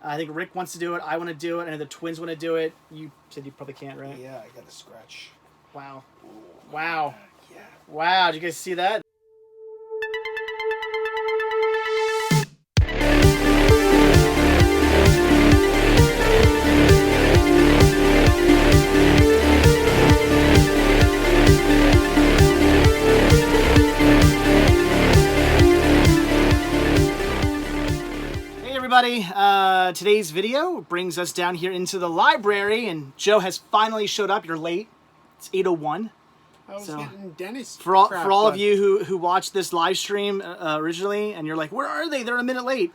I think Rick wants to do it. I want to do it. And the twins want to do it. You said you probably can't, right? Yeah, I got to scratch. Wow. Wow. Yeah. Wow. Did you guys see that? Today's video brings us down here into the library, and Joe has finally showed up. You're late. It's 8:01. I was getting dentist for all of you who watched this live stream originally, and you're like, where are they? They're a minute late.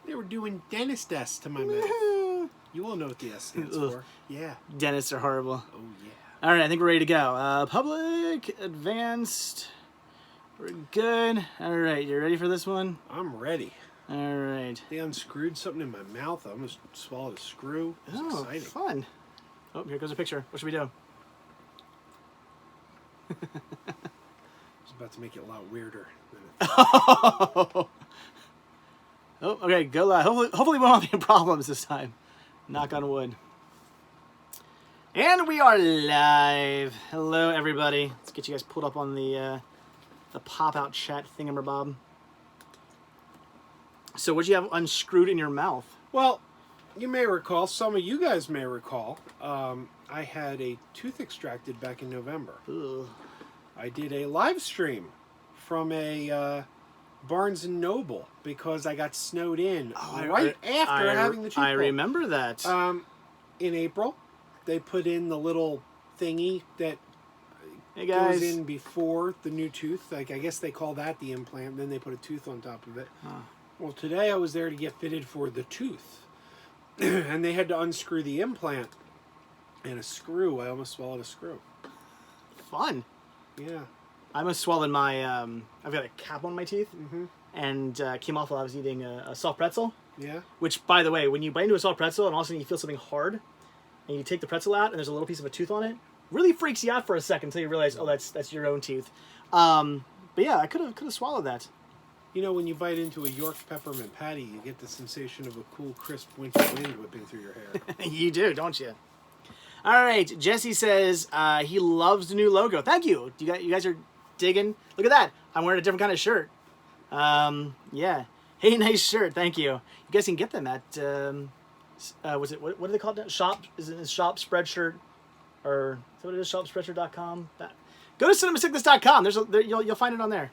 They were doing dentist S to my mouth. You all know what the S stands for. Yeah. Dentists are horrible. Oh, yeah. All right, I think we're ready to go. Public, advanced. We're good. All right, you ready for this one? I'm ready. All right. They unscrewed something in my mouth. I almost swallowed a screw. It was exciting. Fun. Oh, here goes a picture. What should we do? I was about to make it a lot weirder. Oh, okay. Go live. Hopefully we won't have any problems this time. Knock on wood. And we are live. Hello, everybody. Let's get you guys pulled up on the pop-out chat thingamabob. So what'd you have unscrewed in your mouth? Well, you may recall, some of you guys may recall, I had a tooth extracted back in November. Ugh. I did a live stream from a Barnes & Noble because I got snowed in after having the tooth pulled. I remember that. In April, they put in the little thingy that goes in before the new tooth. Like, I guess they call that the implant. Then they put a tooth on top of it. Huh. Well, today I was there to get fitted for the tooth. And they had to unscrew the implant. And a screw. I almost swallowed a screw. Fun. Yeah. I almost swallowed my, I've got a cap on my teeth. Mm-hmm. And came off while I was eating a soft pretzel. Yeah. Which, by the way, when you bite into a soft pretzel and all of a sudden you feel something hard, and you take the pretzel out and there's a little piece of a tooth on it, really freaks you out for a second until you realize, oh, that's your own tooth. But yeah, I could have swallowed that. You know, when you bite into a York peppermint patty, you get the sensation of a cool, crisp winter wind whipping through your hair. You do, don't you? All right, Jesse says he loves the new logo. Thank you. You guys are digging. Look at that. I'm wearing a different kind of shirt. Yeah. Hey, nice shirt. Thank you. You guys can get them at what do they call it? Shop? Is it Shop Spreadshirt? Or is that what it is? ShopSpreadshirt.com. Go to cinemasickness.com. You'll find it on there.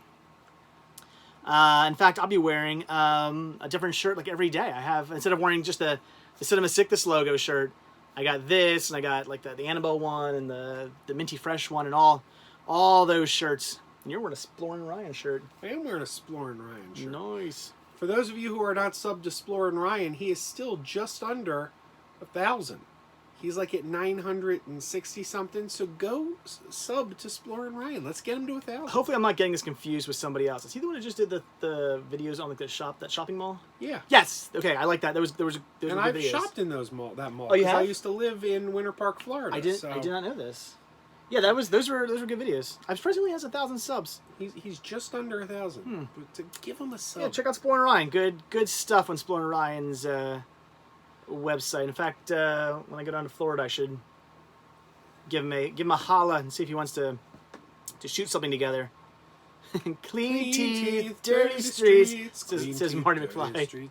In fact, I'll be wearing a different shirt like every day. I have, instead of wearing just the Cinema Sickness logo shirt, I got this, and I got like the Annabelle one and the Minty Fresh one and all those shirts. And you're wearing a Splorin' Ryan shirt. I am wearing a Splorin' Ryan shirt. Nice. For those of you who are not subbed to Splorin' Ryan, he is still just under 1,000. He's like at 960 something. So go sub to Splorin' Ryan. Let's get him to 1,000. Hopefully, I'm not getting this confused with somebody else. Is he the one who just did the videos on like that shopping mall? Yeah. Yes. Okay, I like that. There was and I've shopped in that mall. Oh, you have? I used to live in Winter Park, Florida. I did not know this. Yeah, those were good videos. I'm surprised he only has 1,000 subs. He's just under 1,000. But to give him a sub. Yeah, check out Splorin' Ryan. Good stuff on Splorin' Ryan's website. In fact, when I go down to Florida, I should give him a holla and see if he wants to shoot something together. Clean teeth, dirty streets. Says Marty McFly.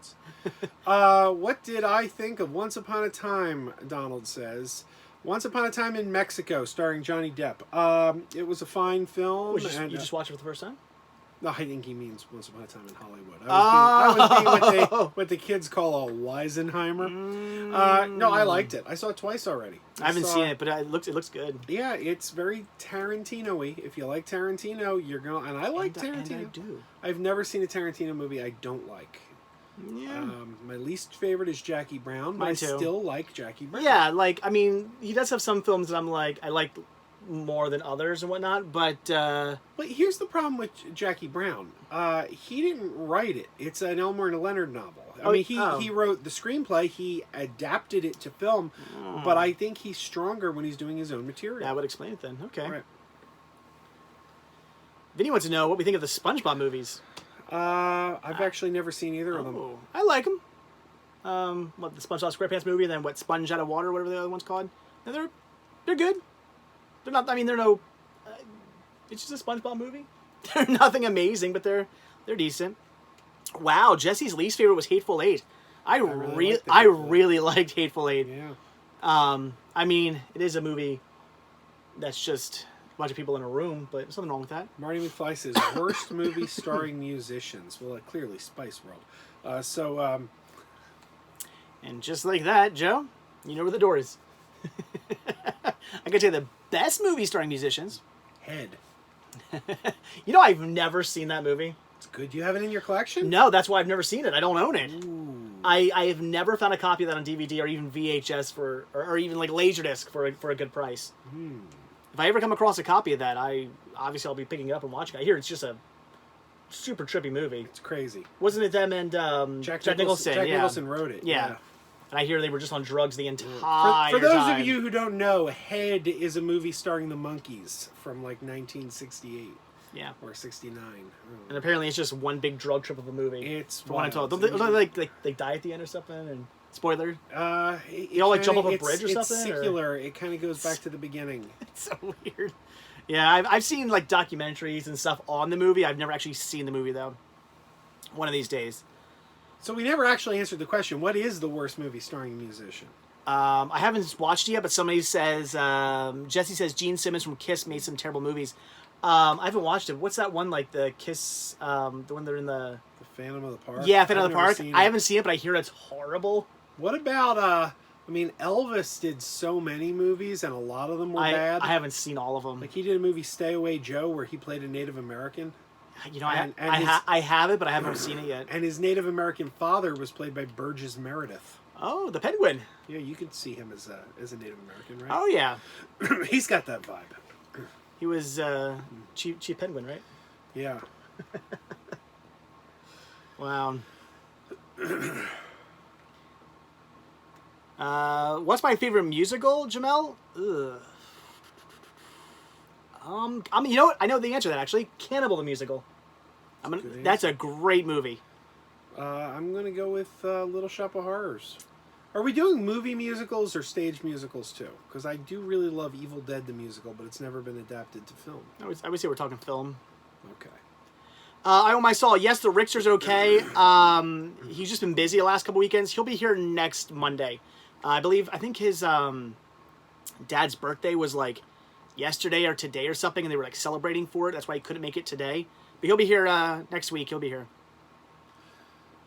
What did I think of Once Upon a Time? Donald says. Once Upon a Time in Mexico, starring Johnny Depp. It was a fine film. You just watched it for the first time? No, I think he means Once Upon a Time in Hollywood. I was being what the kids call a Weisenheimer. No, I liked it. I saw it twice already. I haven't seen it, but it looks good. Yeah, it's very Tarantino-y. If you like Tarantino, you're going. And I like Tarantino. And I do. I've never seen a Tarantino movie I don't like. Yeah. My least favorite is Jackie Brown, but Mine too. I still like Jackie Brown. Yeah, like, I mean, he does have some films that I like more than others and whatnot, but here's the problem with Jackie Brown. He didn't write it. It's an Elmer and Leonard novel. I mean, he wrote the screenplay. He adapted it to film, but I think he's stronger when he's doing his own material. That would explain it then. Okay. Right. Vinny wants to know what we think of the SpongeBob movies. I've actually never seen either of them. I like them. what, the SpongeBob SquarePants movie, and then what, Sponge Out of Water, whatever the other one's called. And they're good. They're not. I mean, they're no. It's just a SpongeBob movie. They're nothing amazing, but they're decent. Wow, Jesse's least favorite was Hateful Eight. I really liked Hateful Eight. Yeah. I mean, it is a movie that's just a bunch of people in a room, but there's nothing wrong with that. Marty McFly says worst movie starring musicians. Well, clearly Spice World. And just like that, Joe, you know where the door is. I can tell you the best movie starring musicians. Head. You know, I've never seen that movie. It's good. You have it in your collection? No, that's why I've never seen it. I don't own it. Ooh. I have never found a copy of that on DVD or even VHS or even like Laserdisc for a good price. If I ever come across a copy of that, I'll be picking it up and watching it. I hear it's just a super trippy movie. It's crazy. Wasn't it them and Jack Nicholson? Jack Nicholson wrote it. Yeah. And I hear they were just on drugs the entire time. For those of you who don't know, Head is a movie starring the Monkees from like 1968. Yeah. Or 69. And apparently it's just one big drug trip of a movie. It's one and wild. Don't they die at the end or something? And spoiler. You all like jump up a bridge or something? It's secular. It kind of goes back to the beginning. It's so weird. Yeah, I've seen like documentaries and stuff on the movie. I've never actually seen the movie though. One of these days. So we never actually answered the question. What is the worst movie starring a musician? I haven't watched it yet, but somebody says Jesse says Gene Simmons from Kiss made some terrible movies. I haven't watched it. What's that one like the Kiss? The one they're in the Phantom of the Park. Yeah, Phantom of the Park. I haven't seen it, but I hear it's horrible. What about I mean, Elvis did so many movies, and a lot of them were bad. I haven't seen all of them. Like he did a movie Stay Away Joe, where he played a Native American. You know, I have it, but I haven't seen it yet. And his Native American father was played by Burgess Meredith. Oh, the Penguin. Yeah, you can see him as a Native American, right? Oh yeah, he's got that vibe. He was Chief Penguin, right? Yeah. Wow. What's my favorite musical, Jamel? Ugh. You know what? I know the answer to that actually. Cannibal the Musical. That's a great movie. I'm gonna go with Little Shop of Horrors. Are we doing movie musicals or stage musicals too? Because I do really love Evil Dead the musical, but it's never been adapted to film. I would say we're talking film. Okay. I saw. Yes, the Richters okay. He's just been busy the last couple weekends. He'll be here next Monday. I think his dad's birthday was like yesterday or today or something, and they were like celebrating for it. That's why he couldn't make it today. But he'll be here next week. He'll be here.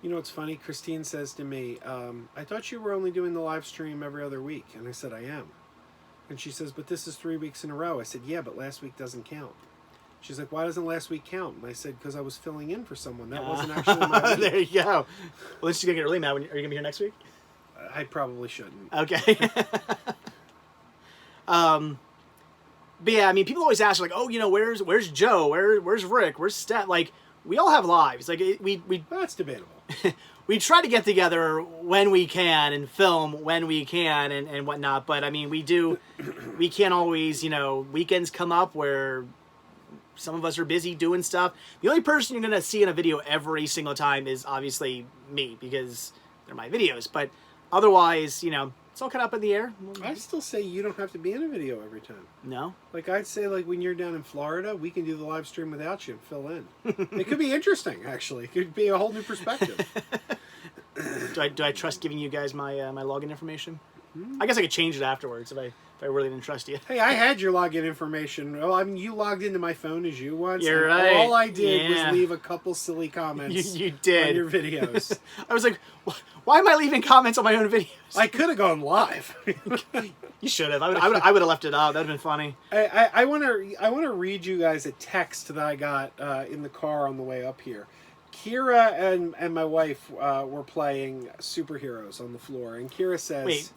You know what's funny? Christine says to me, I thought you were only doing the live stream every other week. And I said, I am. And she says, but this is 3 weeks in a row. I said, yeah, but last week doesn't count. She's like, why doesn't last week count? And I said, because I was filling in for someone. That wasn't actually my week. There you go. Well, then she's going to get really mad. Are you going to be here next week? I probably shouldn't. Okay. But yeah, I mean, people always ask, like, oh, you know, where's Joe? Where's Rick? Where's Steph? Like, we all have lives. Like, we That's debatable. we try to get together when we can and film when we can and whatnot. But, I mean, we can't always, you know, weekends come up where some of us are busy doing stuff. The only person you're going to see in a video every single time is obviously me because they're my videos. But otherwise, you know, it's all kind of up in the air. I still say you don't have to be in a video every time. No? Like, I'd say, like, when you're down in Florida, we can do the live stream without you and fill in. It could be interesting, actually. It could be a whole new perspective. Do I trust giving you guys my my login information? I guess I could change it afterwards if I really didn't trust you. Hey, I had your login information. Well, I mean, you logged into my phone as you once. You're right. All I did was leave a couple silly comments you did. on your videos. I was like, why am I leaving comments on my own videos? I could have gone live. You should have. I would have left it out. That'd been funny. I want to read you guys a text that I got in the car on the way up here. Kira and my wife were playing superheroes on the floor, and Kira says, "Wait,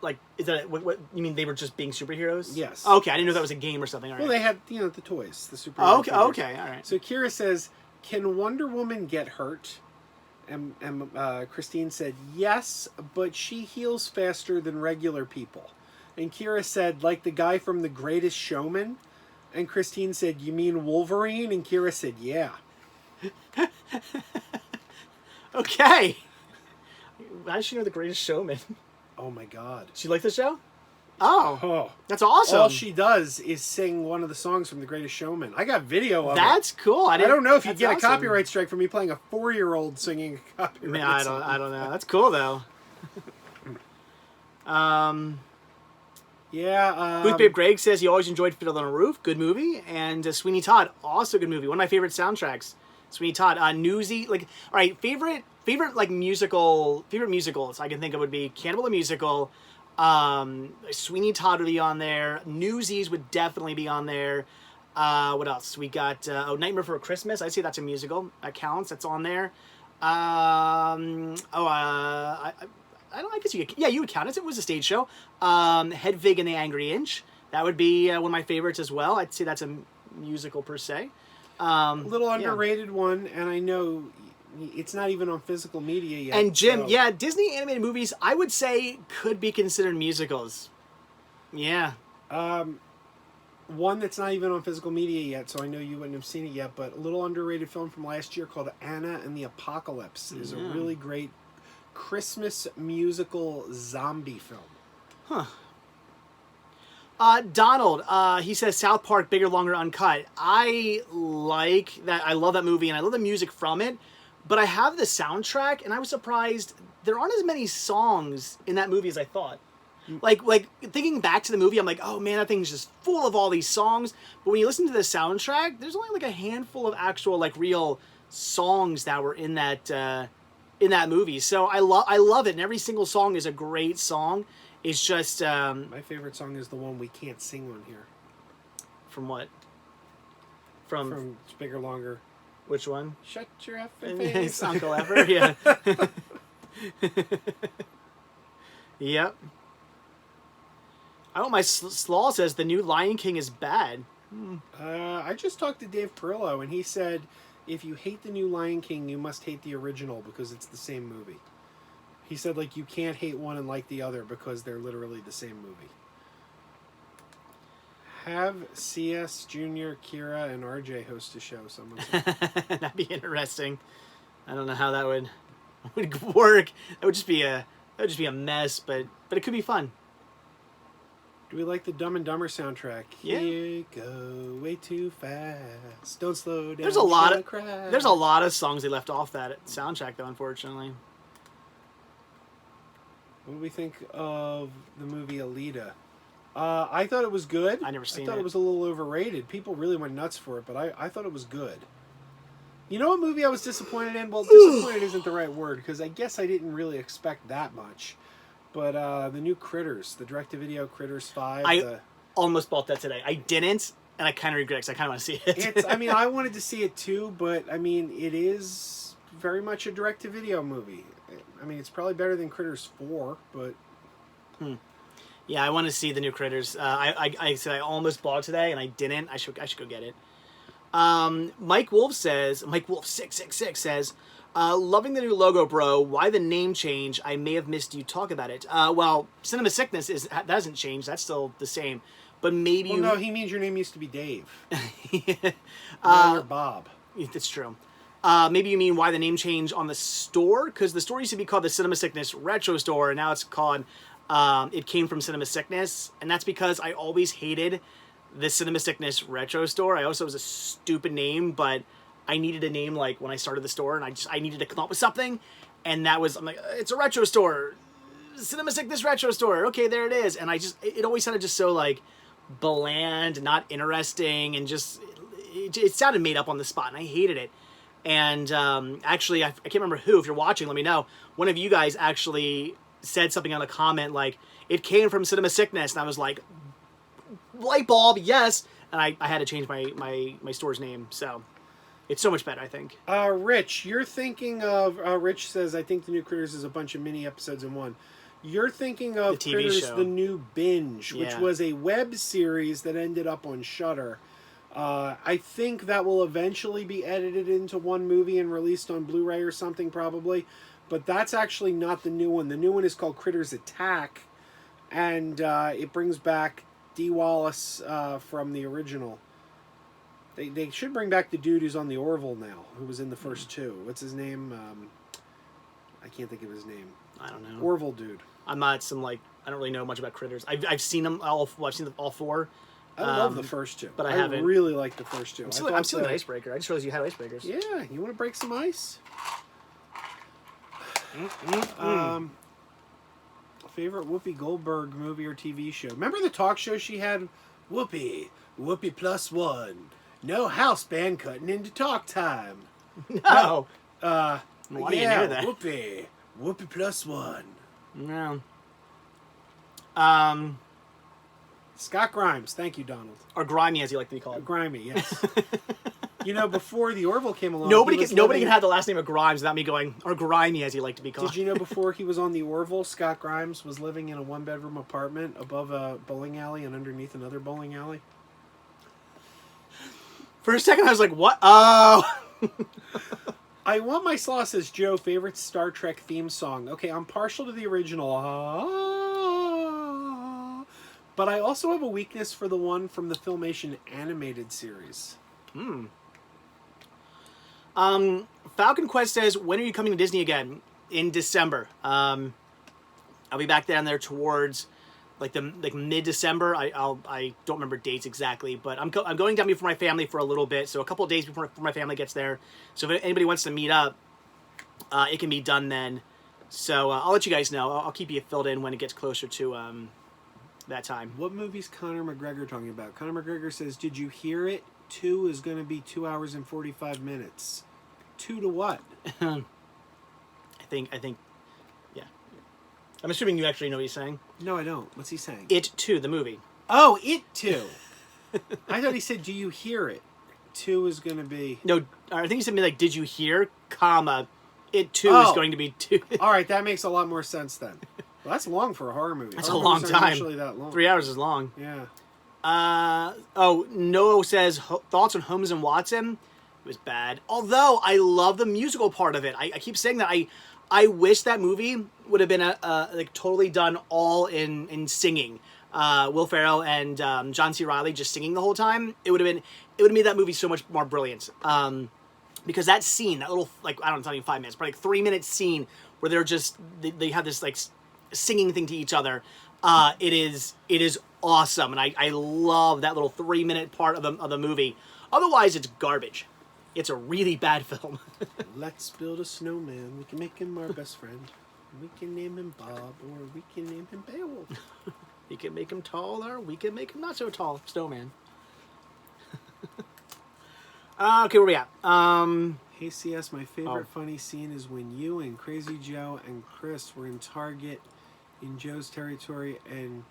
like, is that what you mean? They were just being superheroes?" Yes. Okay, I didn't know that was a game or something. All right. Well, they had the toys, the superheroes. Oh, okay. Okay. All right. So Kira says, "Can Wonder Woman get hurt?" And Christine said, "Yes, but she heals faster than regular people." And Kira said, "Like the guy from The Greatest Showman?" And Christine said, "You mean Wolverine?" And Kira said, "Yeah." Okay. How does she know The Greatest Showman? Oh my God. She liked the show? Oh. Oh. That's awesome. All she does is sing one of the songs from The Greatest Showman. I got video of it. That's cool. I don't know if you'd get awesome. a copyright strike for me playing a 4-year-old singing a copyright song. I don't know. That's cool though. Yeah. Booth Babe Greg says he always enjoyed Fiddler on a Roof. Good movie. And Sweeney Todd, also good movie. One of my favorite soundtracks. Sweeney Todd. Newsy. Like, all right, favorite like musicals I can think of would be Cannibal the Musical. Sweeney Todd would be on there. Newsies would definitely be on there. What else? We got Nightmare Before Christmas. I'd say that's a musical. That counts. That's on there. I guess you would count it. It was a stage show. Hedwig and the Angry Inch. That would be one of my favorites as well. I'd say that's a musical per se. A little underrated one, and I know it's not even on physical media yet. And Jim, Disney animated movies, I would say, could be considered musicals. Yeah. One that's not even on physical media yet, so I know you wouldn't have seen it yet, but a little underrated film from last year called Anna and the Apocalypse is a really great Christmas musical zombie film. Donald, he says South Park, Bigger, Longer, Uncut. I like that. I love that movie, and I love the music from it. But I have the soundtrack, and I was surprised there aren't as many songs in that movie as I thought. Like thinking back to the movie, I'm like, oh man, that thing's just full of all these songs. But when you listen to the soundtrack, there's only like a handful of actual like real songs that were in that movie. So I love it, and every single song is a great song. It's just my favorite song is the one we can't sing on here. From what? From Bigger, Longer. Which one? Shut your effing face. Uncle Ever, yeah. Yep. Oh, my Slaw says the new Lion King is bad. I just talked to Dave Perillo, and he said if you hate the new Lion King, you must hate the original because it's the same movie. He said, like, you can't hate one and like the other because they're literally the same movie. Have CS, Junior, Kira, and RJ host a show. Someone said. That'd be interesting. I don't know how that would work. That would just be a mess, but it could be fun. Do we like the Dumb and Dumber soundtrack? Yeah. You go way too fast. Don't slow down. There's a lot of songs they left off that soundtrack, though. Unfortunately. What do we think of the movie Alita? I thought it was good. I never seen it. I thought it was a little overrated. People really went nuts for it, but I thought it was good. You know what movie I was disappointed in? Well, disappointed isn't the right word, because I guess I didn't really expect that much. But the new Critters, the direct-to-video Critters 5. I almost bought that today. I didn't, and I kind of regret it, because I kind of want to see it. I wanted to see it too, but, it is very much a direct-to-video movie. It's probably better than Critters 4, but... Yeah, I want to see the new Critters. I said I almost bought it today, and I didn't. I should go get it. Mike Wolf 666 says, loving the new logo, bro. Why the name change? I may have missed you talk about it. Well, Cinema Sickness that hasn't changed. That's still the same. But maybe no, he means your name used to be Dave. Now you're Bob. That's true. Maybe you mean why the name change on the store? Because the store used to be called the Cinema Sickness Retro Store, and now it's called... it came from Cinema Sickness, and that's because I always hated the Cinema Sickness Retro Store. I also was a stupid name, but I needed a name like when I started the store, and I needed to come up with something, and that was, I'm like, it's a retro store, Cinema Sickness Retro Store. Okay, there it is, and it always sounded just so like bland, not interesting, and just it sounded made up on the spot, and I hated it. And actually, I can't remember who. If you're watching, let me know. One of you guys actually said something on a comment like, it came from Cinema Sickness, and I was like, light bulb, yes, and I had to change my store's name, so it's so much better, I think. Rich, you're thinking of, Rich says, I think the new Critters is a bunch of mini episodes in one. You're thinking of the TV Critters, show. The New Binge, which Yeah. was a web series that ended up on Shudder. I think that will eventually be edited into one movie and released on Blu-ray or something, probably. But that's actually not the new one. The new one is called Critters Attack, and it brings back Dee Wallace from the original. They should bring back the dude who's on the Orville now, who was in the first two. What's his name? I can't think of his name. I don't know. Orville dude. I'm not some like I don't really know much about critters. I've seen them all. Well, I've seen them all 4. I love the first 2, but I haven't. Really like the first 2. I'm still an icebreaker. I just realized you had icebreakers. Yeah, you want to break some ice? Favorite Whoopi Goldberg movie or TV show? Remember the talk show she had? Whoopi plus 1. No house band cutting into talk time. No. Why do you know that? Whoopi plus 1. No. Scott Grimes. Thank you, Donald. Or Grimy, as you like to be called. Grimy, yes. Before the Orville came along, nobody can have the last name of Grimes without me going, or Grimy, as you like to be called. Did you know before he was on the Orville, Scott Grimes was living in a 1-bedroom apartment above a bowling alley and underneath another bowling alley? For a second, I was like, what? Oh! I Want My Slaw says, Joe, favorite Star Trek theme song. Okay, I'm partial to the original. But I also have a weakness for the one from the Filmation animated series. Falcon Quest says, when are you coming to Disney again? In December. I'll be back down there towards like mid-December. I don't remember dates exactly, but I'm going down before my family for a little bit, so a couple of days before my family gets there. So if anybody wants to meet up, it can be done then. So I'll let you guys know. I'll keep you filled in when it gets closer to that time. What movie's Conor McGregor talking about? Conor McGregor says, did you hear it? 2 is going to be 2 hours and 45 minutes. 2 to what? I think, yeah. I'm assuming you actually know what he's saying. No, I don't. What's he saying? It 2, the movie. Oh, It 2. I thought he said, do you hear it? 2 is going to be... No, I think he said, like, did you hear, comma, It 2 is going to be 2. All right, that makes a lot more sense then. Well, that's long for a horror movie. That's a long time. Usually that long. 3 hours is long. Yeah. Noah says, thoughts on Holmes and Watson? It was bad. Although, I love the musical part of it. I keep saying that. I wish that movie would have been like totally done all in singing. Will Ferrell and John C. Reilly just singing the whole time. It would have made that movie so much more brilliant. Because that scene, that little, like, I don't know, it's not even 5 minutes, but like 3-minute scene where they're just, they have this like singing thing to each other. It is awesome, and I love that little 3-minute part of the movie. Otherwise, it's garbage. It's a really bad film. Let's build a snowman. We can make him our best friend. We can name him Bob, or we can name him Beowulf. We can make him tall, or we can make him not so tall. Snowman. Okay, where we at? Hey CS, my favorite funny scene is when you and Crazy Joe and Chris were in Target in Joe's territory, and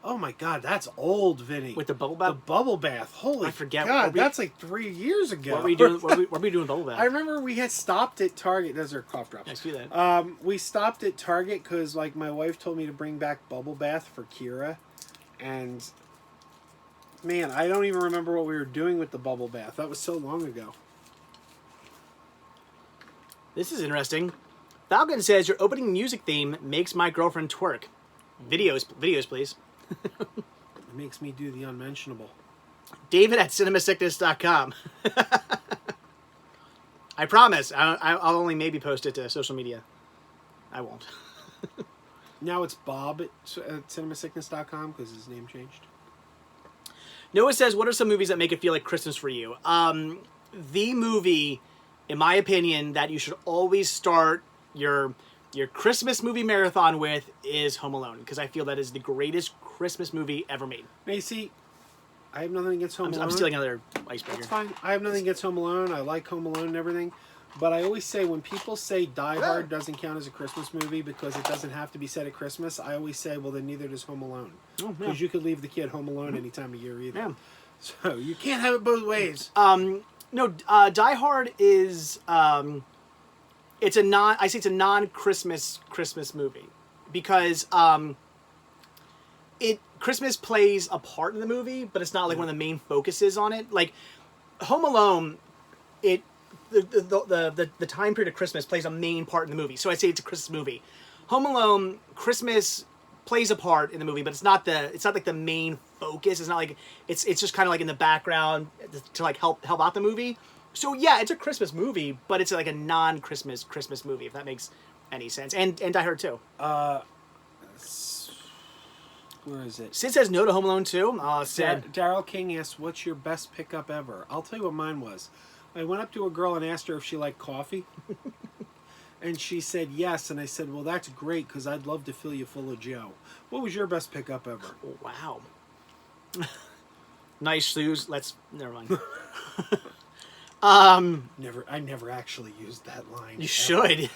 oh my god, that's old, Vinny. With the bubble bath? The bubble bath. Holy, I forget. God, that's like 3 years ago. What were we doing? What were we doing bubble bath? I remember we had stopped at Target. Those are cough drops. I see that. We stopped at Target because like my wife told me to bring back bubble bath for Kira, and man, I don't even remember what we were doing with the bubble bath. That was so long ago. This is interesting. Falcon says, your opening music theme makes my girlfriend twerk. Videos, please. It makes me do the unmentionable. David at cinemasickness.com. I promise. I'll only maybe post it to social media. I won't. Now it's Bob at cinemasickness.com because his name changed. Noah says, what are some movies that make it feel like Christmas for you? The movie, in my opinion, that you should always start your Christmas movie marathon with is Home Alone, because I feel that is the greatest Christmas movie ever made. Now, you see, I have nothing against Home Alone. I'm stealing another icebreaker. That's fine. I have nothing against Home Alone. I like Home Alone and everything. But I always say when people say Die Hard doesn't count as a Christmas movie because it doesn't have to be set at Christmas, I always say, well, then neither does Home Alone. Because you could leave the kid home alone any time of year either. Yeah. So you can't have it both ways. No, Die Hard is... it's a non-Christmas movie because Christmas plays a part in the movie, but it's not like one of the main focuses on it. Like Home Alone, the time period of Christmas plays a main part in the movie. So I say it's a Christmas movie. Home Alone, Christmas plays a part in the movie, but it's not like the main focus. It's not like it's just kind of like in the background to like help out the movie. So yeah, it's a Christmas movie, but it's like a non-Christmas movie, if that makes any sense. And Die Hard 2. Where is it? Sid says no to Home Alone 2. Oh, Sid. Daryl King asks, what's your best pickup ever? I'll tell you what mine was. I went up to a girl and asked her if she liked coffee. And she said yes. And I said, well, that's great because I'd love to fill you full of Joe. What was your best pickup ever? Wow. Nice shoes. Never mind. I never actually used that line. You should.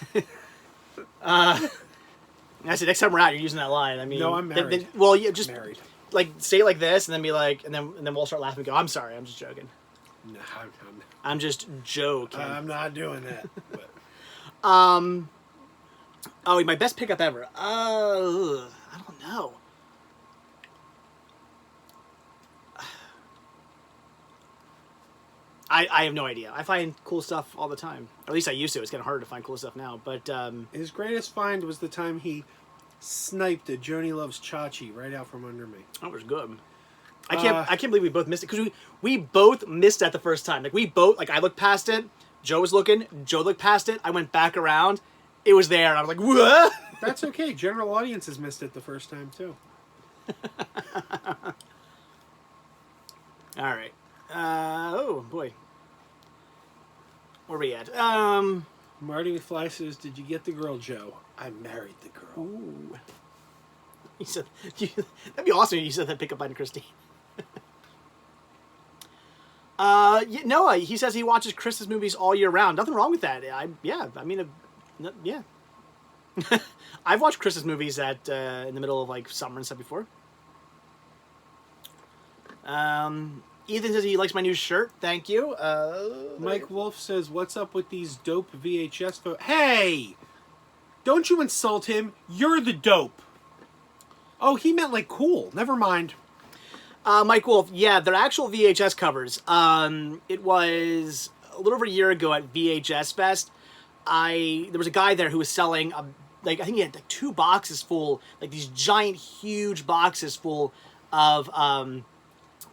I said next time we're out, you're using that line. I mean, no, I'm married. Well, you just married. Like say it like this, and then be like, and then we'll start laughing. And go, I'm sorry, I'm just joking. No, I'm just joking. I'm not doing that. But. Oh, my best pickup ever. I don't know. I have no idea. I find cool stuff all the time. Or at least I used to. It's getting harder to find cool stuff now. But his greatest find was the time he sniped a Joni Loves Chachi right out from under me. That was good. I can't believe we both missed it because we both missed it the first time. Like we both I looked past it. Joe was looking. Joe looked past it. I went back around. It was there, and I was like, "What?" That's okay. General audiences missed it the first time too. All right. Oh boy. Where are we at? Marty McFly says, "Did you get the girl, Joe? I married the girl." Ooh. He said, "That'd be awesome if you said that pickup line, Christine." Noah, he says he watches Christmas movies all year round. Nothing wrong with that. Yeah. I've watched Christmas movies in the middle of like summer and stuff before. Ethan says he likes my new shirt. Thank you. Mike Wolf says, "What's up with these dope VHS photos?" Hey, don't you insult him. You're the dope. Oh, he meant like cool. Never mind. Mike Wolf, yeah, they're actual VHS covers. It was a little over a year ago at VHS Fest. There was a guy there who was selling, I think he had like 2 boxes full, like these giant, huge boxes full of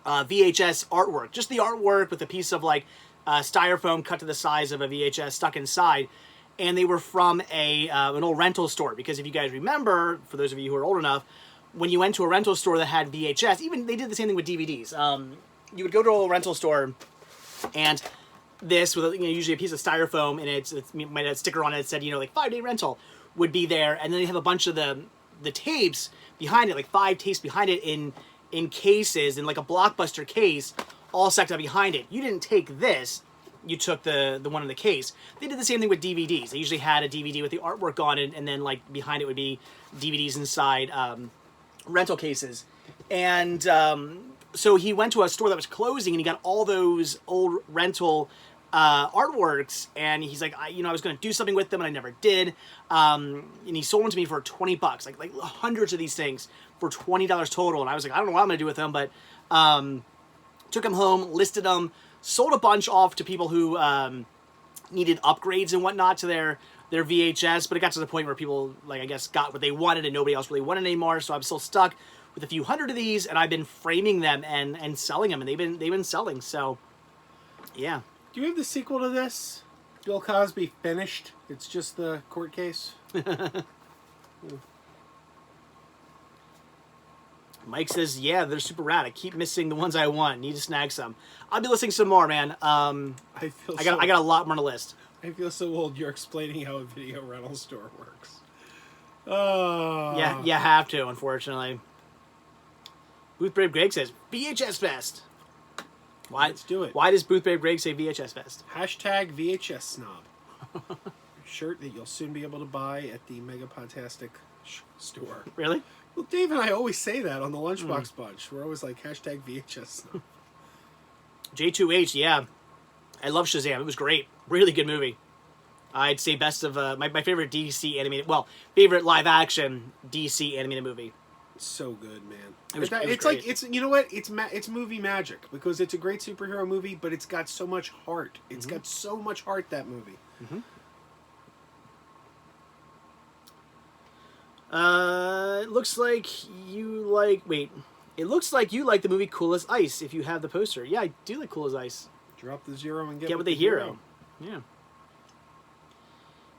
VHS artwork. Just the artwork with a piece of like styrofoam cut to the size of a VHS stuck inside. And they were from an old rental store. Because if you guys remember, for those of you who are old enough, when you went to a rental store that had VHS, even they did the same thing with DVDs. You would go to a rental store, and this with usually a piece of styrofoam, and it might have a sticker on it that said like 5-day rental would be there, and then they have a bunch of the tapes behind it, like 5 tapes behind it in cases, in like a Blockbuster case, all stacked up behind it. You didn't take this. You took the one in the case. They did the same thing with DVDs. They usually had a DVD with the artwork on it, and then like behind it would be DVDs inside rental cases. And so he went to a store that was closing, and he got all those old rental artworks, and he's like, I was going to do something with them, and I never did. And he sold them to me for $20, like hundreds of these things for $20 total. And I was like, I don't know what I'm going to do with them, but took them home, listed them, sold a bunch off to people who needed upgrades and whatnot to their VHS, but it got to the point where people, I guess, got what they wanted and nobody else really wanted anymore, so I'm still stuck with a few hundred of these, and I've been framing them and selling them, and they've been selling, so, yeah. Do you have the sequel to this? Bill Cosby finished? It's just the court case? Mike says, yeah, they're super rad. I keep missing the ones I want. Need to snag some. I'll be listing some more, man. I got a lot more on the list. I feel so old you're explaining how a video rental store works. Yeah, you have to, unfortunately. Booth Brave Greg says, VHS Fest. Why? Let's do it. Why does Booth Brave Greg say VHS Fest? Hashtag VHS Snob. Shirt that you'll soon be able to buy at the Megapodtastic store. Really? Well, Dave and I always say that on the Lunchbox Bunch. We're always like, hashtag VHS Snob. J2H, yeah. I love Shazam. It was great. Really good movie. I'd say best of my favorite DC animated, favorite live action DC animated movie. It's so good, man. It's great. Like it's you know what? It's movie magic because it's a great superhero movie, but it's got so much heart. It's got so much heart, that movie. It looks like you like. Wait, it looks like you like the movie Cool as Ice. If you have the poster, yeah, I do like Cool as Ice. Drop the zero and get with the hero. Yeah.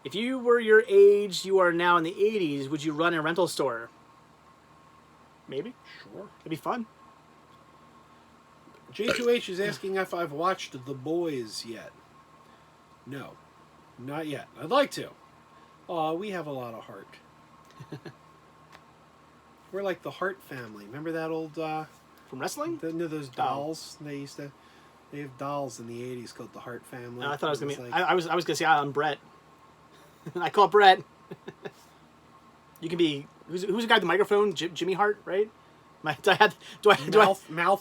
If you were your age you are now in the 80s, would you run a rental store? Maybe. Sure. It'd be fun. J2H is asking if I've watched The Boys yet. No. Not yet. I'd like to. Aw, we have a lot of heart. We're like the Hart family. Remember that old... From wrestling? Those dolls? Oh. They have dolls in the 80s called the Hart family. I thought I was going to be... I was going to say I'm Brett. I call it Brett. You can be... Who's the guy with the microphone? Jimmy Hart, right? Mouth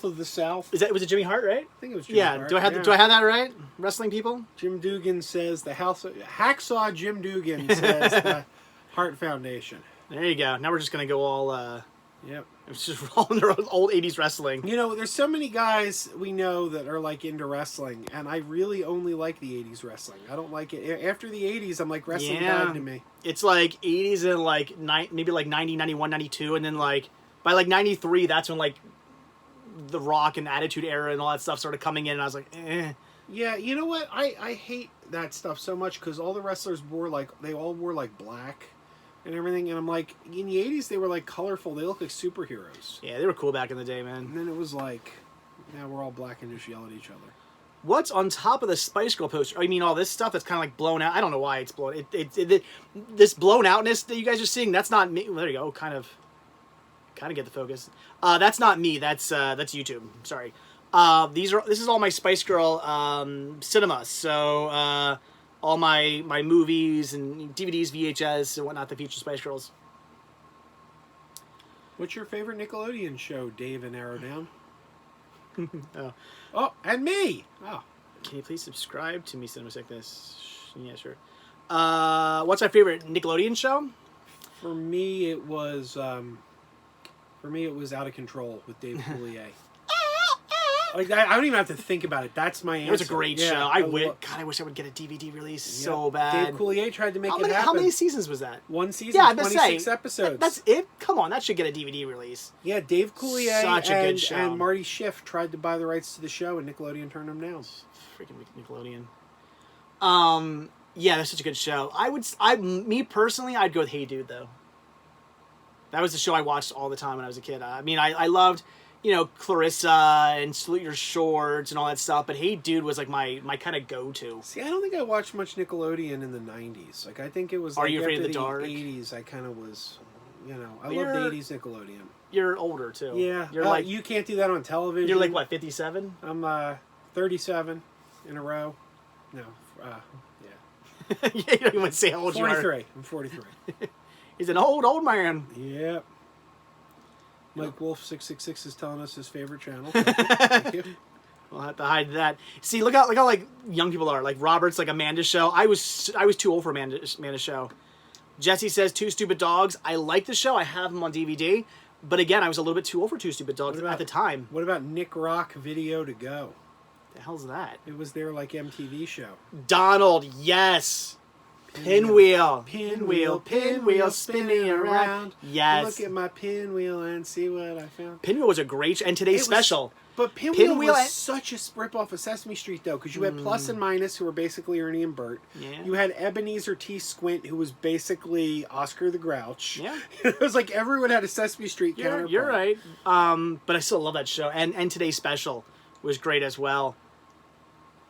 of the South. Was it Jimmy Hart, right? I think it was Jimmy Hart. Do I have that right? Wrestling people? Jim Dugan says Hacksaw Jim Dugan says the Hart Foundation. There you go. Now we're just going to go all... Yep. It's just rolling their old 80s wrestling. You know, there's so many guys we know that are like into wrestling, and I really only like the 80s wrestling. I don't like it. After the 80s, I'm like, wrestling died to me. It's like 80s and like maybe like 90, 91, 92, and then like by like 93, that's when like the Rock and Attitude Era and all that stuff started coming in, and I was like, eh. Yeah, you know what? I hate that stuff so much because all the wrestlers they all wore like black and everything, and I'm like, in the 80s they were like colorful. They looked like superheroes. Yeah, they were cool back in the day, man. And then it was like, now we're all black and just yell at each other. What's on top of the Spice Girl poster? I mean, all this stuff that's kind of like blown out. I don't know why it's blown. This blown outness that you guys are seeing, that's not me. Well, there you go. Kind of get the focus. That's not me. That's YouTube. Sorry. This is all my Spice Girl cinema. So all my movies and DVDs, VHS, and whatnot that feature Spice Girls. What's your favorite Nickelodeon show, Dave and Arrowdown? Oh, and me! Oh. Can you please subscribe to me, Cinema Sickness? Yeah, sure. What's my favorite Nickelodeon show? For me, it was Out of Control with Dave Coulier. Like, I don't even have to think about it. That's my answer. It was a great show. I wish I would get a DVD release so bad. Dave Coulier tried to make it happen. How many seasons was that? One season, 26 episodes. That's it? Come on, that should get a DVD release. Yeah, Dave Coulier Such a good show. And Marty Schiff tried to buy the rights to the show, and Nickelodeon turned them down. Freaking Nickelodeon. Yeah, that's such a good show. Me personally, I'd go with Hey Dude, though. That was the show I watched all the time when I was a kid. I mean, I loved... Clarissa and Salute Your Shorts and all that stuff, but Hey Dude was like my kind of go-to. See, I don't think I watched much Nickelodeon in the 90s. Like, I think it was like You Afraid after of the Dark? 80s, I kind of was, I loved 80s Nickelodeon. You're older, too. Yeah. You're like, you can't do that on television. You're like, what, 57? I'm 37 in a row. No, yeah. You don't even want to say how old 43. you are. I'm 43. He's an old man. Yep. Mike Wolf 666 is telling us his favorite channel. Thank you. We'll have to hide that. See, look how like young people are. Like Robert's like Amanda's show. I was too old for Amanda's show. Jesse says Two Stupid Dogs. I like the show. I have them on DVD. But again, I was a little bit too old for Two Stupid Dogs at the time. What about Nick Rock Video to Go? The hell's that? It was their like MTV show. Donald, yes. Pinwheel, spinning around. Yes. Look at my pinwheel and see what I found. Pinwheel was a great and today's special. But Pinwheel was such a rip-off of Sesame Street, though, because you had Plus and Minus, who were basically Ernie and Bert. Yeah. You had Ebenezer T. Squint, who was basically Oscar the Grouch. Yeah. It was like everyone had a Sesame Street counterpart. You're right. But I still love that show. And today's special was great as well.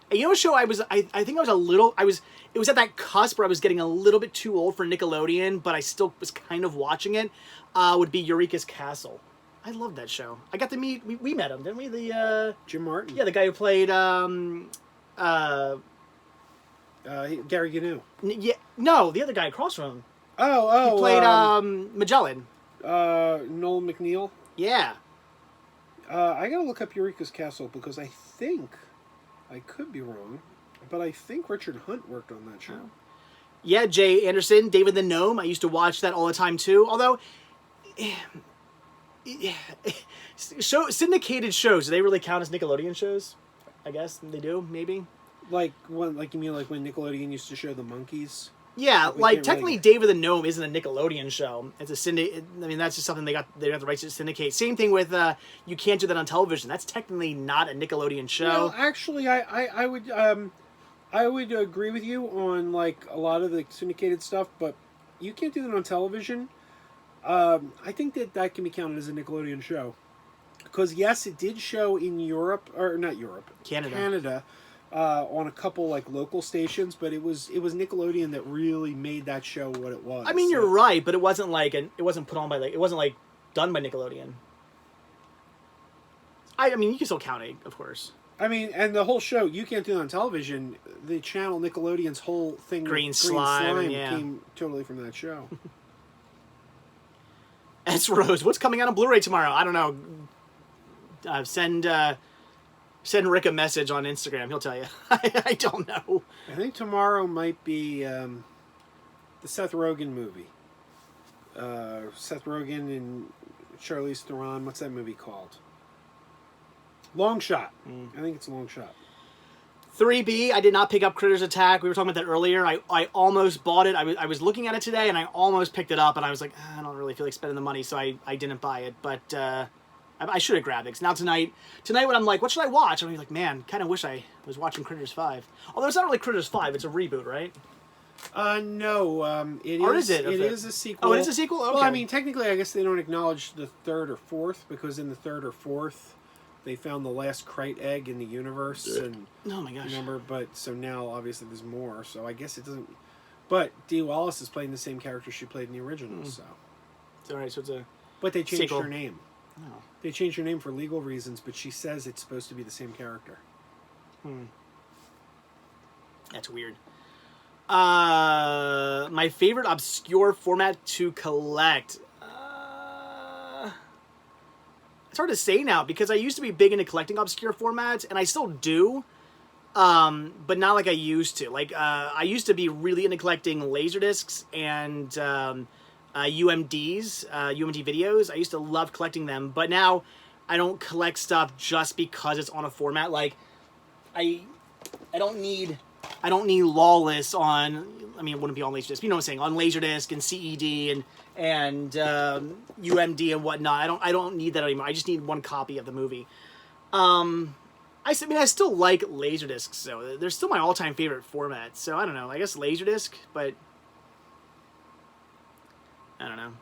And you know what show I think I was a little... It was at that cusp where I was getting a little bit too old for Nickelodeon, but I still was kind of watching it, would be Eureka's Castle. I loved that show. I got to meet... We met him, didn't we? Jim Martin. Yeah, the guy who played... Gary Gnu. Yeah, no, the other guy across from him. Oh. He played Magellan. Noel McNeil. Yeah. I gotta look up Eureka's Castle because I think... I could be wrong, but I think Richard Hunt worked on that show. Yeah, Jay Anderson, David the Gnome. I used to watch that all the time too. Although, syndicated shows, do they really count as Nickelodeon shows? I guess they do, maybe. Like you mean like when Nickelodeon used to show the monkeys? Yeah, like technically really... David the Gnome isn't a Nickelodeon show. It's a syndicate. I mean, that's just something they got the rights to syndicate. Same thing with You Can't Do That on Television. That's technically not a Nickelodeon show. Well, actually, I would I would agree with you on like a lot of the syndicated stuff, but you can't do that on television. I think that can be counted as a Nickelodeon show because yes, it did show in Europe or not Europe, Canada, on a couple like local stations, but it was Nickelodeon that really made that show what it was. I mean, you're right, but it wasn't like it wasn't put on by it wasn't like done by Nickelodeon. I mean, you can still count it, of course. I mean, and the whole show, you can't do it on television. The channel, Nickelodeon's whole thing, Green Slime came totally from that show. S. Rose, what's coming out on Blu-ray tomorrow? I don't know. Send Rick a message on Instagram. He'll tell you. I don't know. I think tomorrow might be the Seth Rogen movie. Seth Rogen and Charlize Theron. What's that movie called? Long Shot. I think it's a Long Shot. 3B, I did not pick up Critters Attack. We were talking about that earlier. I almost bought it. I was looking at it today, and I almost picked it up, and I was like, I don't really feel like spending the money, so I didn't buy it. But I should have grabbed it. 'Cause now tonight when I'm like, what should I watch? I'm like, man, kind of wish I was watching Critters 5. Although it's not really Critters 5. It's a reboot, right? No. It or is. It is a sequel. Oh, it is a sequel? Okay. Well, I mean, technically, I guess they don't acknowledge the third or fourth, because in the third or fourth, they found the last Krite egg in the universe, and oh my gosh! Remember, but so now obviously there's more. So I guess it doesn't. But Dee Wallace is playing the same character she played in the original. So it's all right. So it's a. But they changed sequel. her name. Oh. They changed her name for legal reasons, but she says it's supposed to be the same character. That's weird. My favorite obscure format to collect. It's hard to say now because I used to be big into collecting obscure formats, and I still do, but not like I used to. Like I used to be really into collecting Laserdiscs and UMDs, UMD videos. I used to love collecting them, but now I don't collect stuff just because it's on a format. Like I don't need Lawless on. I mean, it wouldn't be on Laserdisc. You know what I'm saying? On Laserdisc and CED and UMD and whatnot. I don't need that anymore. I just need one copy of the movie. I still like Laserdiscs, so they're still my all-time favorite format. So I don't know. I guess Laserdisc, but I don't know.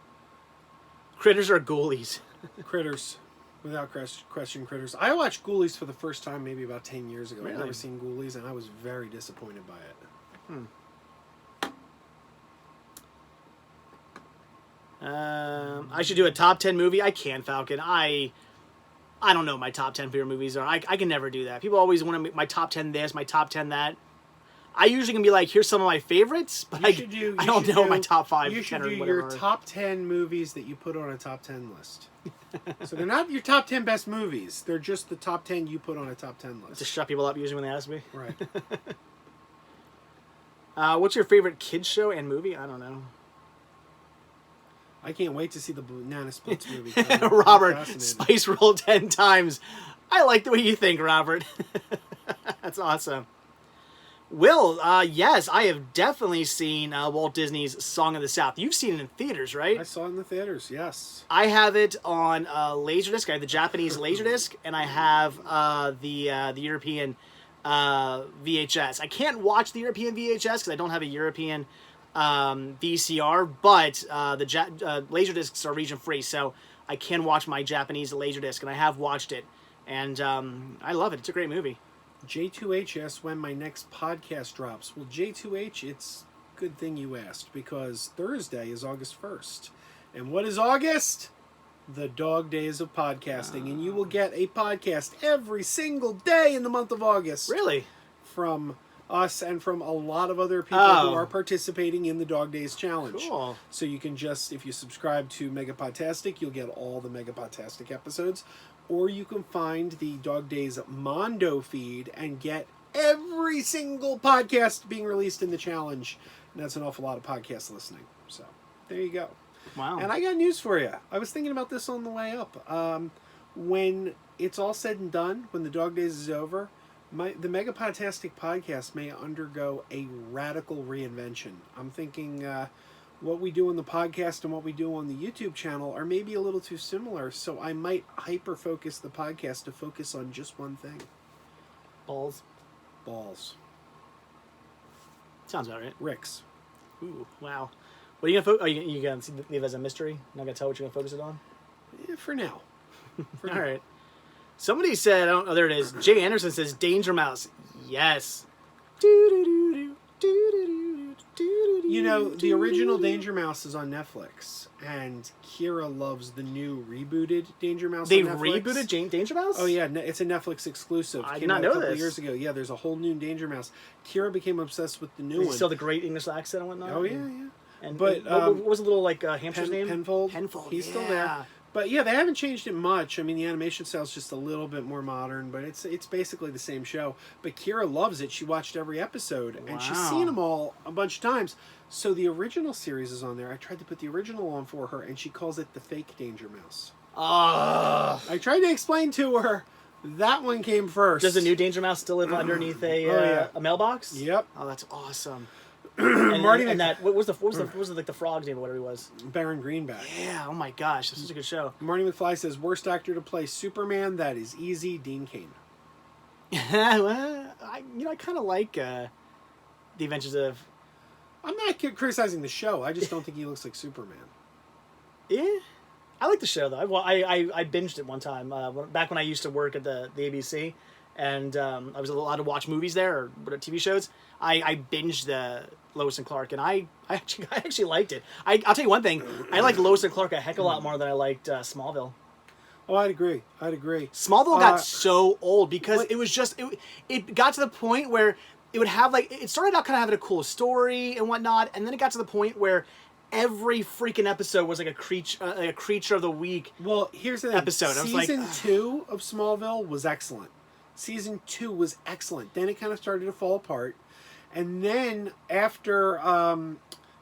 Critters or Ghoulies? Critters. Without question, Critters. I watched Ghoulies for the first time maybe about 10 years ago. Really? I've never seen Ghoulies, and I was very disappointed by it. I should do a top 10 movie. I can, Falcon. I don't know what my top 10 favorite movies are. I can never do that. People always want to make my top 10 this, my top 10 that. I usually can be like, here's some of my favorites, but I don't know my top 5. You should 10 do or your whatever. top 10 movies that you put on a top 10 list. So they're not your top 10 best movies. They're just the top 10 you put on a top 10 list. To shut people up usually when they ask me. Right. What's your favorite kids show and movie? I don't know. I can't wait to see the Banana Splits movie. Robert, Spice Roll 10 times. I like the way you think, Robert. That's awesome. Will, yes, I have definitely seen Walt Disney's Song of the South. You've seen it in theaters, right? I saw it in the theaters, yes. I have it on Laserdisc. I have the Japanese Laserdisc, and I have the European VHS. I can't watch the European VHS because I don't have a European VCR, but the Laserdiscs are region free, so I can watch my Japanese Laserdisc, and I have watched it, and I love it. It's a great movie. J2H asks when my next podcast drops. Well, J2H, it's a good thing you asked, because Thursday is August 1st. And what is August? The dog days of podcasting. And you will get a podcast every single day in the month of August. Really? From us and from a lot of other people who are participating in the Dog Days Challenge. Cool. So you can just, if you subscribe to Megapodtastic, you'll get all the Megapodtastic episodes. Or you can find the Dog Days Mondo feed and get every single podcast being released in the challenge. And that's an awful lot of podcast listening. So there you go. Wow. And I got news for you. I was thinking about this on the way up. When it's all said and done, when the Dog Days is over, the Megapodtastic podcast may undergo a radical reinvention. I'm thinking what we do on the podcast and what we do on the YouTube channel are maybe a little too similar, so I might hyper-focus the podcast to focus on just one thing. Balls. Sounds about right. Rick's. Ooh, wow. What are you gonna? You gonna leave it as a mystery? Not gonna tell what you're gonna focus it on. Yeah, for now. All right. Somebody said, I don't know. There it is. Jay Anderson says, Danger Mouse. Yes. You know, the original Danger Mouse is on Netflix, and Kira loves the new rebooted Danger Mouse. They on Netflix. rebooted Danger Mouse? Oh yeah, it's a Netflix exclusive. I did Came not out know a couple this. years ago. Yeah, there's a whole new Danger Mouse. Kira became obsessed with the new Is one. he still the great English accent and whatnot? Oh yeah. And But, what was the little like hamster's name? Penfold. Penfold. He's still there. But yeah, they haven't changed it much. I mean, the animation style's just a little bit more modern, but it's basically the same show. But Kira loves it. She watched every episode, and she's seen them all a bunch of times. So the original series is on there. I tried to put the original on for her, and she calls it the fake Danger Mouse. I tried to explain to her that one came first. Does the new Danger Mouse still live underneath a mailbox? Yep. Oh, that's awesome. And Marty what was like the frog's name or whatever he was? Baron Greenback. Yeah. Oh my gosh, this is a good show. Marty McFly says worst actor to play Superman. That is easy. Dean Cain. Well, I kind of like the Adventures of. I'm not criticizing the show. I just don't think he looks like Superman. Yeah, I like the show though. I binged it one time back when I used to work at the ABC, and I was allowed to watch movies there or TV shows. I binged the Lois and Clark, and I actually liked it. I'll tell you one thing. I liked Lois and Clark a heck of a lot more than I liked Smallville. Oh, I'd agree. Smallville got so old because it was just it got to the point where it would have like it started out kind of having a cool story and whatnot, and then it got to the point where every freaking episode was like a creature of the week. Well, here's the episode. Season 2 of Smallville was excellent. Season 2 was excellent. Then it kind of started to fall apart, and then after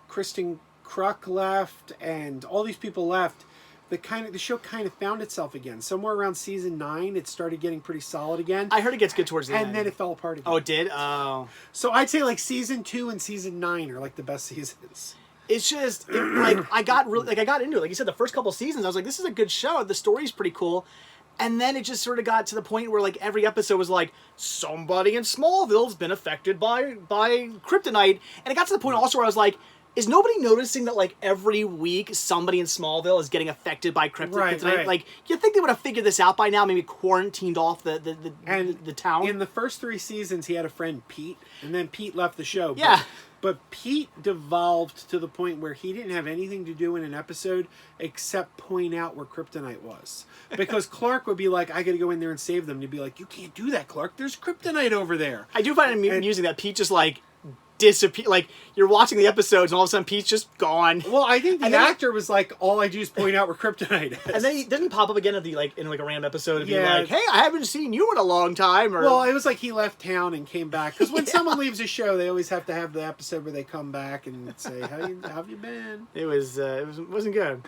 Kristen Kruk left and all these people left, the show kind of found itself again. Somewhere around season 9, it started getting pretty solid again. I heard it gets good towards the end. And then it fell apart again. Oh, it did? Oh. So I'd say like season 2 and season 9 are like the best seasons. It's just I got into it. Like you said, the first couple seasons, I was like, this is a good show. The story's pretty cool. And then it just sort of got to the point where like every episode was like somebody in Smallville's been affected by kryptonite. And it got to the point also where I was like, is nobody noticing that like every week somebody in Smallville is getting affected by kryptonite? Right. Like you think they would have figured this out by now? Maybe quarantined off the town. In the first 3 seasons, he had a friend Pete, and then Pete left the show. Yeah. But Pete devolved to the point where he didn't have anything to do in an episode except point out where kryptonite was. Because Clark would be like, I gotta go in there and save them. And he'd be like, you can't do that, Clark. There's kryptonite over there. I do find it amusing that Pete just like disappear. Like you're watching the episodes and all of a sudden Pete's just gone. Well, I think the actor was like, all I do is point out where kryptonite is. And then doesn't he pop up again at the in a random episode and be like, hey, I haven't seen you in a long time. Or well, it was like he left town and came back. Because when someone leaves a show, they always have to have the episode where they come back and say, how have you been? It wasn't good.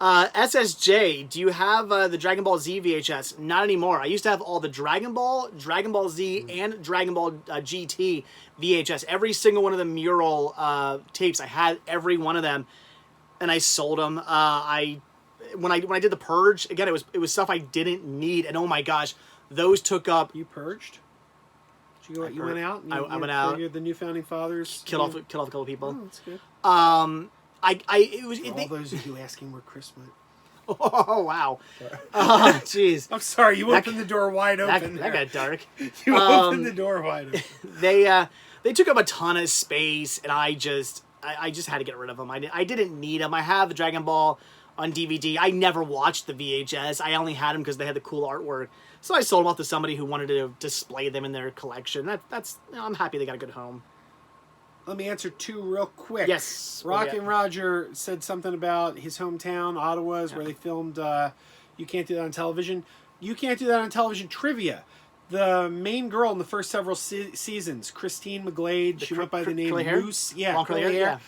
SSJ, do you have the Dragon Ball Z VHS? Not anymore. I used to have all the Dragon Ball Z, and Dragon Ball GT VHS. Every single one of the mural tapes. I had every one of them, and I sold them. When I did the purge again, it was stuff I didn't need, and oh my gosh, those took up. You purged? You went out. I went out. You're the new founding fathers. Killed off a couple of people. Oh, that's good. All those of you asking where Chris went. Oh wow! Jeez. I'm sorry. You opened the door wide open. That got dark. You opened the door wide open. They took up a ton of space, and I just had to get rid of them. I didn't need them. I have the Dragon Ball on DVD. I never watched the VHS. I only had them because they had the cool artwork. So I sold them off to somebody who wanted to display them in their collection. That's I'm happy they got a good home. Let me answer 2 real quick. Yes. Rockin' Roger said something about his hometown, Ottawa, where they filmed You Can't Do That on Television. You Can't Do That on Television trivia. The main girl in the first several seasons, Christine McGlade, she went by the name Moose. Yeah, long curly hair. Yeah.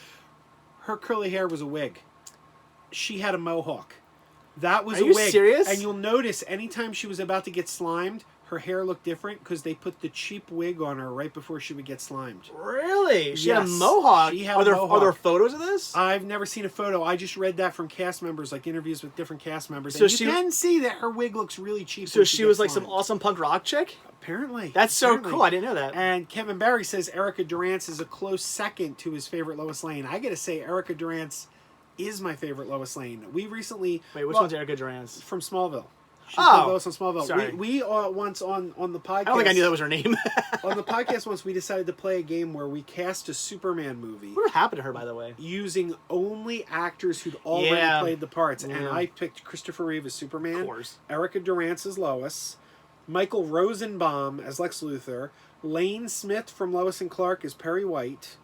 Her curly hair was a wig. She had a mohawk. That was a wig. Are you serious? And you'll notice anytime she was about to get slimed, her hair looked different because they put the cheap wig on her right before she would get slimed. Really? She had a mohawk. She had are there a mohawk. Are there photos of this? I've never seen a photo. I just read that from cast members, like interviews with different cast members. So and you can see that her wig looks really cheap. So she was like some awesome punk rock chick? Apparently. That's so cool. I didn't know that. And Kevin Barry says Erica Durance is a close second to his favorite Lois Lane. I gotta say, Erica Durance is my favorite Lois Lane. We recently... Wait, which one's Erica Durance? From Smallville. She played Lois on Smallville. Sorry. We once on the podcast... I don't think I knew that was her name. On the podcast once, we decided to play a game where we cast a Superman movie. What happened to her, by the way? Using only actors who'd already played the parts. Yeah. And I picked Christopher Reeve as Superman. Of course. Erica Durance as Lois. Michael Rosenbaum as Lex Luthor. Lane Smith from Lois and Clark as Perry White.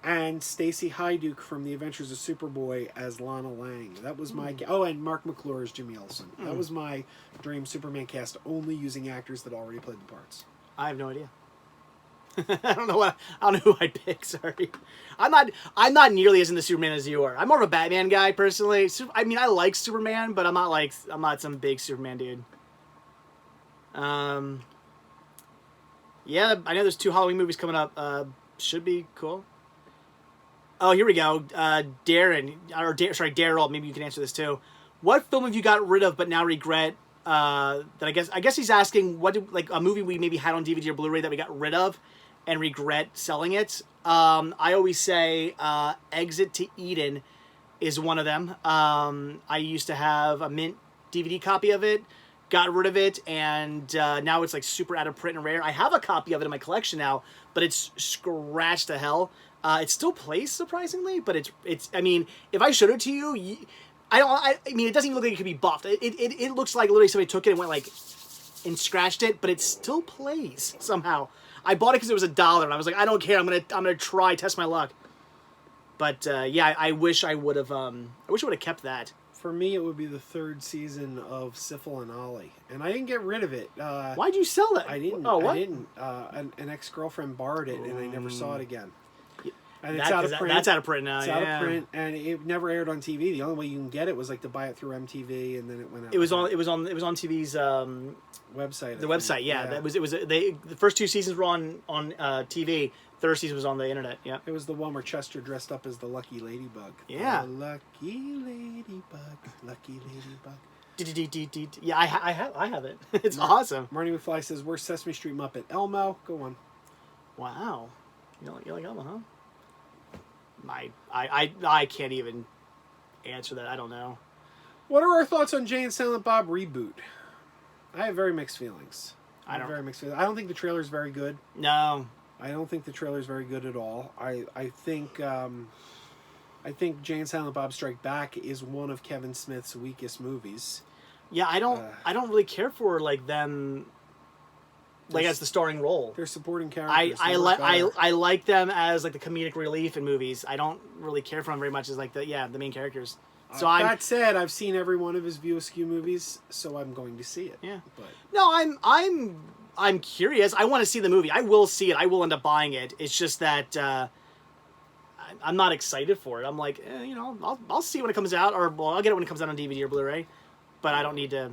And Stacey Hyduke from The Adventures of Superboy as Lana Lang. That was my... Oh, and Mark McClure as Jimmy Olsen. That was my dream Superman cast, only using actors that already played the parts. I have no idea. I don't know who I'd pick. Sorry, I'm not nearly as into Superman as you are. I'm more of a Batman guy personally. I mean, I like Superman, but I'm not some big Superman dude. Yeah, I know there's 2 Halloween movies coming up. Should be cool. Oh, here we go. Daryl, maybe you can answer this too. What film have you got rid of but now regret? That I guess he's asking like a movie we maybe had on DVD or Blu-ray that we got rid of and regret selling it. I always say Exit to Eden is one of them. I used to have a mint DVD copy of it, got rid of it, and now it's like super out of print and rare. I have a copy of it in my collection now, but it's scratched to hell. It still plays surprisingly, but it's. I mean, if I showed it to you, I mean, it doesn't even look like it could be buffed. It looks like literally somebody took it and went like and scratched it, but it still plays somehow. I bought it because it was $1, and I was like, I don't care. I'm gonna try test my luck. But yeah, I wish I would have. I wish I would have kept that. For me, it would be the 3rd season of Syphil and Ollie, and I didn't get rid of it. Why'd you sell that? I didn't. Oh, what? I didn't. An ex-girlfriend borrowed it, and I never saw it again. And it's out of print. That's out of print now. It's out of print, and it never aired on TV. The only way you can get it was like to buy it through MTV, and then it went out. It was on TV's website. The website, yeah. That was the first 2 seasons were on TV. 3rd season was on the internet. Yeah. It was the one where Chester dressed up as the Lucky Ladybug. Yeah. The Lucky Ladybug. Lucky Ladybug. Yeah, I have it. It's awesome. Marty McFly says, "Where's Sesame Street Muppet?" Elmo, go on. Wow, you like Elmo, huh? I can't even answer that. I don't know. What are our thoughts on Jay and Silent Bob reboot? I have very mixed feelings. I don't think the trailer is very good. No. I don't think the trailer is very good at all. I think Jay and Silent Bob Strike Back is one of Kevin Smith's weakest movies. Yeah, I don't really care for like them like as the starring role. They're supporting characters. I like them as like the comedic relief in movies. I don't really care for them very much as like the main characters. So that said, I've seen every one of his View Askew movies, so I'm going to see it. Yeah. But no, I'm curious. I want to see the movie. I will see it. I will end up buying it. It's just that I'm not excited for it. I'm like, I'll see when it comes out, or I'll get it when it comes out on DVD or Blu-ray. But I don't need to.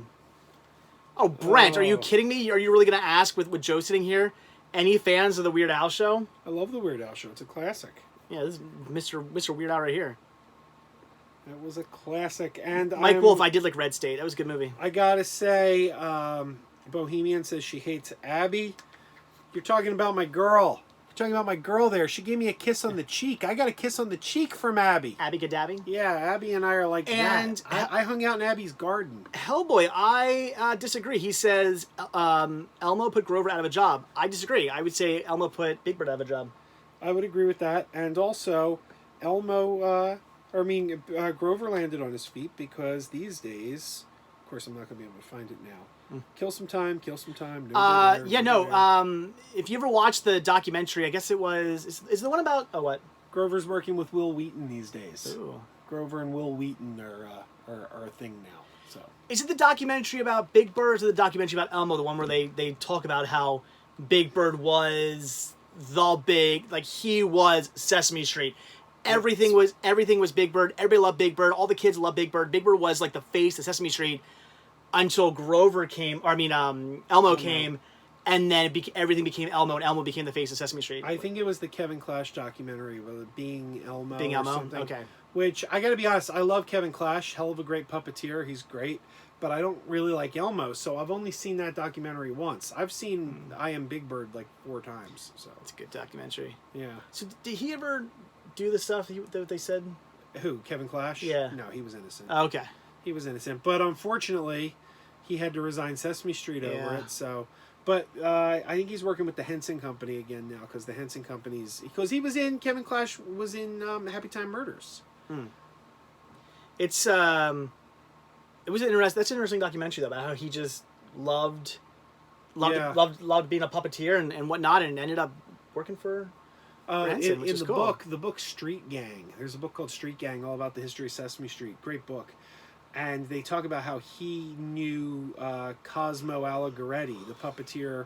Oh, Brent, are you kidding me? Are you really going to ask with Joe sitting here? Any fans of the Weird Al show? I love the Weird Al show. It's a classic. Yeah, this is Mr. Weird Al right here. That was a classic. And Mike Wolf, I did like Red State. That was a good movie. I gotta say, Bohemian says she hates Abby. You're talking about my girl. You're talking about my girl there. She gave me a kiss on the cheek. I got a kiss on the cheek from Abby. Abby Gaddabi? Yeah, Abby and I are like that. I hung out in Abby's garden. Hellboy, I disagree. He says Elmo put Grover out of a job. I disagree. I would say Elmo put Big Bird out of a job. I would agree with that. And also, Grover landed on his feet because these days, of course, I'm not going to be able to find it now. Kill some time. If you ever watched the documentary, I guess it was, is the one about, what? Grover's working with Will Wheaton these days. Ooh. Grover and Will Wheaton are a thing now. So is it the documentary about Big Bird, or is it the documentary about Elmo, the one where they talk about how Big Bird was he was Sesame Street. Everything was Big Bird. Everybody loved Big Bird. All the kids loved Big Bird. Big Bird was like the face of Sesame Street. until Grover came, or I mean, Elmo came, and then everything became Elmo, and Elmo became the face of Sesame Street. I think it was the Kevin Clash documentary, Being Elmo. Being or Elmo? Something, Okay. Which, I gotta be honest, I love Kevin Clash, hell of a great puppeteer, he's great, but I don't really like Elmo, so I've only seen that documentary once. I've seen I Am Big Bird like 4 times, so. It's a good documentary. Yeah. So did he ever do the stuff that they said? Who, Kevin Clash? Yeah. No, he was innocent. Okay. He was innocent, but unfortunately, he had to resign Sesame Street over it, so... But I think he's working with the Henson Company again now, because the Henson Company's... Because Kevin Clash was in Happy Time Murders. It's, it was that's an interesting documentary, though, about how he just loved being a puppeteer and whatnot, and ended up working for Henson, which is cool. The book Street Gang, there's a book called Street Gang, all about the history of Sesame Street. Great book. And they talk about how he knew Cosmo Allegretti, the puppeteer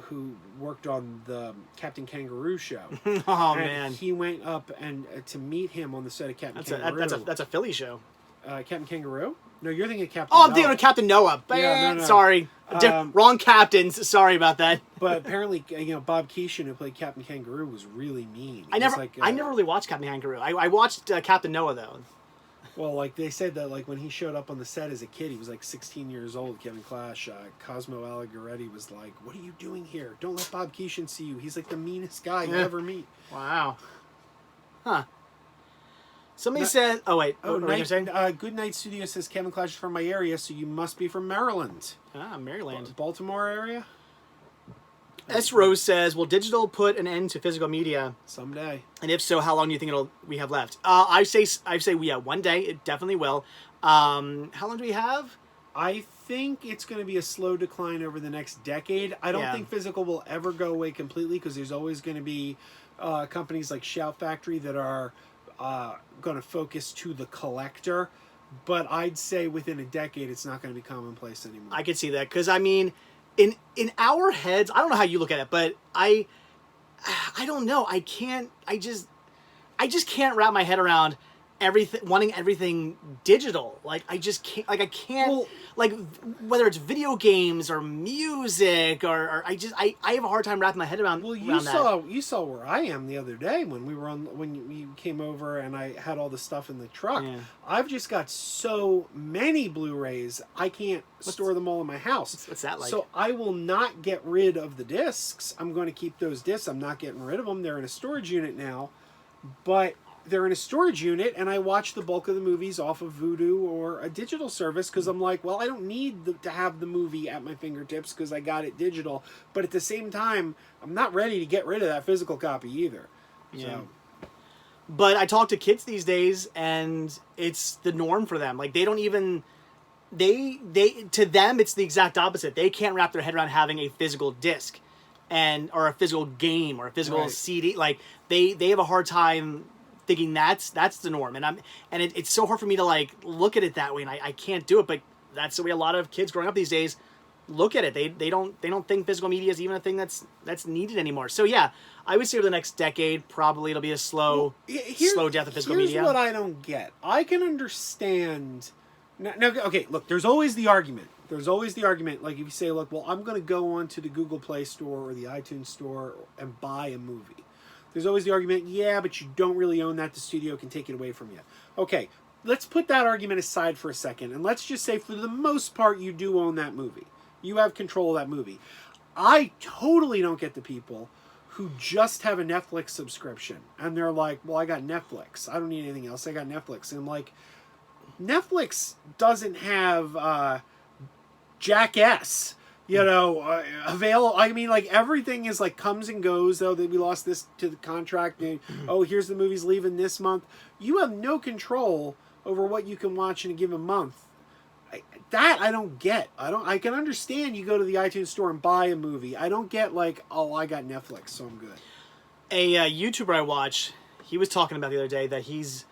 who worked on the Captain Kangaroo show. Man. He went up and to meet him on the set of Captain Kangaroo. That's a Philly show. Captain Kangaroo? No, you're thinking of Captain Oh, I'm Noah. thinking of Captain Noah. No. Sorry. Wrong captains. Sorry about that. But apparently, Bob Keeshan, who played Captain Kangaroo, was really mean. I never really watched Captain Kangaroo. I watched Captain Noah, though. Well, like they said that, like when he showed up on the set as a kid, he was like 16 years old. Kevin Clash, Cosmo Allegretti was like, "What are you doing here? Don't let Bob Keeshan see you. He's like the meanest guy you ever meet." Wow. Huh. Somebody said, "Oh wait, what were you saying?" Good Night Studio says Kevin Clash is from my area, so you must be from Maryland. Maryland, Baltimore area. S. Rose says, "Will digital put an end to physical media someday? And if so, how long do you think we have left?" I say one day. It definitely will. How long do we have? I think it's going to be a slow decline over the next decade. I don't think physical will ever go away completely, because there's always going to be companies like Shout Factory that are going to focus to the collector. But I'd say within a decade, it's not going to be commonplace anymore. I could see that, because I mean, in our heads, I don't know how you look at it, but I don't know. I just can't wrap my head around wanting everything digital. Like I just can't. Like I can't. Well, like whether it's video games or music or I have a hard time wrapping my head around. Well, you saw where I am the other day when you came over and I had all the stuff in the truck. Yeah. I've just got so many Blu-rays I can't store them all in my house. What's that like? So I will not get rid of the discs. I'm going to keep those discs. I'm not getting rid of them. They're in a storage unit now, but they're in a storage unit, and I watch the bulk of the movies off of Vudu or a digital service, because I'm like, well, I don't need to have the movie at my fingertips because I got it digital. But at the same time, I'm not ready to get rid of that physical copy either. Yeah. So. But I talk to kids these days, and it's the norm for them. Like, they don't even... to them, it's the exact opposite. They can't wrap their head around having a physical disc or a physical game or a physical CD. Like, they have a hard time thinking that's the norm, and it's so hard for me to like look at it that way, and I can't do it. But that's the way a lot of kids growing up these days look at it. They don't think physical media is even a thing that's needed ananymore. So yeah, I would say over the next decade, probably it'll be a slow death of physical media. Here's what I don't get. I can understand. No, okay, look, there's always the argument. Like if you say, look, well, I'm going to go onto the Google Play Store or the iTunes Store and buy a movie. There's always the argument, yeah, but you don't really own that. The studio can take it away from you. Okay, let's put that argument aside for a second, and let's just say for the most part you do own that movie. You have control of that movie. I totally don't get the people who just have a Netflix subscription, and they're like, well, I got Netflix. I don't need anything else. I got Netflix. And I'm like, Netflix doesn't have Jackass. Available. I mean, like, everything is like comes and goes, though, that we lost this to the contract. And, oh, here's the movies leaving this month. You have no control over what you can watch in a given month. I don't get. I can understand you go to the iTunes store and buy a movie. I don't get like, oh, I got Netflix, so I'm good. A YouTuber I watch, he was talking about the other day that he's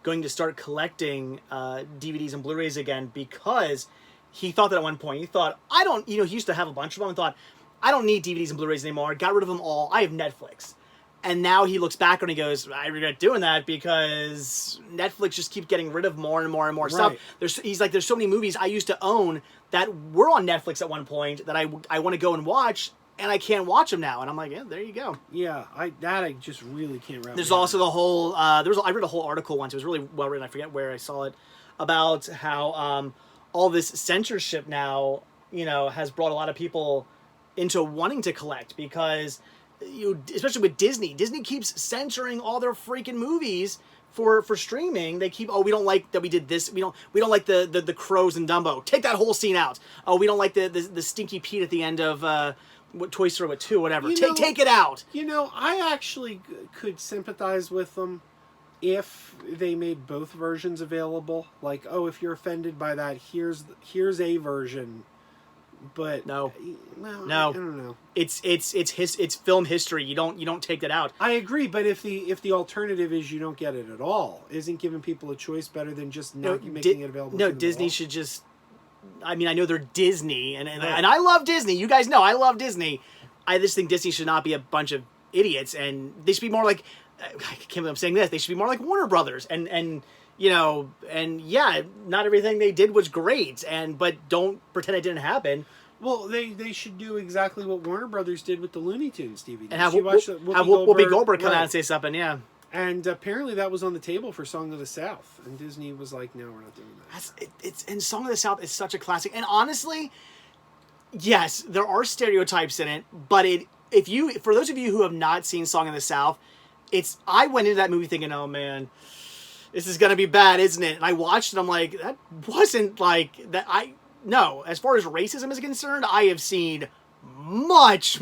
going to start collecting DVDs and Blu-rays again, because he thought that at one point. He thought, he used to have a bunch of them and thought, I don't need DVDs and Blu-rays anymore. Got rid of them all. I have Netflix. And now he looks back and he goes, I regret doing that because Netflix just keeps getting rid of more and more and more stuff. He's like, there's so many movies I used to own that were on Netflix at one point that I want to go and watch, and I can't watch them now. And I'm like, yeah, there you go. Yeah, I just really can't wrap. There's also the whole, I read a whole article once. It was really well written. I forget where I saw it, about how all this censorship now, has brought a lot of people into wanting to collect because... especially with Disney keeps censoring all their freaking movies for streaming. They keep, we don't like that we did this. We don't like the crows in Dumbo. Take that whole scene out. Oh, we don't like the Stinky Pete at the end of Toy Story 2, whatever. Take it out. I actually could sympathize with them if they made both versions available. Like, if you're offended by that, here's a version. But no, I don't know. It's film history. You don't take that out. I agree, but if the alternative is you don't get it at all, isn't giving people a choice better than just not making it available? No, Disney should just. I mean, I know they're Disney, and I love Disney. You guys know I love Disney. I just think Disney should not be a bunch of idiots, and they should be more like. I can't believe I'm saying this. They should be more like Warner Brothers, and not everything they did was great, but don't pretend it didn't happen. Well, they should do exactly what Warner Brothers did with the Looney Tunes DVD. And have Whoopi Goldberg come out and say something, yeah. And apparently that was on the table for Song of the South, and Disney was like, "No, we're not doing that." And Song of the South is such a classic. And honestly, yes, there are stereotypes in it, but for those of you who have not seen Song of the South, I went into that movie thinking, "Oh man, this is gonna be bad, isn't it?" And I watched it, I'm like, that wasn't like that. No, as far as racism is concerned, I have seen much.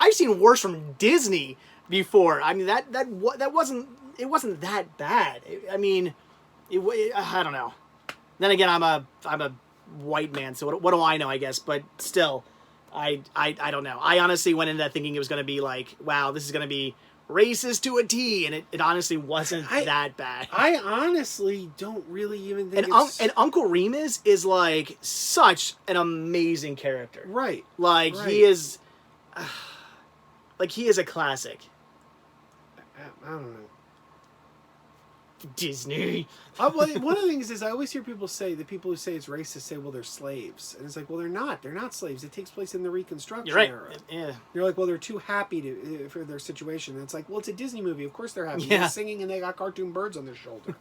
I've seen worse from Disney before. I mean, that wasn't that bad. I don't know. Then again, I'm a white man, so what do I know? I guess, but still, I don't know. I honestly went into that thinking it was going to be like, wow, this is going to be racist to a T, and it honestly wasn't that bad. I honestly don't really even think and Uncle Remus is like such an amazing character. Right. Like he is a classic. I don't know. Disney. One of the things is I always hear people say, the people who say it's racist say, well, they're slaves. And it's like, well, they're not. They're not slaves. It takes place in the Reconstruction era. Yeah. You're like, well, they're too happy for their situation. And it's like, well, it's a Disney movie. Of course they're happy. Yeah. They're singing and they got cartoon birds on their shoulder.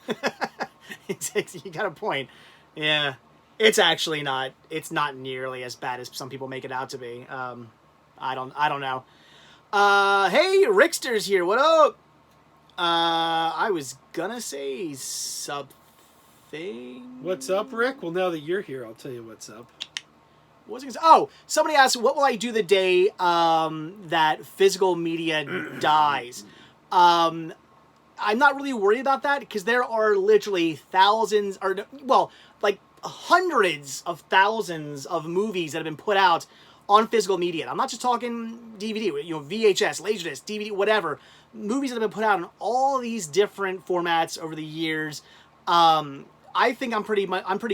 You got a point. Yeah. It's actually not. It's not nearly as bad as some people make it out to be. I don't know. Hey, Rickster's here. What up? I was gonna say something. What's up, Rick? Well, now that you're here, I'll tell you what's up. What was I gonna say? Oh, somebody asked, what will I do the day that physical media dies? I'm not really worried about that because there are literally hundreds of thousands of movies that have been put out on physical media. I'm not just talking DVD, VHS, Laserdisc, DVD, whatever. Movies that have been put out in all these different formats over the years. I think I'm pretty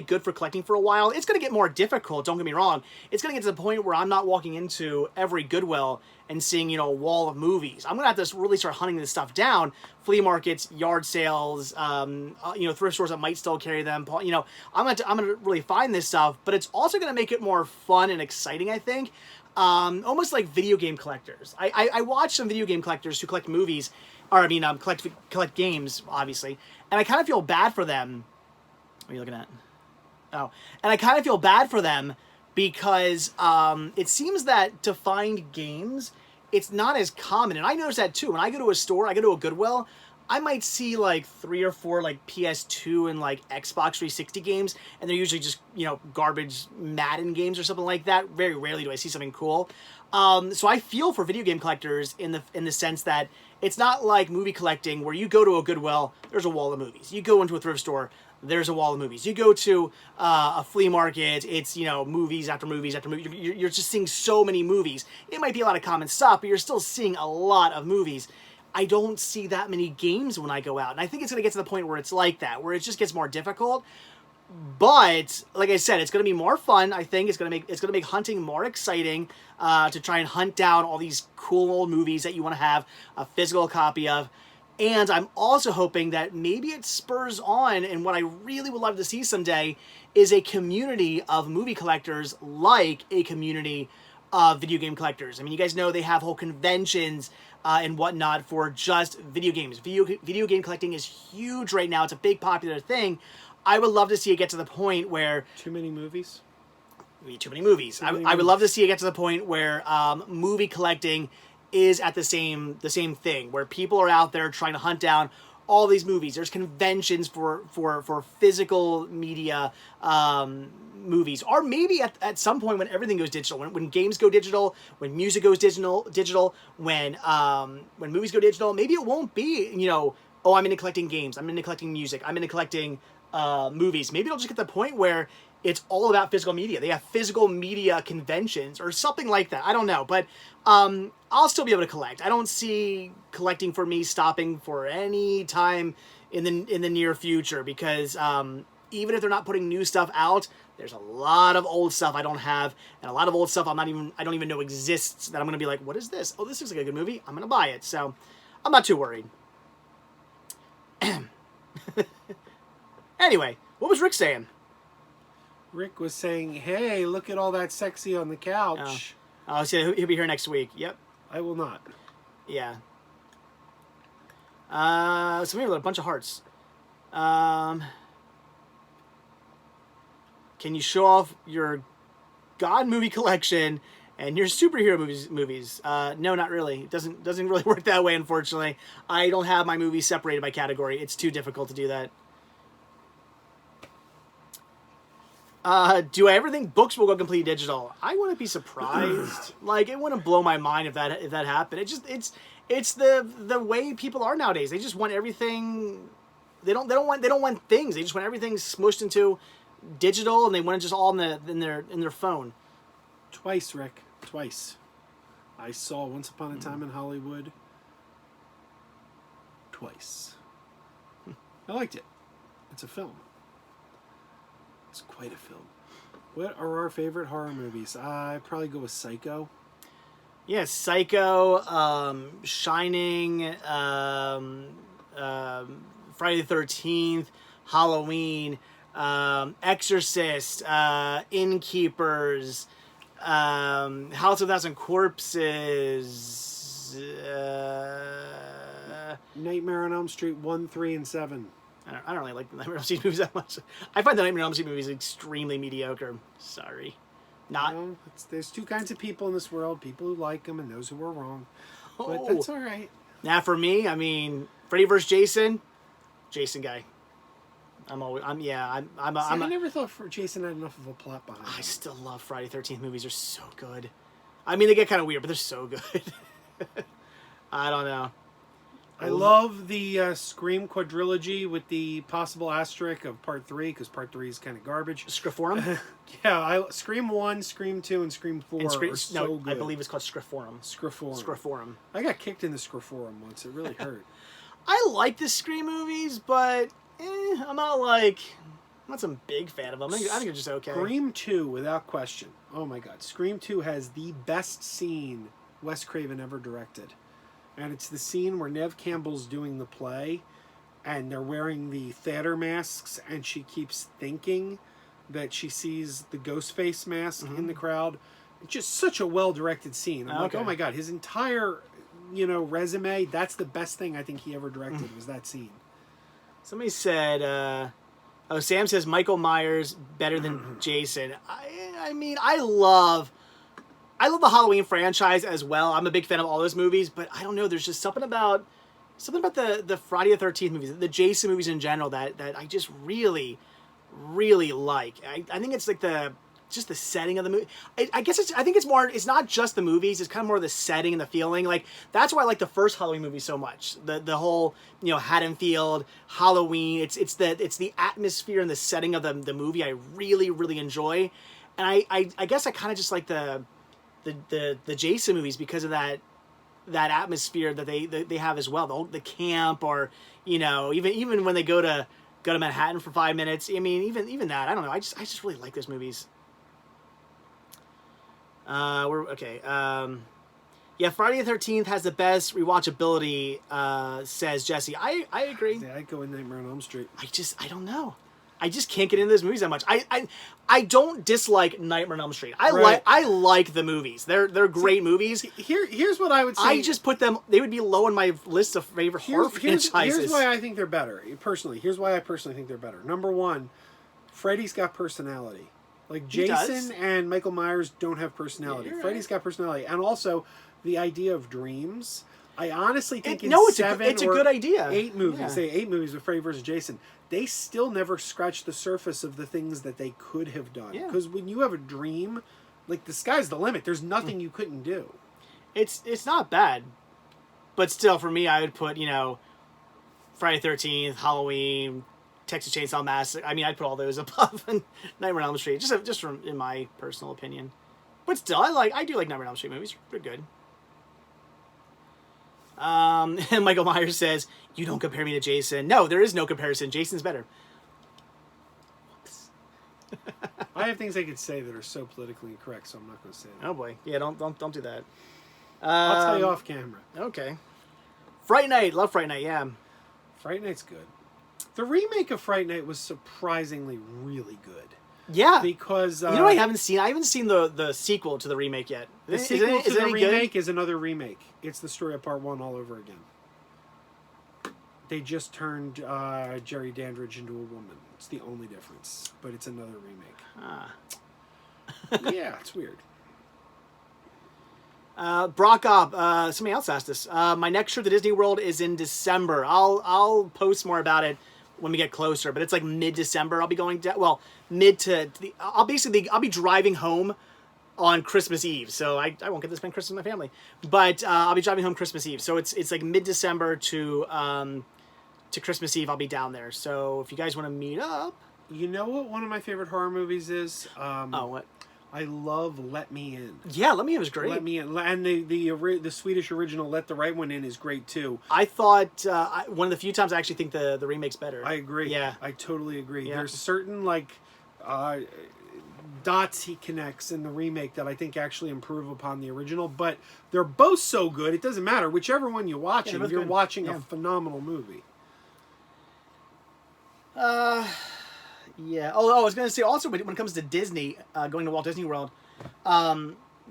good for collecting for a while. It's going to get more difficult, don't get me wrong. It's going to get to the point where I'm not walking into every Goodwill and seeing, a wall of movies. I'm going to have to really start hunting this stuff down. Flea markets, yard sales, thrift stores that might still carry them. I'm going to really find this stuff, but it's also going to make it more fun and exciting, I think. Almost like video game collectors. I watch some video game collectors who collect movies, collect games, obviously, and I kind of feel bad for them. What are you looking at? Oh, and I kind of feel bad for them because it seems that to find games, it's not as common, and I notice that too. When I go to a store, I go to a Goodwill, I might see like 3 or 4 like PS2 and like Xbox 360 games, and they're usually just garbage Madden games or something like that. Very rarely do I see something cool. So I feel for video game collectors in the sense that it's not like movie collecting where you go to a Goodwill, there's a wall of movies. You go into a thrift store, there's a wall of movies. You go to a flea market, it's movies after movies after movies. You're just seeing so many movies. It might be a lot of common stuff, but you're still seeing a lot of movies. I don't see that many games when I go out. And I think it's going to get to the point where it's like that, where it just gets more difficult. But like I said, it's going to be more fun. I think it's going to make hunting more exciting to try and hunt down all these cool old movies that you want to have a physical copy of. And I'm also hoping that maybe it spurs on, and what I really would love to see someday is a community of movie collectors like a community of video game collectors. I mean, you guys know they have whole conventions and whatnot for just video games. Video game collecting is huge right now. It's a big popular thing. I would love to see it get to the point where... Too many movies? Too many movies. I would love to see it get to the point where movie collecting is at the same thing, where people are out there trying to hunt down all these movies. There's conventions for physical media movies, or maybe at some point when everything goes digital, when games go digital, when music goes digital, when movies go digital, maybe it won't be, oh, I'm into collecting games, I'm into collecting music, I'm into collecting movies. Maybe it'll just get to the point where it's all about physical media. They have physical media conventions or something like that. I don't know, but I'll still be able to collect. I don't see collecting for me stopping for any time in the near future, because even if they're not putting new stuff out, there's a lot of old stuff I don't have, and a lot of old stuff I don't even know exists, that I'm gonna be like, what is this? Oh, this looks like a good movie. I'm gonna buy it. So I'm not too worried. Anyway, what was Rick saying? Rick was saying, hey, look at all that sexy on the couch. Oh, so he'll be here next week. Yep. I will not. Yeah. So maybe a bunch of hearts. Can you show off your God movie collection and your superhero movies? No, not really. It doesn't really work that way, unfortunately. I don't have my movies separated by category. It's too difficult to do that. Do I ever think books will go completely digital? I wouldn't be surprised. Like, it wouldn't blow my mind if that happened. It's the way people are nowadays. They just want everything. They don't want things. They just want everything smushed into digital, and they want it just all in their phone. Twice, Rick. Twice. I saw Once Upon a Time in Hollywood. Twice. I liked it. It's a film. It's quite a film. What are our favorite horror movies? I'd probably go with Psycho. Yeah, Psycho, Shining, Friday the 13th, Halloween, Exorcist, Innkeepers, House of 1,000 Corpses, Nightmare on Elm Street 1, 3, and 7. I don't really like the Nightmare on Elm Street movies that much. I find the Nightmare on Elm Street movies extremely mediocre. Sorry. Not. You know, there's two kinds of people in this world: people who like them and those who are wrong. Oh. But that's all right. Now, for me, I mean, Freddy vs. Jason guy. I never thought Jason had enough of a plot behind him. I still love Friday the 13th movies. They're so good. I mean, they get kind of weird, but they're so good. I don't know. I love the Scream quadrilogy with the possible asterisk of Part 3, because Part 3 is kind of garbage. Scriptorum? Yeah, Scream 1, Scream 2, and Scream 4 are so good. I believe it's called Scriptorum. Scriptorum. I got kicked in the Scriptorum once. It really hurt. I like the Scream movies, but I'm not some big fan of them. I think they're just okay. Scream 2, without question. Oh my god. Scream 2 has the best scene Wes Craven ever directed. And it's the scene where Neve Campbell's doing the play, and they're wearing the theater masks, and she keeps thinking that she sees the ghost face mask in the crowd. It's just such a well-directed scene. I'm like, oh my god, his entire, resume, that's the best thing I think he ever directed, was that scene. Somebody said, Sam says Michael Myers better than Jason. I mean, I love the Halloween franchise as well. I'm a big fan of all those movies, but I don't know. There's just something about the Friday the 13th movies, the Jason movies in general, that I just really, really like. I think it's like the setting of the movie. I think it's more. It's not just the movies. It's kind of more the setting and the feeling. Like, that's why I like the first Halloween movie so much. The whole Haddonfield Halloween. It's the atmosphere and the setting of the movie I really, really enjoy. And I guess I kind of just like the Jason movies because of that atmosphere that they have as well. The camp, or even when they go to Go to Manhattan for 5 minutes. I mean, even that, I don't know. I just really like those movies. We're okay. Yeah, Friday the 13th has the best rewatchability, says Jesse. I agree. Yeah, I'd go with Nightmare on Elm Street. I don't know. I just can't get into those movies that much. I don't dislike Nightmare on Elm Street. I like the movies. They're great movies. Here's what I would say. I just put them. They would be low on my list of favorite horror franchises. Here's why I think they're better. Personally, here's why I personally think they're better. Number one, Freddy's got personality. Like Jason and Michael Myers don't have personality. Yeah, Freddy's got personality, and also the idea of dreams. I honestly think it's a good idea. 8 movies. Yeah. Say 8 movies with Freddy versus Jason. They still never scratch the surface of the things that they could have done. Because when you have a dream, like the sky's the limit. There's nothing you couldn't do. It's not bad, but still, for me, I would put Friday 13th, Halloween, Texas Chainsaw Massacre. I mean, I'd put all those above Nightmare on Elm Street, just from in my personal opinion. But still, I do like Nightmare on Elm Street movies. They're good. And Michael Myers says, "You don't compare me to Jason." No, there is no comparison. Jason's better. I have things I could say that are so politically incorrect, so I'm not going to say that. Oh boy, yeah, don't do that. I'll tell you off camera. Okay. Fright Night, love Fright Night. Yeah. Fright Night's good. The remake of Fright Night was surprisingly really good. Yeah, because you know what I haven't seen. I haven't seen the sequel to the remake yet. The sequel to the remake is another remake. It's the story of part 1 all over again. They just turned Jerry Dandridge into a woman. It's the only difference, but it's another remake. Yeah, it's weird. Brock Up. Somebody else asked this. My next trip to Disney World is in December. I'll post more about it when we get closer, but it's like mid-December. I'll be going down. Well, I'll be driving home on Christmas Eve, so I won't get to spend Christmas with my family. But I'll be driving home Christmas Eve, so it's like mid-December to Christmas Eve. I'll be down there. So if you guys want to meet up, you know what one of my favorite horror movies is? What? I love Let Me In. Yeah, Let Me In was great. Let Me In, and the Swedish original Let the Right One In is great too. I thought one of the few times I actually think the remake's better. I agree. Yeah, I totally agree. Yeah. There's certain dots he connects in the remake that I think actually improve upon the original, but they're both so good it doesn't matter whichever one you're watching. You're watching a phenomenal movie. Yeah. Oh, I was going to say also, when it comes to Disney, going to Walt Disney World,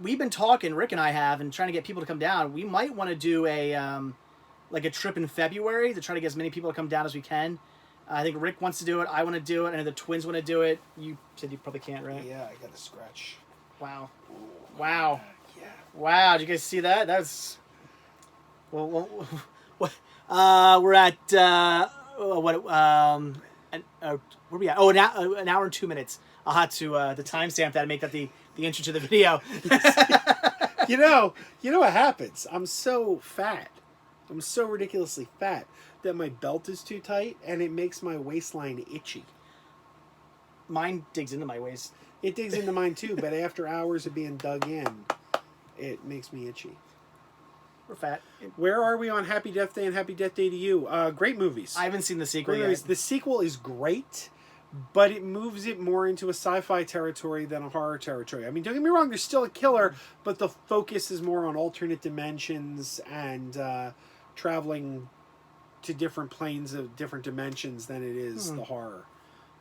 we've been talking, Rick and I have, and trying to get people to come down. We might want to do a trip in February to try to get as many people to come down as we can. I think Rick wants to do it. I want to do it. I know the twins want to do it. You said you probably can't, right? Yeah, I got a scratch. Wow. Ooh, wow. Yeah. Wow. Did you guys see that? That's... Well, we're at... where are we at? Oh, an hour and 2 minutes. I'll have to the timestamp that and make that the intro to the video. You know what happens? I'm so fat. I'm so ridiculously fat that my belt is too tight and it makes my waistline itchy. Mine digs into my waist. It digs into mine too, but after hours of being dug in, it makes me itchy. We're fat. Where are we on Happy Death Day and Happy Death Day to You? Great movies. I haven't seen the sequel yet. The sequel is great, but it moves it more into a sci-fi territory than a horror territory. I mean, don't get me wrong, there's still a killer, but the focus is more on alternate dimensions and traveling to different planes of different dimensions than it is the horror.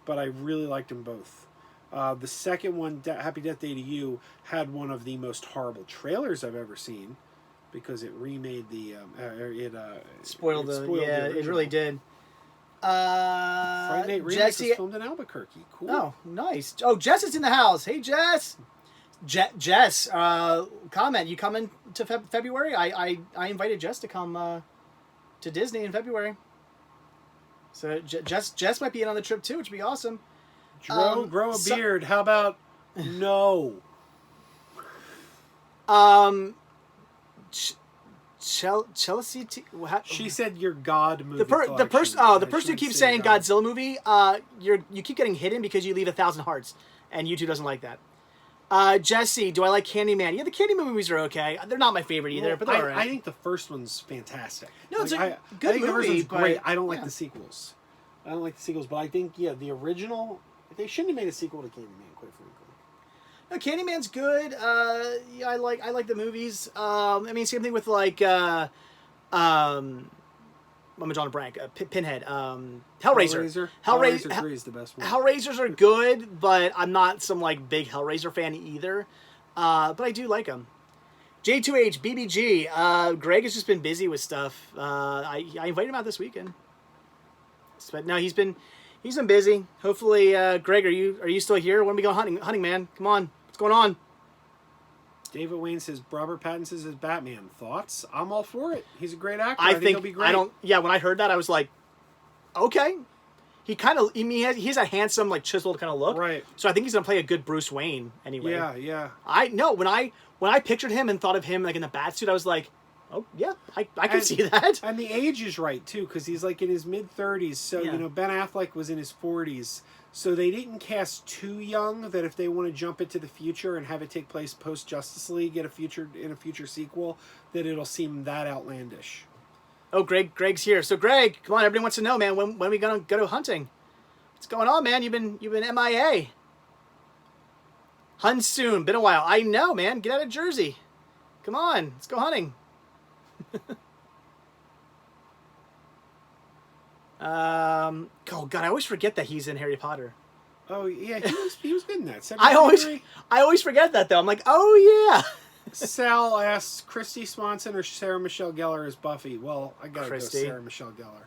But I really liked them both. The second one, Happy Death Day to You, had one of the most horrible trailers I've ever seen. Because it remade the spoiled the original. It really did. Friday Night Remakes was filmed in Albuquerque. Cool. Oh, nice. Oh, Jess is in the house. Hey, Jess. Jess, comment. You coming to February? I invited Jess to come to Disney in February. So Jess might be in on the trip too, which would be awesome. Grow a beard. How about no? Chelsea. She said your God movie. The person who keeps saying Godzilla movie. You keep getting hidden because you leave 1,000 hearts, and YouTube doesn't like that. Jesse, do I like Candyman? Yeah, the Candyman movies are okay. They're not my favorite either, but they're alright. I think the first one's fantastic. No, it's a good movie. The first one's great. I don't like the sequels. I don't like the sequels, but I think the original. They shouldn't have made a sequel to Candyman, quite frankly. No, Candyman's good. Yeah, I like the movies. I mean, same thing with like I'm drawing a blank. Pinhead. Hellraiser. Hellraiser 3 is the best one. Hellraisers are good, but I'm not some like big Hellraiser fan either. But I do like them. J2H BBG. Greg has just been busy with stuff. I invited him out this weekend, but no, he's been busy. Hopefully, Greg, are you still here? When are we going hunting, man? Come on, what's going on? David Wayne says Robert Pattinson as Batman. Thoughts? I'm all for it. He's a great actor. I think he'll be great. When I heard that, I was like, okay. He has a handsome, like chiseled kind of look. Right. So I think he's gonna play a good Bruce Wayne anyway. Yeah. I know when I pictured him and thought of him like in the bat suit, I was like, oh yeah, I can see that. And the age is right too, because he's like in his mid-30s. So Ben Affleck was in his 40s. So they didn't cast too young that if they want to jump into the future and have it take place post Justice League in a future sequel, that it'll seem that outlandish. Oh, Greg's here. So Greg, come on, everybody wants to know, man, when are we gonna go to hunting? What's going on, man? You've been MIA. Hunt soon. Been a while. I know, man. Get out of Jersey. Come on, let's go hunting. Oh God, I always forget that he's in Harry Potter. Oh yeah, he was good in that. I always forget that though. I'm like, oh yeah. Sal asks Christy Swanson or Sarah Michelle Gellar as Buffy. Well, I gotta go Sarah Michelle Gellar.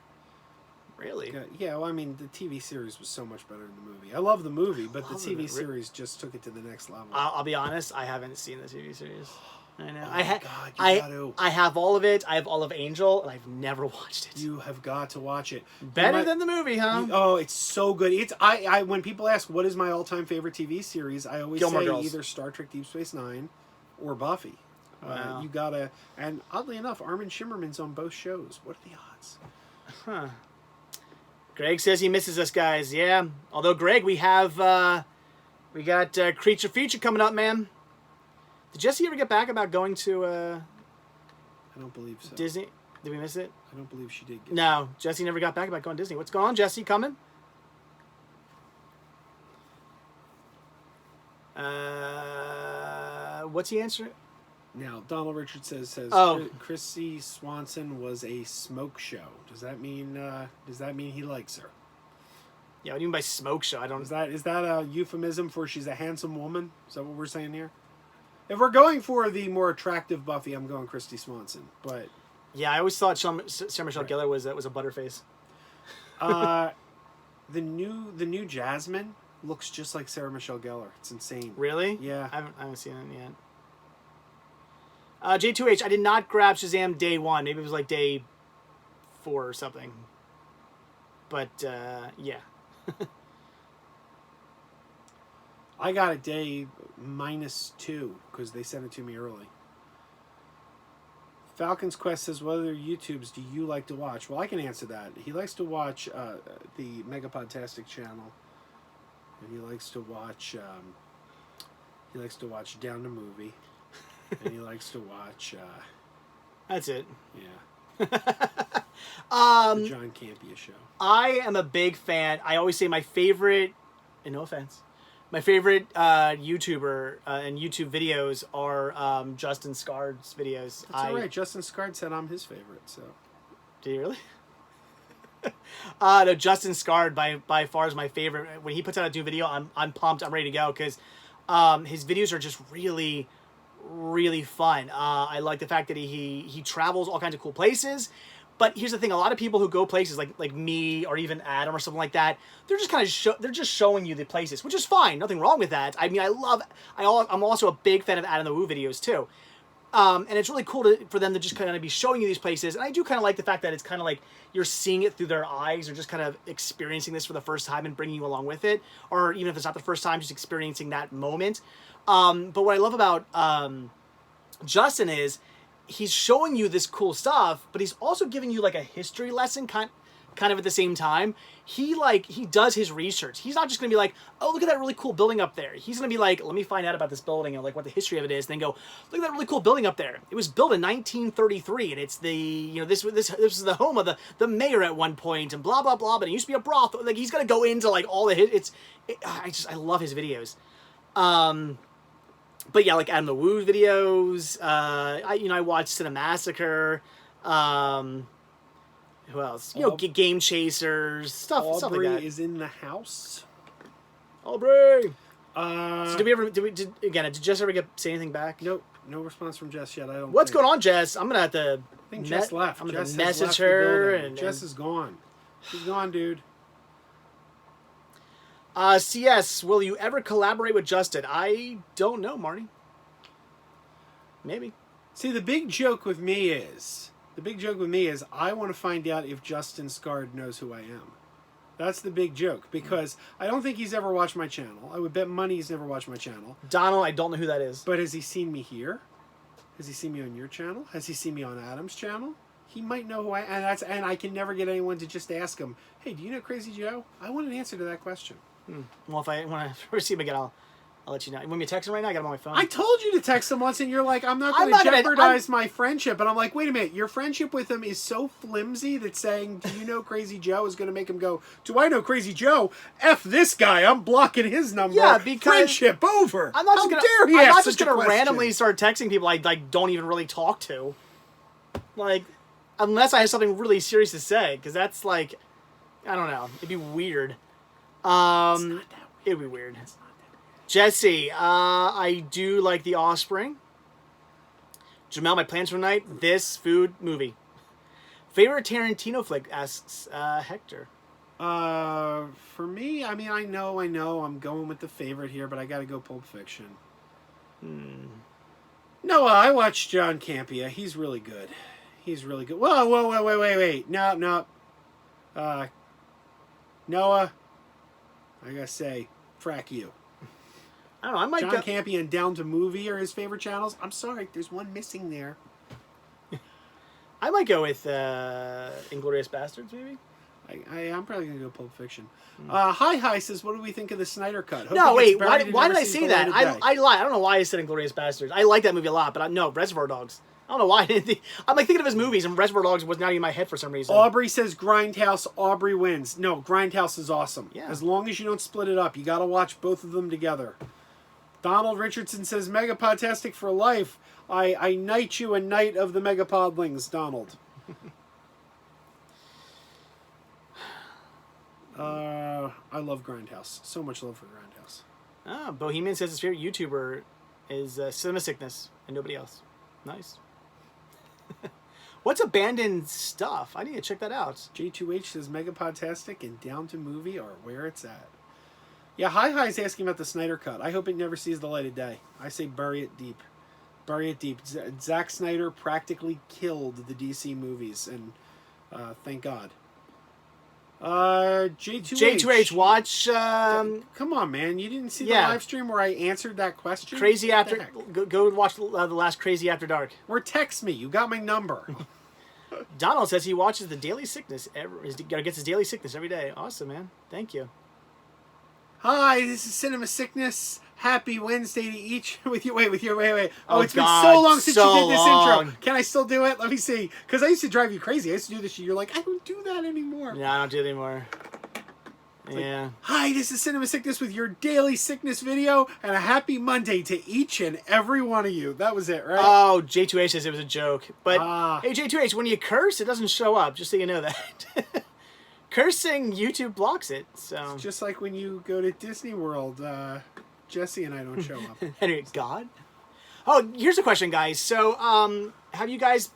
Really? Yeah. Well, I mean, the TV series was so much better than the movie. I love the movie, but the TV series just took it to the next level. I'll be honest. I haven't seen the TV series. I know. I have all of it. I have all of Angel, and I've never watched it. You have got to watch it. Better than the movie, huh? Oh, it's so good. It's I when people ask what is my all-time favorite TV series, I always say either Star Trek Deep Space Nine or Buffy. Wow. You gotta, and oddly enough, Armin Shimmerman's on both shows. What are the odds? Huh. Greg says he misses us, guys. Yeah. Although, Greg, we got Creature Feature coming up, man. Did Jesse ever get back about going to I don't believe so. Disney? Did we miss it? I don't believe she did. No, Jesse never got back about going to Disney. What's going on, Jesse? Coming? What's he answering? Now, Donald Richard says Chrissy Swanson was a smoke show. Does that mean he likes her? Yeah, what do you mean by smoke show? I don't. Is that a euphemism for she's a handsome woman? Is that what we're saying here? If we're going for the more attractive Buffy, I'm going Christy Swanson. But yeah, I always thought Sarah Michelle Gellar was a butterface. The new Jasmine looks just like Sarah Michelle Gellar. It's insane. Really? Yeah. I haven't seen it yet. J2H, I did not grab Shazam day 1. Maybe it was like day 4 or something. But, yeah. I got it day -2 because they sent it to me early. Falcon's Quest says, what other YouTubes do you like to watch? Well, I can answer that. He likes to watch the Megapodtastic channel. And he likes to watch Down the Movie. And he likes to watch that's it. Yeah. The John Campea show. I am a big fan. I always say my favorite, and no offense, my favorite YouTuber and YouTube videos are Justin Scard's videos. That's all right. Justin Scard said I'm his favorite. So. Did he really? No, Justin Scard by far is my favorite. When he puts out a new video, I'm pumped. I'm ready to go because his videos are just really, really fun. I like the fact that he travels all kinds of cool places. But here's the thing: a lot of people who go places like me or even Adam or something like that, they're just kind of they're just showing you the places, which is fine. Nothing wrong with that. I mean, I'm also a big fan of Adam the Woo videos too. And it's really cool for them to just kind of be showing you these places. And I do kind of like the fact that it's kind of like you're seeing it through their eyes or just kind of experiencing this for the first time and bringing you along with it. Or even if it's not the first time, just experiencing that moment. But what I love about Justin is he's showing you this cool stuff, but he's also giving you like a history lesson kind kind of at the same time. He does his research. He's not just gonna be like, oh, look at that really cool building up there. He's gonna be like, let me find out about this building and like what the history of it is, and then go, look at that really cool building up there. It was built in 1933, and it's the this was the home of the mayor at one point, and blah blah blah. But it used to be a brothel. Like he's gonna go into like all the I love his videos. But yeah, like Adam the Woo videos. I watched Cinemassacre. Who else? Game Chasers, stuff like that. Aubrey is in the house. Aubrey. So did Jess ever say anything back? Nope, no response from Jess yet. What's going on, Jess? I'm gonna have to. I think Jess left. I'm gonna Jess message her. And Jess is gone. She's gone, dude. CS, will you ever collaborate with Justin? I don't know, Marty. Maybe. See, the big joke with me is I want to find out if Justin Scard knows who I am. That's the big joke, because I don't think he's ever watched my channel. I would bet money he's never watched my channel. Donald, I don't know who that is. But has he seen me here? Has he seen me on your channel? Has he seen me on Adam's channel? He might know who I am. And I can never get anyone to just ask him, hey, do you know Crazy Joe? I want an answer to that question. Well, when I first see him again, I'll let you know. You want me to text him right now? I got him on my phone. I told you to text him once, and you're like, I'm not going to jeopardize my friendship. And I'm like, wait a minute. Your friendship with him is so flimsy that saying, do you know Crazy Joe is going to make him go, do I know Crazy Joe? F this guy. I'm blocking his number. Yeah, because... Friendship over. I'm not just going to randomly start texting people I don't even really talk to. Like, unless I have something really serious to say. Because that's like, I don't know. It'd be weird. It'd be weird. Jesse, I do like The Offspring. Jamel, my plans for tonight, this food movie. Favorite Tarantino flick, asks Hector. For me, I mean, I know I'm going with the favorite here, but I gotta go Pulp Fiction. No, I watched John Campea. He's really good. Whoa, wait. No. Noah, I gotta say, frack you. I don't know. I might John Campea and Down to Movie are his favorite channels. I'm sorry, there's one missing there. I might go with Inglourious Bastards, maybe. I'm probably gonna go Pulp Fiction. Hi says, what do we think of the Snyder Cut? Hope no, wait. Why did I say that? I lied. I don't know why I said Inglourious Bastards. I like that movie a lot, but no, Reservoir Dogs. I don't know why I didn't think. I'm like thinking of his movies, and Reservoir Dogs was not in my head for some reason. Aubrey says Grindhouse. Aubrey wins. No, Grindhouse is awesome. Yeah. As long as you don't split it up, you got to watch both of them together. Donald Richardson says Megapodtastic for life. I knight you a knight of the Megapodlings, Donald. I love Grindhouse. So much love for Grindhouse. Bohemian says his favorite YouTuber is Cinema Sickness and nobody else. Nice. What's abandoned stuff? I need to check that out. J2H says Megapodtastic and Down to Movie are where it's at. Yeah, Hi's asking about the Snyder Cut. I hope it never sees the light of day. I say bury it deep. Bury it deep. Zack Snyder practically killed the DC movies, and thank God. J2H, watch. Come on, man! You didn't see the live stream where I answered that question. Crazy After. Go watch the last Crazy After Dark. Or text me. You got my number. Donald says he watches the Daily Sickness. Gets his Daily Sickness every day. Awesome, man. Thank you. Hi, this is Cinema Sickness. Happy Wednesday to each with you. Wait. Oh, it's God, been so long since you did this long. intro. Can I still do it? Let me see. Because I used to drive you crazy. I used to do this shit. You're like, I don't do that anymore. Yeah, I don't do it anymore. Yeah. Like, hi, this is Cinema Sickness with your daily sickness video, and a happy Monday to each and every one of you. That was it, right? Oh, J2H says it was a joke. But, hey, J2H, when you curse, it doesn't show up, just so you know that. Cursing, YouTube blocks it, so... It's just like when you go to Disney World, Jesse and I don't show up. Anyway, God? Oh, here's a question, guys. So, have you guys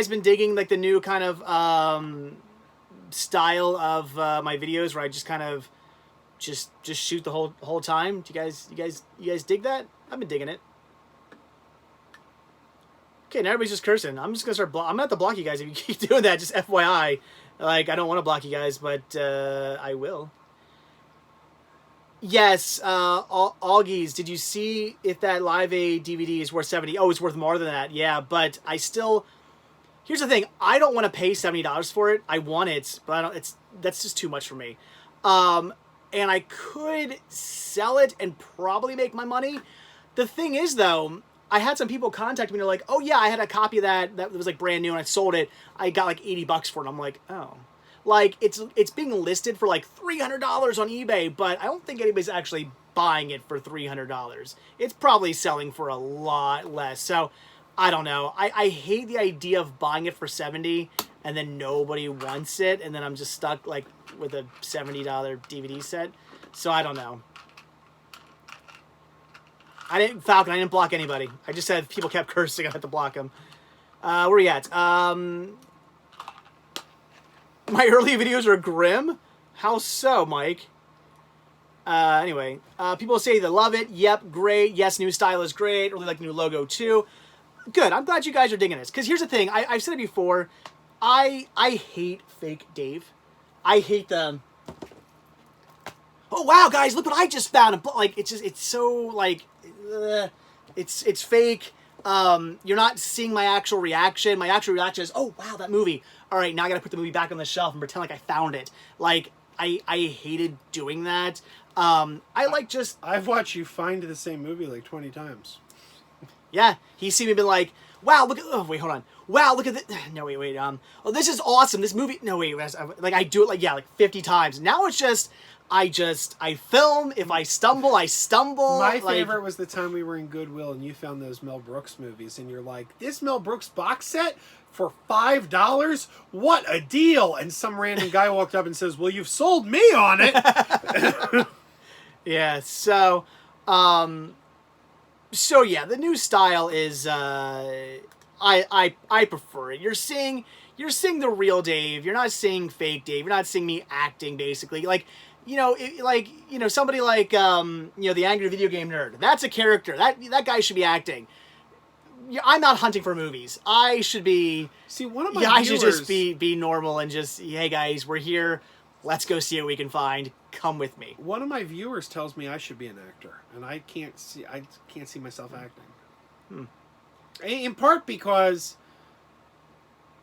been digging, like, the new kind of, style of my videos where I just kind of just shoot the whole time? Do you guys dig that? I've been digging it. Okay, now everybody's just cursing. I'm just gonna start. I'm gonna have to block you guys if you keep doing that. Just FYI, like I don't want to block you guys, but I will. Yes, Augies, did you see if that Live Aid DVD is worth $70? Oh, it's worth more than that. Yeah, but I still. Here's the thing. I don't want to pay $70 for it. I want it, but I don't. That's just too much for me. And I could sell it and probably make my money. The thing is, though, I had some people contact me. They're like, "Oh yeah, I had a copy of that was like brand new, and I sold it. I got like $80 for it." And I'm like, "Oh." Like, it's being listed for like $300 on eBay, but I don't think anybody's actually buying it for $300. It's probably selling for a lot less. So, I don't know. I hate the idea of buying it for $70 and then nobody wants it, and then I'm just stuck like with a $70 DVD set. So, I don't know. Falcon, I didn't block anybody. I just said if people kept cursing, I had to block them. Where are we at? My early videos are grim? How so, Mike? Anyway, people say they love it. Yep, great. Yes, new style is great. Really like the new logo, too. Good. I'm glad you guys are digging this. Because here's the thing. I've said it before. I hate fake Dave. I hate the... Oh, wow, guys, look what I just found. Like, it's so, like... it's fake. You're not seeing my actual reaction. My actual reaction is, oh, wow, that movie. All right, now I got to put the movie back on the shelf and pretend like I found it. Like, I hated doing that. I've watched you find the same movie like 20 times. Yeah, he's seen me been like, wow, look at... Oh, wait, hold on. Wow, look at this... No, wait. Oh, this is awesome. This movie... No, wait. Like, I do it, like 50 times. Now it's just... I film. If I stumble, I stumble. My favorite was the time we were in Goodwill and you found those Mel Brooks movies and you're like, this Mel Brooks box set for $5? What a deal! And some random guy walked up and says, well, you've sold me on it. Yeah, so yeah, the new style is I prefer it. You're seeing the real Dave. You're not seeing fake Dave. You're not seeing me acting, basically. Like, somebody like the angry video game nerd. That's a character. That guy should be acting. I'm not hunting for movies. I should be. See, one of my I should just be normal and just, hey guys, we're here. Let's go see what we can find. Come with me. One of my viewers tells me I should be an actor, and I can't see myself acting. In part because,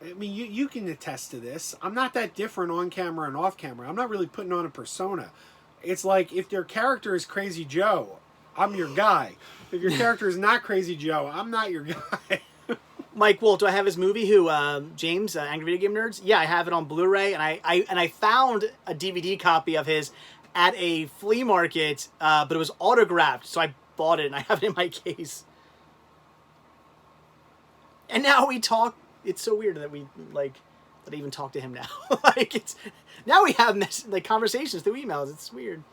I mean, you can attest to this. I'm not that different on camera and off camera. I'm not really putting on a persona. It's like if your character is Crazy Joe, I'm your guy. If your character is not Crazy Joe, I'm not your guy. Mike Wolf, do I have his movie? James, Angry Video Game Nerds? Yeah, I have it on Blu-ray, and I found a DVD copy of his at a flea market, but it was autographed, so I bought it and I have it in my case. And now we talk. It's so weird that that I even talk to him now. Now we have conversations through emails. It's weird.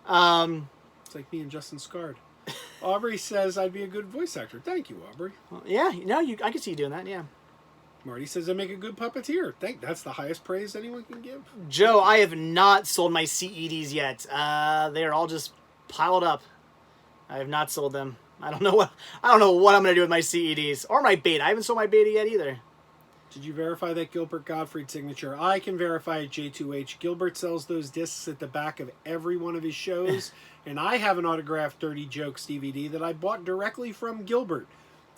It's like me and Justin Scard. Aubrey says I'd be a good voice actor. Thank you, Aubrey. Well, yeah, I can see you doing that. Yeah. Marty says I make a good puppeteer. That's the highest praise anyone can give. Joe, I have not sold my CEDs yet. They're all just piled up. I have not sold them. I don't know what I'm gonna do with my CEDs or my beta. I haven't sold my beta yet either. Did you verify that Gilbert Gottfried signature? I can verify it, J2H. Gilbert sells those discs at the back of every one of his shows, and I have an autographed Dirty Jokes DVD that I bought directly from Gilbert,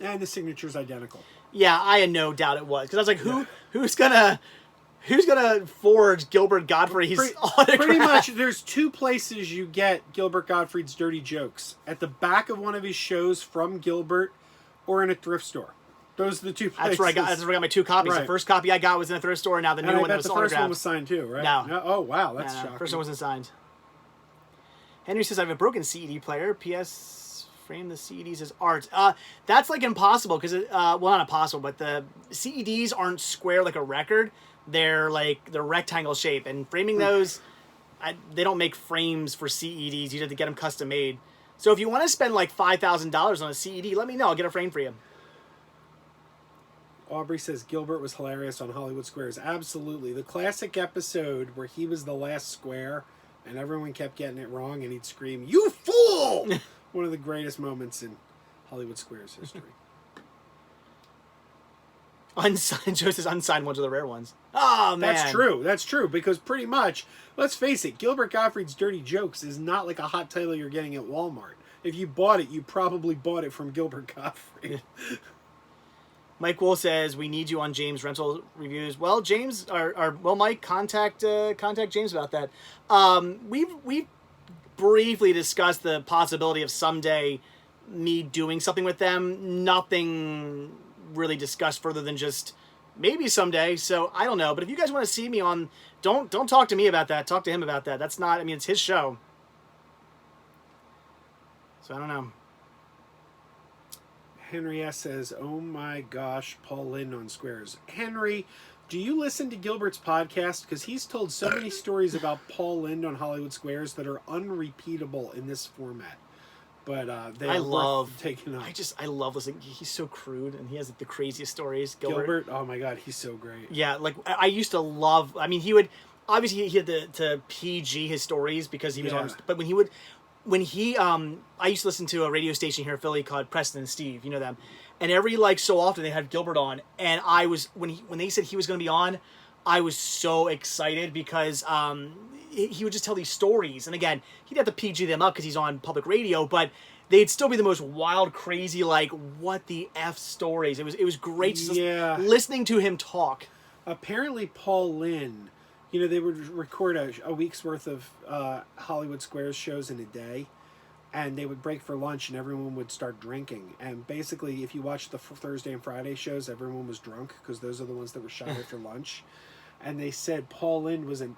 and the signature's identical. Yeah, I had no doubt it was, because I was like, who's gonna forge Gilbert Gottfried's autograph? Pretty much, there's two places you get Gilbert Gottfried's Dirty Jokes: at the back of one of his shows from Gilbert, or in a thrift store. Those are the two places. That's where I got my two copies. Right. The first copy I got was in a thrift store, and now the new one that was autographed. The first one was signed too, right? No. Oh, wow, that's shocking. First one wasn't signed. Henry says, I have a broken CED player. P.S. Frame the CEDs as art. That's like impossible, because, well, not impossible, but the CEDs aren't square like a record. They're rectangle shape, and framing those, they don't make frames for CEDs. You have to get them custom made. So if you want to spend like $5,000 on a CED, let me know. I'll get a frame for you. Aubrey says Gilbert was hilarious on Hollywood Squares. Absolutely. The classic episode where he was the last square and everyone kept getting it wrong and he'd scream, "You fool!" One of the greatest moments in Hollywood Squares history. Unsigned. Joe says unsigned ones are the rare ones. Oh, man. That's true. Because pretty much, let's face it, Gilbert Gottfried's Dirty Jokes is not like a hot title you're getting at Walmart. If you bought it, you probably bought it from Gilbert Gottfried. Mike Wool says we need you on James rental reviews. Well, James, Mike, contact James about that. We've briefly discussed the possibility of someday me doing something with them. Nothing really discussed further than just maybe someday. So I don't know. But if you guys want to see me on, don't talk to me about that. Talk to him about that. That's not. I mean, it's his show. So I don't know. Henry S. says, oh my gosh, Paul Lynde on Squares. Henry, do you listen to Gilbert's podcast? Because he's told so many stories about Paul Lynde on Hollywood Squares that are unrepeatable in this format. But I love taking up. I love listening. He's so crude, and he has the craziest stories. Gilbert, oh my God, he's so great. Yeah, like I used to love. I mean, he would obviously he had to PG his stories because he was on. But I used to listen to a radio station here in Philly called Preston and Steve. You know them, and every so often they had Gilbert on, and I was when they said he was going to be on, I was so excited because he would just tell these stories, and again, he'd have to PG them up because he's on public radio, but they'd still be the most wild, crazy, what the F stories. It was great just listening to him talk. Apparently, Paul Lynde, they would record a week's worth of Hollywood Squares shows in a day, and they would break for lunch, and everyone would start drinking. And basically, if you watch the Thursday and Friday shows, everyone was drunk because those are the ones that were shot after lunch. And they said Paul Lynde was a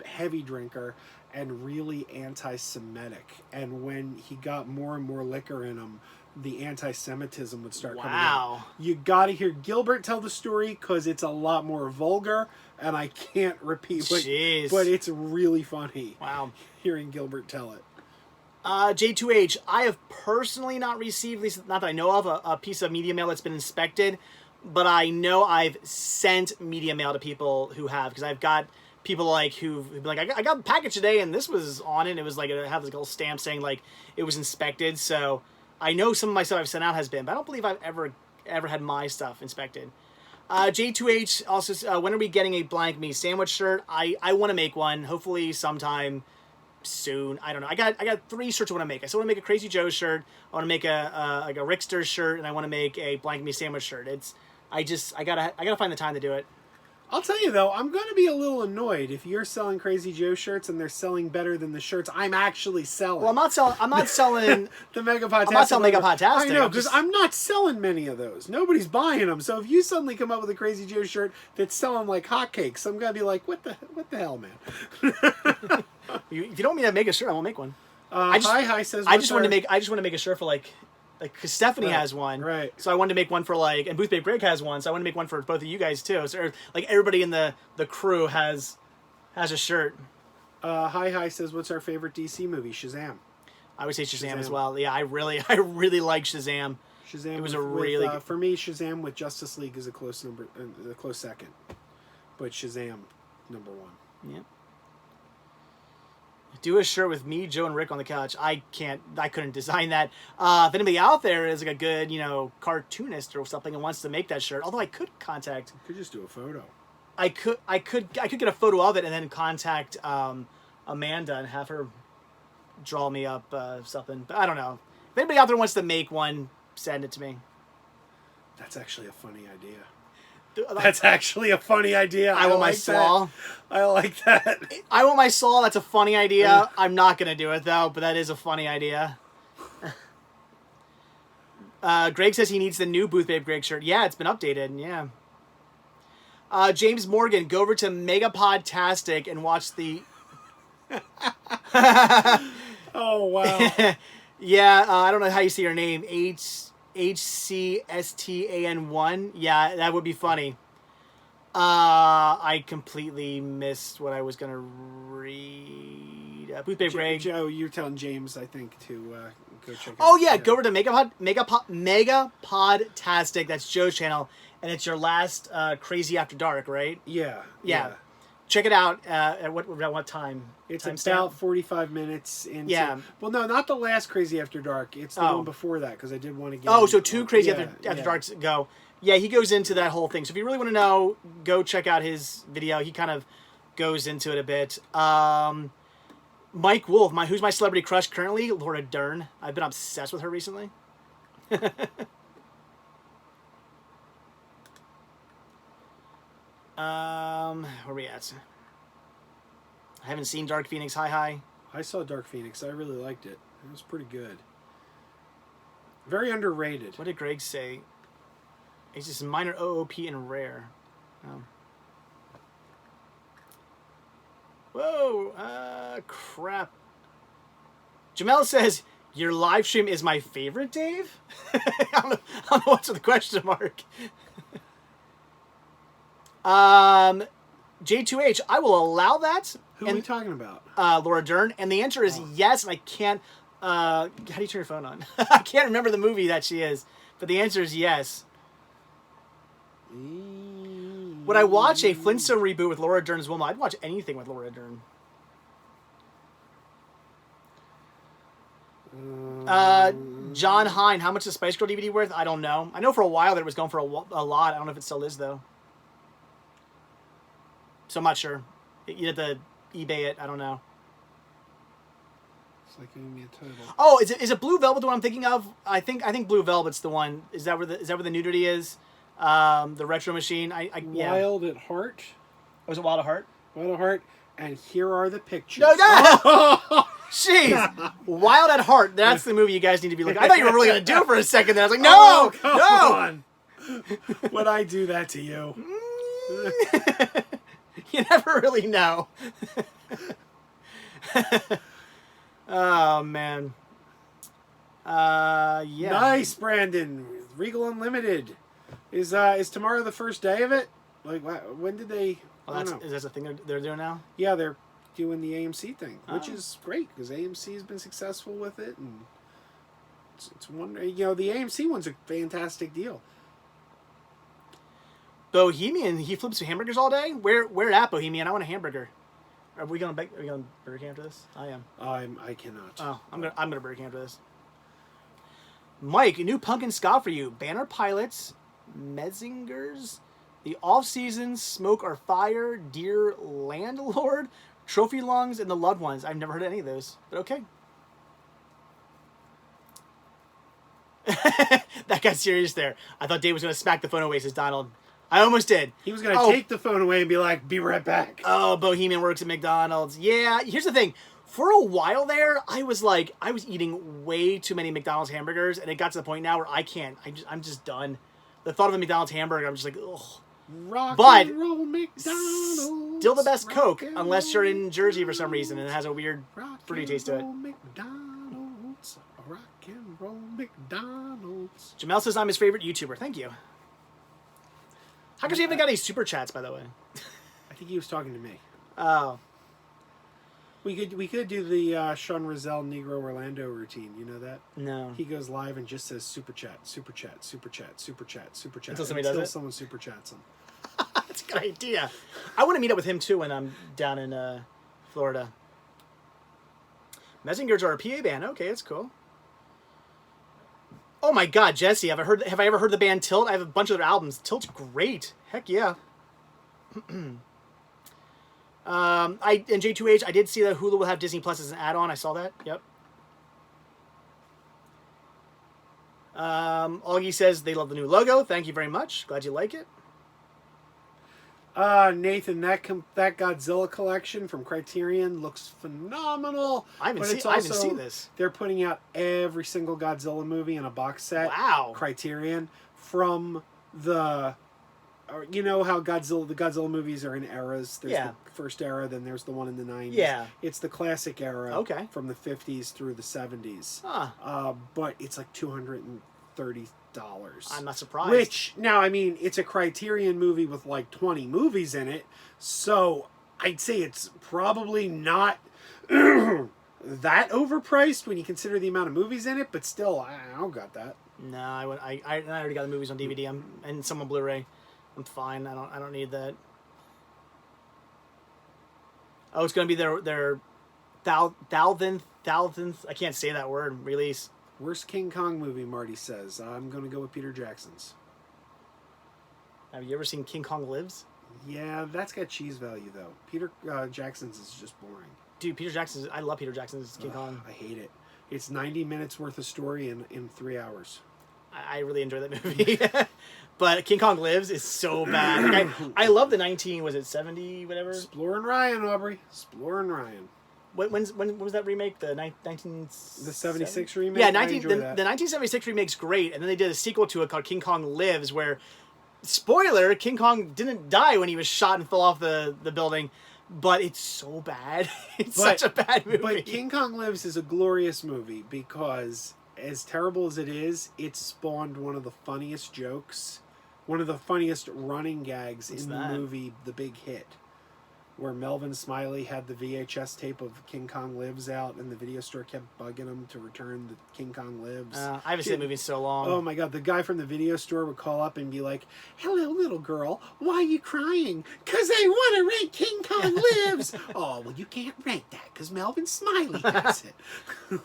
heavy drinker and really anti-Semitic. And when he got more and more liquor in him, the anti-Semitism would start coming out. You got to hear Gilbert tell the story because it's a lot more vulgar, and I can't repeat. But it's really funny. Wow, hearing Gilbert tell it. J2H, I have personally not received, at least not that I know of, a piece of media mail that's been inspected. But I know I've sent media mail to people who have, because I've got people who've been like, I got a package today and this was on it. And it was it had this little stamp saying it was inspected. So I know some of my stuff I've sent out has been, but I don't believe I've ever had my stuff inspected. J2H also, when are we getting a blank me sandwich shirt? I want to make one, hopefully sometime soon. I don't know. I got 3 shirts I want to make. I still want to make a Crazy Joe shirt. I want to make a Rickster shirt, and I want to make a blank me sandwich shirt. I gotta find the time to do it. I'll tell you though, I'm going to be a little annoyed if you're selling Crazy Joe shirts and they're selling better than the shirts I'm actually selling. Well, I'm not selling the Mega Podtastic. I'm not selling Mega Podtastic. I know, because I'm not selling many of those. Nobody's buying them. So if you suddenly come up with a Crazy Joe shirt that's selling like hotcakes, I'm going to be like, what the hell, man? If you don't want me to make a shirt, I won't make one. Hi says I just want to make a shirt for because Stephanie has one, right? So I wanted to make one for and Booth Babe Greg has one, so I want to make one for both of you guys too. So everybody in the crew has a shirt. Hi says, what's our favorite DC movie? Shazam. I would say Shazam as well. Yeah, I really like Shazam. Shazam. It was for me. Shazam with Justice League is a close second, but Shazam number 1. Yeah. Do a shirt with me, Joe, and Rick on the couch. I couldn't design that. If anybody out there is a good, cartoonist or something and wants to make that shirt, although I could contact. You could just do a photo. I could get a photo of it and then contact Amanda and have her draw me up something. But I don't know. If anybody out there wants to make one, send it to me. That's actually a funny idea. I want my saw. I like that. I want my saw. That's a funny idea. I'm not going to do it, though, but that is a funny idea. Greg says he needs the new Booth Babe Greg shirt. Yeah, it's been updated. Yeah. James Morgan, go over to Megapodtastic and watch the... Oh, wow. Yeah, I don't know how you say your name. HCSTAN1. Yeah, that would be funny. I completely missed what I was going to read. Booth Babe Greg. Joe, you're telling James, I think, to go check out. Oh, yeah, go over to Megapodtastic. That's Joe's channel. And it's your last Crazy After Dark, right? Yeah. Check it out at what time? It's about 45 minutes into... Yeah. Well, no, not the last Crazy After Dark. It's the one before that, because I did want to get... Oh, so 2 Crazy After Darks go. Yeah, he goes into that whole thing. So if you really want to know, go check out his video. He kind of goes into it a bit. Mike Wolf, who's my celebrity crush currently? Laura Dern. I've been obsessed with her recently. Where are we at? I haven't seen Dark Phoenix. Hi. I saw Dark Phoenix. I really liked it. It was pretty good. Very underrated. What did Greg say? It's just minor OOP and rare. Oh. Whoa, crap. Jamel says, your live stream is my favorite, Dave? I don't know what's the question mark. J2H, I will allow that. Who are we talking about? Laura Dern. And the answer is yes, and I can't... how do you turn your phone on? I can't remember the movie that she is, but the answer is yes. Would I watch a Flintstone reboot with Laura Dern as Wilma? I'd watch anything with Laura Dern. John Hine, how much is Spice Girl DVD worth? I don't know. I know for a while that it was going for a lot. I don't know if it still is, though. So I'm not sure. You'd have to eBay it. I don't know. It's like giving me a title. Oh, is it Blue Velvet the one I'm thinking of? I think Blue Velvet's the one. Is that where the nudity is? The retro machine. Yeah. Wild at Heart. Was it Wild at Heart? Wild at Heart. And here are the pictures. No. Jeez. Wild at Heart. That's the movie you guys need to be looking. I thought you were really going to do it for a second. Then I was like, no, come on. Would I do that to you? You never really know. Oh, man. Yeah. Nice, Brandon. Regal Unlimited. Is tomorrow the first day of it? Like, when did they... Is that a thing they're doing now? Yeah, they're doing the AMC thing, which is great, because AMC has been successful with it, and it's one... You know, the AMC one's a fantastic deal. Bohemian, he flips hamburgers all day? Where at Bohemian? I want a hamburger. Are we going Burger King after this? I am. I cannot. Oh, I'm gonna Burger King after this. Mike, a new pumpkin ska for you. Banner Pilots, Mezingers, The Off-Season, Smoke or Fire, Dear Landlord, Trophy Lungs, and The Loved Ones. I've never heard of any of those, but okay. That got serious there. I thought Dave was going to smack the phone away, says Donald. I almost did. He was going to take the phone away and be like, be right back. Oh, Bohemian works at McDonald's. Yeah, here's the thing. For a while there, I was eating way too many McDonald's hamburgers, and it got to the point now where I'm just done. The thought of a McDonald's hamburger, I'm just like, ugh. Rock and roll McDonald's. Still the best Coke, unless you're in Jersey for some reason and it has a weird fruity taste to it. McDonald's. Rock and roll McDonald's. Jamel says I'm his favorite YouTuber. Thank you. How come you haven't got any super chats, by the way? I think he was talking to me. Oh. We could do the Sean Rizal Negro Orlando routine. You know that? No. He goes live and just says super chat, super chat, super chat, super chat, super chat. Until somebody does it? Someone super chats him. That's a good idea. I want to meet up with him too when I'm down in Florida. Messengers are a PA band. Okay, that's cool. Oh my God, Jesse! Have I ever heard the band Tilt? I have a bunch of their albums. Tilt's great. Heck yeah. And J2H, I did see that Hulu will have Disney Plus as an add-on. I saw that. Yep. Augie says they love the new logo. Thank you very much. Glad you like it. Nathan, that Godzilla collection from Criterion looks phenomenal. I haven't seen this. They're putting out every single Godzilla movie in a box set. Wow. Criterion from the... You know how the Godzilla movies are in eras. There's the first era, then there's the one in the 90s. Yeah. It's the classic era. Okay. From the 50s through the 70s. Huh. But it's like $230. I'm not surprised. Which, now, I mean, it's a Criterion movie with like 20 movies in it, so I'd say it's probably not that overpriced when you consider the amount of movies in it, but still, I don't got that. No, I already got the movies on DVD and some on Blu-ray. I'm fine. I don't need that. Oh, it's gonna be their thousandth. I can't say that word. Release. Worst King Kong movie, Marty says. I'm gonna go with Peter Jackson's. Have you ever seen King Kong Lives? Yeah, that's got cheese value though. Peter Jackson's is just boring. Dude, I love Peter Jackson's King Kong. I hate it. It's 90 minutes worth of story in 3 hours. I really enjoy that movie. But King Kong Lives is so bad. Like, I love the 70 whatever. Exploring Ryan, Aubrey. Exploring Ryan. When was that remake? The 19... The 76 remake? Yeah, the 1976 remake's great. And then they did a sequel to it called King Kong Lives, where, spoiler, King Kong didn't die when he was shot and fell off the building. But it's so bad. It's such a bad movie. But King Kong Lives is a glorious movie because, as terrible as it is, it spawned one of the funniest jokes, one of the funniest running gags in the movie The Big Hit, where Melvin Smiley had the VHS tape of King Kong Lives out, and the video store kept bugging him to return the King Kong Lives. I haven't seen that movie in so long. Oh my God, the guy from the video store would call up and be like, "Hello, little girl, why are you crying? 'Cause I want to rent King Kong Lives." "Oh, well, you can't rent that because Melvin Smiley has it."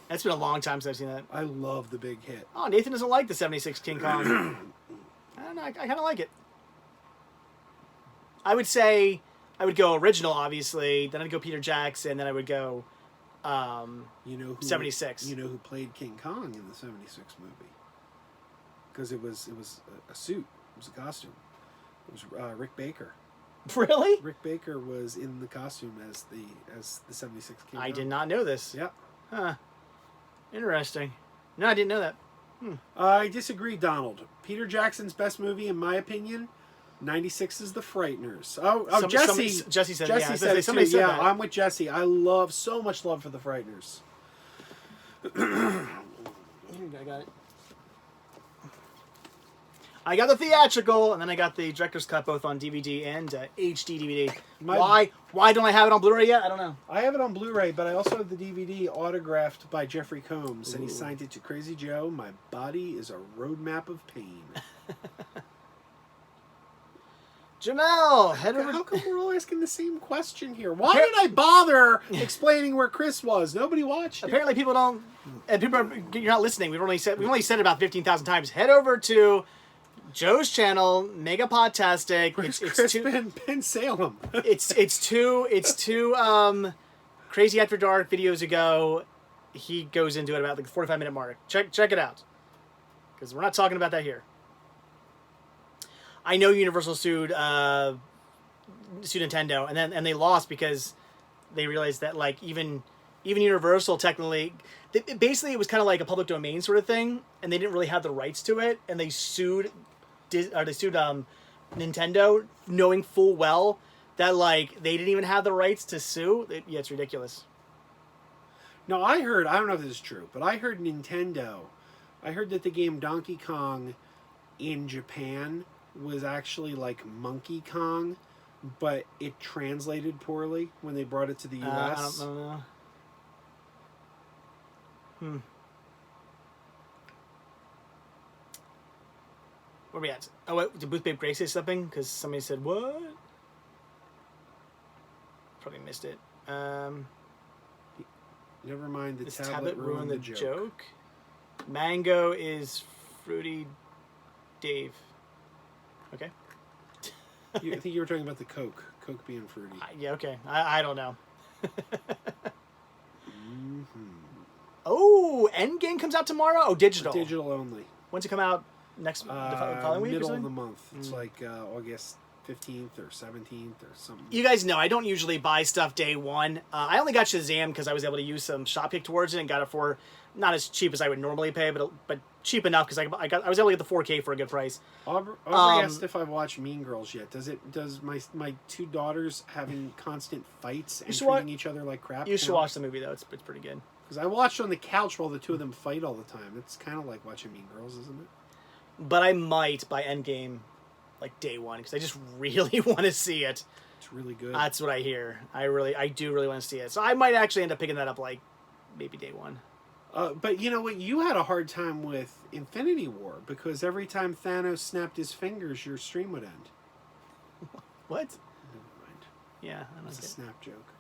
That's been a long time since I've seen that. I love The Big Hit. Oh, Nathan doesn't like the 76 King Kong. I don't know, I kind of like it. I would say... I would go original, obviously. Then I'd go Peter Jackson. Then I would go 76. You know who played King Kong in the 76 movie? Because it was a suit. It was a costume. It was Rick Baker. Really? Rick Baker was in the costume as the 76 King Kong. I did not know this. Yep. Huh. Interesting. No, I didn't know that. I disagree, Donald. Peter Jackson's best movie, in my opinion, 96 is The Frighteners. Jesse said, Jesse said it too. Yeah, I'm with Jesse. I love so much love for The Frighteners. I got it. I got the theatrical, and then I got the director's cut both on DVD and HD DVD. Why don't I have it on Blu-ray yet? I don't know. I have it on Blu-ray, but I also have the DVD autographed by Jeffrey Combs, and he signed it to Crazy Joe. My body is a roadmap of pain. Jamel, how come we're all asking the same question here? Why did I bother explaining where Chris was? Nobody watched it. Apparently people don't, and you're not listening. We've only said it about 15,000 times. Head over to Joe's channel, Mega Podtastic. It's Chris Ben Salem. it's two Crazy After Dark videos ago. He goes into it about the 45-minute mark. Check it out, because we're not talking about that here. I know Universal sued Nintendo, and they lost because they realized that like even Universal technically, basically it was kind of like a public domain sort of thing, and they didn't really have the rights to it, and they sued Nintendo, knowing full well that like they didn't even have the rights to sue. It's ridiculous. No, I don't know if this is true, but I heard that the game Donkey Kong in Japan was actually like Monkey Kong, but it translated poorly when they brought it to the US. I don't know. Where are we at? Oh, wait, did Booth Babe Grace say something? Because somebody said, what? Probably missed it. Never mind, the this tablet ruined the joke. Mango is Fruity Dave. Okay. I think you were talking about the Coke being fruity. Yeah, okay. I don't know. Oh, Endgame comes out tomorrow? Oh, digital. Digital only. When's it come out? Next following week? Middle of the month. It's like August 15th or 17th or something. You guys know I don't usually buy stuff day one. I only got Shazam because I was able to use some shop kick towards it and got it for not as cheap as I would normally pay, but cheap enough because I was able to get the 4K for a good price. Aubrey asked if I've watched Mean Girls yet. Does my two daughters having constant fights and treating each other like crap? You should watch the movie though. It's pretty good. Because I watched on the couch while the two of them fight all the time. It's kind of like watching Mean Girls, isn't it? But I might buy Endgame like day one because I just really want to see it. It's really good. That's what I hear. I do really want to see it. So I might actually end up picking that up like maybe day one. But you know what? You had a hard time with Infinity War because every time Thanos snapped his fingers, your stream would end. What? Never mind. Yeah, I don't It's a snap joke.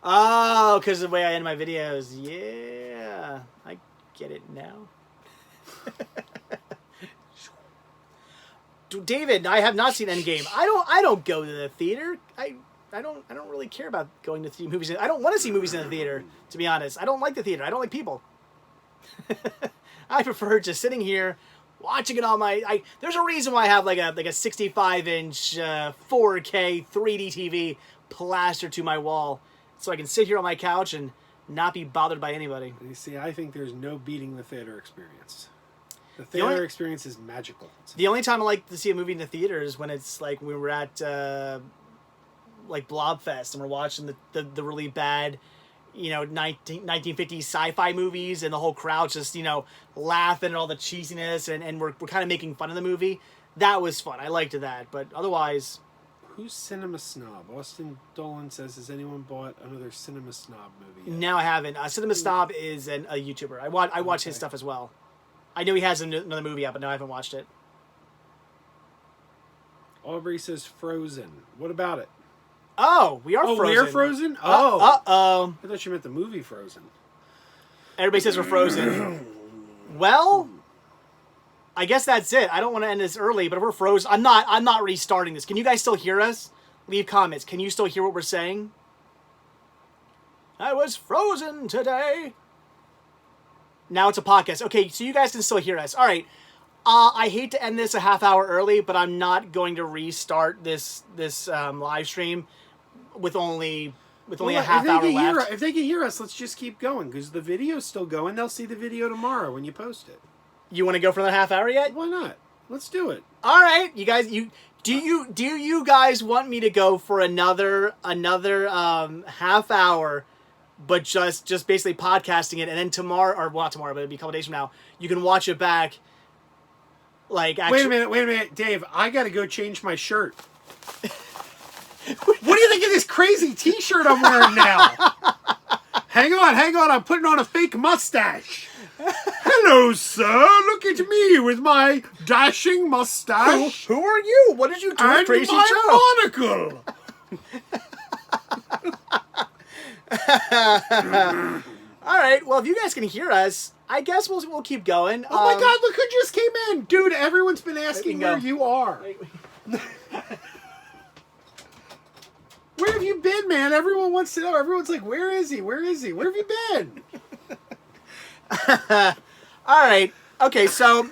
Oh, because of the way I end my videos. Yeah, I get it now. David, I have not seen Endgame. I don't go to the theater. I don't really care about going to see movies. I don't want to see movies in the theater, to be honest. I don't like the theater. I don't like people. I prefer just sitting here, watching it on my. There's a reason why I have like a 65-inch 4K 3D TV plastered to my wall, so I can sit here on my couch and not be bothered by anybody. You see, I think there's no beating the theater experience. The theater experience is magical. The only time I like to see a movie in the theater is when it's like we were at like Blobfest and we're watching the really bad, 1950s sci-fi movies, and the whole crowd's just, laughing at all the cheesiness, and we're kind of making fun of the movie. That was fun. I liked that, but otherwise... Who's Cinema Snob? Austin Dolan says, has anyone bought another Cinema Snob movie yet? No, I haven't. Cinema Snob is a YouTuber. I watch his stuff as well. I know he has another movie out, but no, I haven't watched it. Aubrey says Frozen. What about it? Oh, we are Frozen. We're Frozen? Oh. Uh-oh. I thought you meant the movie Frozen. Everybody says we're Frozen. Well, I guess that's it. I don't want to end this early, but if we're Frozen, I'm not restarting this. Can you guys still hear us? Leave comments. Can you still hear what we're saying? I was frozen today. Now it's a podcast. Okay, so you guys can still hear us. All right. I hate to end this a half hour early, but I'm not going to restart this live stream with only a half hour left. If they can hear us, let's just keep going, because the video's still going. They'll see the video tomorrow when you post it. You want to go for another half hour yet? Why not? Let's do it. All right, you guys. Do you guys want me to go for another half hour? But just basically podcasting it, and then tomorrow, or well, not tomorrow, but it'll be a couple days from now, you can watch it back. Like, actually... Wait a minute, Dave. I gotta go change my shirt. What do you think of this crazy T-shirt I'm wearing now? Hang on. I'm putting on a fake mustache. Hello, sir. Look at me with my dashing mustache. Who are you? What did you do, and Crazy my Joe? monocle. All right. Well, if you guys can hear us, I guess we'll keep going. Oh my God! Look who just came in, dude! Everyone's been asking where you are. Where have you been, man? Everyone wants to know. Everyone's like, "Where is he? Where is he? Where have you been?" All right. Okay. So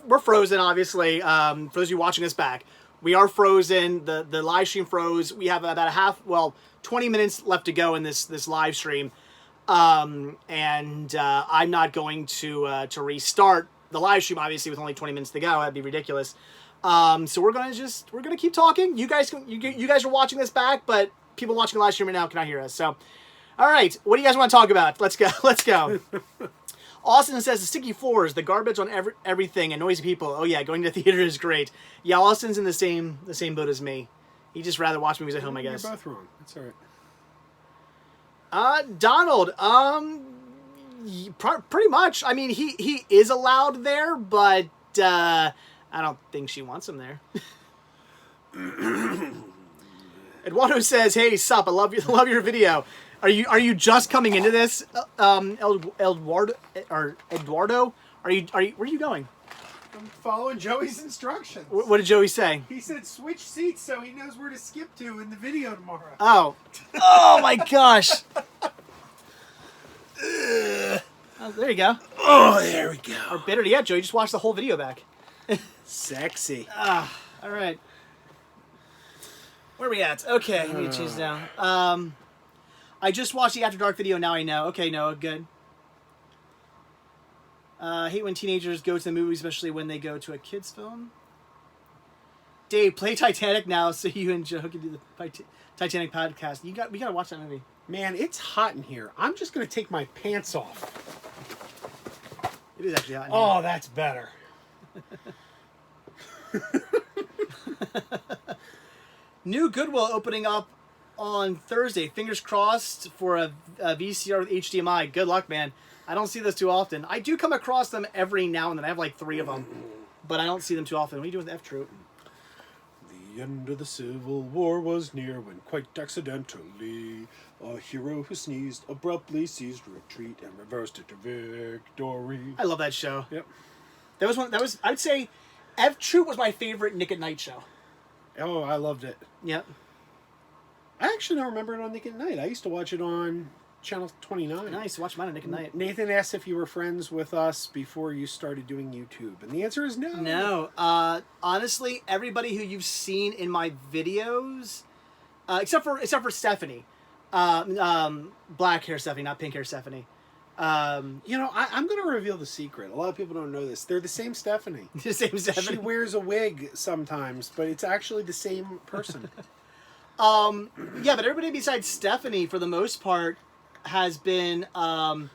we're frozen. Obviously, for those of you watching us back, we are frozen. The live stream froze. We have about 20 minutes left to go in this live stream. I'm not going to restart the live stream, obviously, with only 20 minutes to go. That'd be ridiculous. So we're gonna keep talking. You guys are watching this back, but people watching the live stream right now cannot hear us. So, all right, what do you guys want to talk about? Let's go. Austin says the sticky floors, the garbage on everything, and noisy people. Oh yeah, going to the theater is great. Yeah, Austin's in the same boat as me. He'd just rather watch movies at home, I guess. You're both wrong. That's all right. Donald, pretty much. I mean, he is allowed there, but I don't think she wants him there. Eduardo says, "Hey, sup? I love your video. Are you just coming into this, Eduardo? Where are you going? I'm following Joey's instructions. What did Joey say? He said switch seats so he knows where to skip to in the video tomorrow. Oh my gosh. Oh, there you go. Oh, there we go. Or better yet, Joey, just watch the whole video back. Sexy. All right. Where are we at? Okay, let me choose now. I just watched the After Dark video, now I know. Okay, Noah, good. Hate when teenagers go to the movies, especially when they go to a kid's film. Dave, play Titanic now so you and Joe can do the Titanic podcast. We gotta watch that movie. Man, it's hot in here. I'm just gonna take my pants off. It is actually hot in here. Oh, that's better. New Goodwill opening up on Thursday. Fingers crossed for a VCR with HDMI. Good luck, man. I don't see those too often. I do come across them every now and then. I have like 3 of them, but I don't see them too often. What are you doing with F Troop? The end of the Civil War was near when, quite accidentally, a hero who sneezed abruptly seized retreat and reversed it to victory. I love that show. Yep. I'd say F Troop was my favorite Nick at Night show. Oh, I loved it. Yep. I actually don't remember it on Nick at Night. I used to watch it on Channel 29. Nice. Watch mine on Nick at Night. Nathan asked if you were friends with us before you started doing YouTube, and the answer is no. No. Honestly, everybody who you've seen in my videos, except for Stephanie, black hair Stephanie, not pink hair Stephanie. I'm going to reveal the secret. A lot of people don't know this. They're the same Stephanie. The same Stephanie. She wears a wig sometimes, but it's actually the same person. Yeah, but everybody besides Stephanie, for the most part, has been a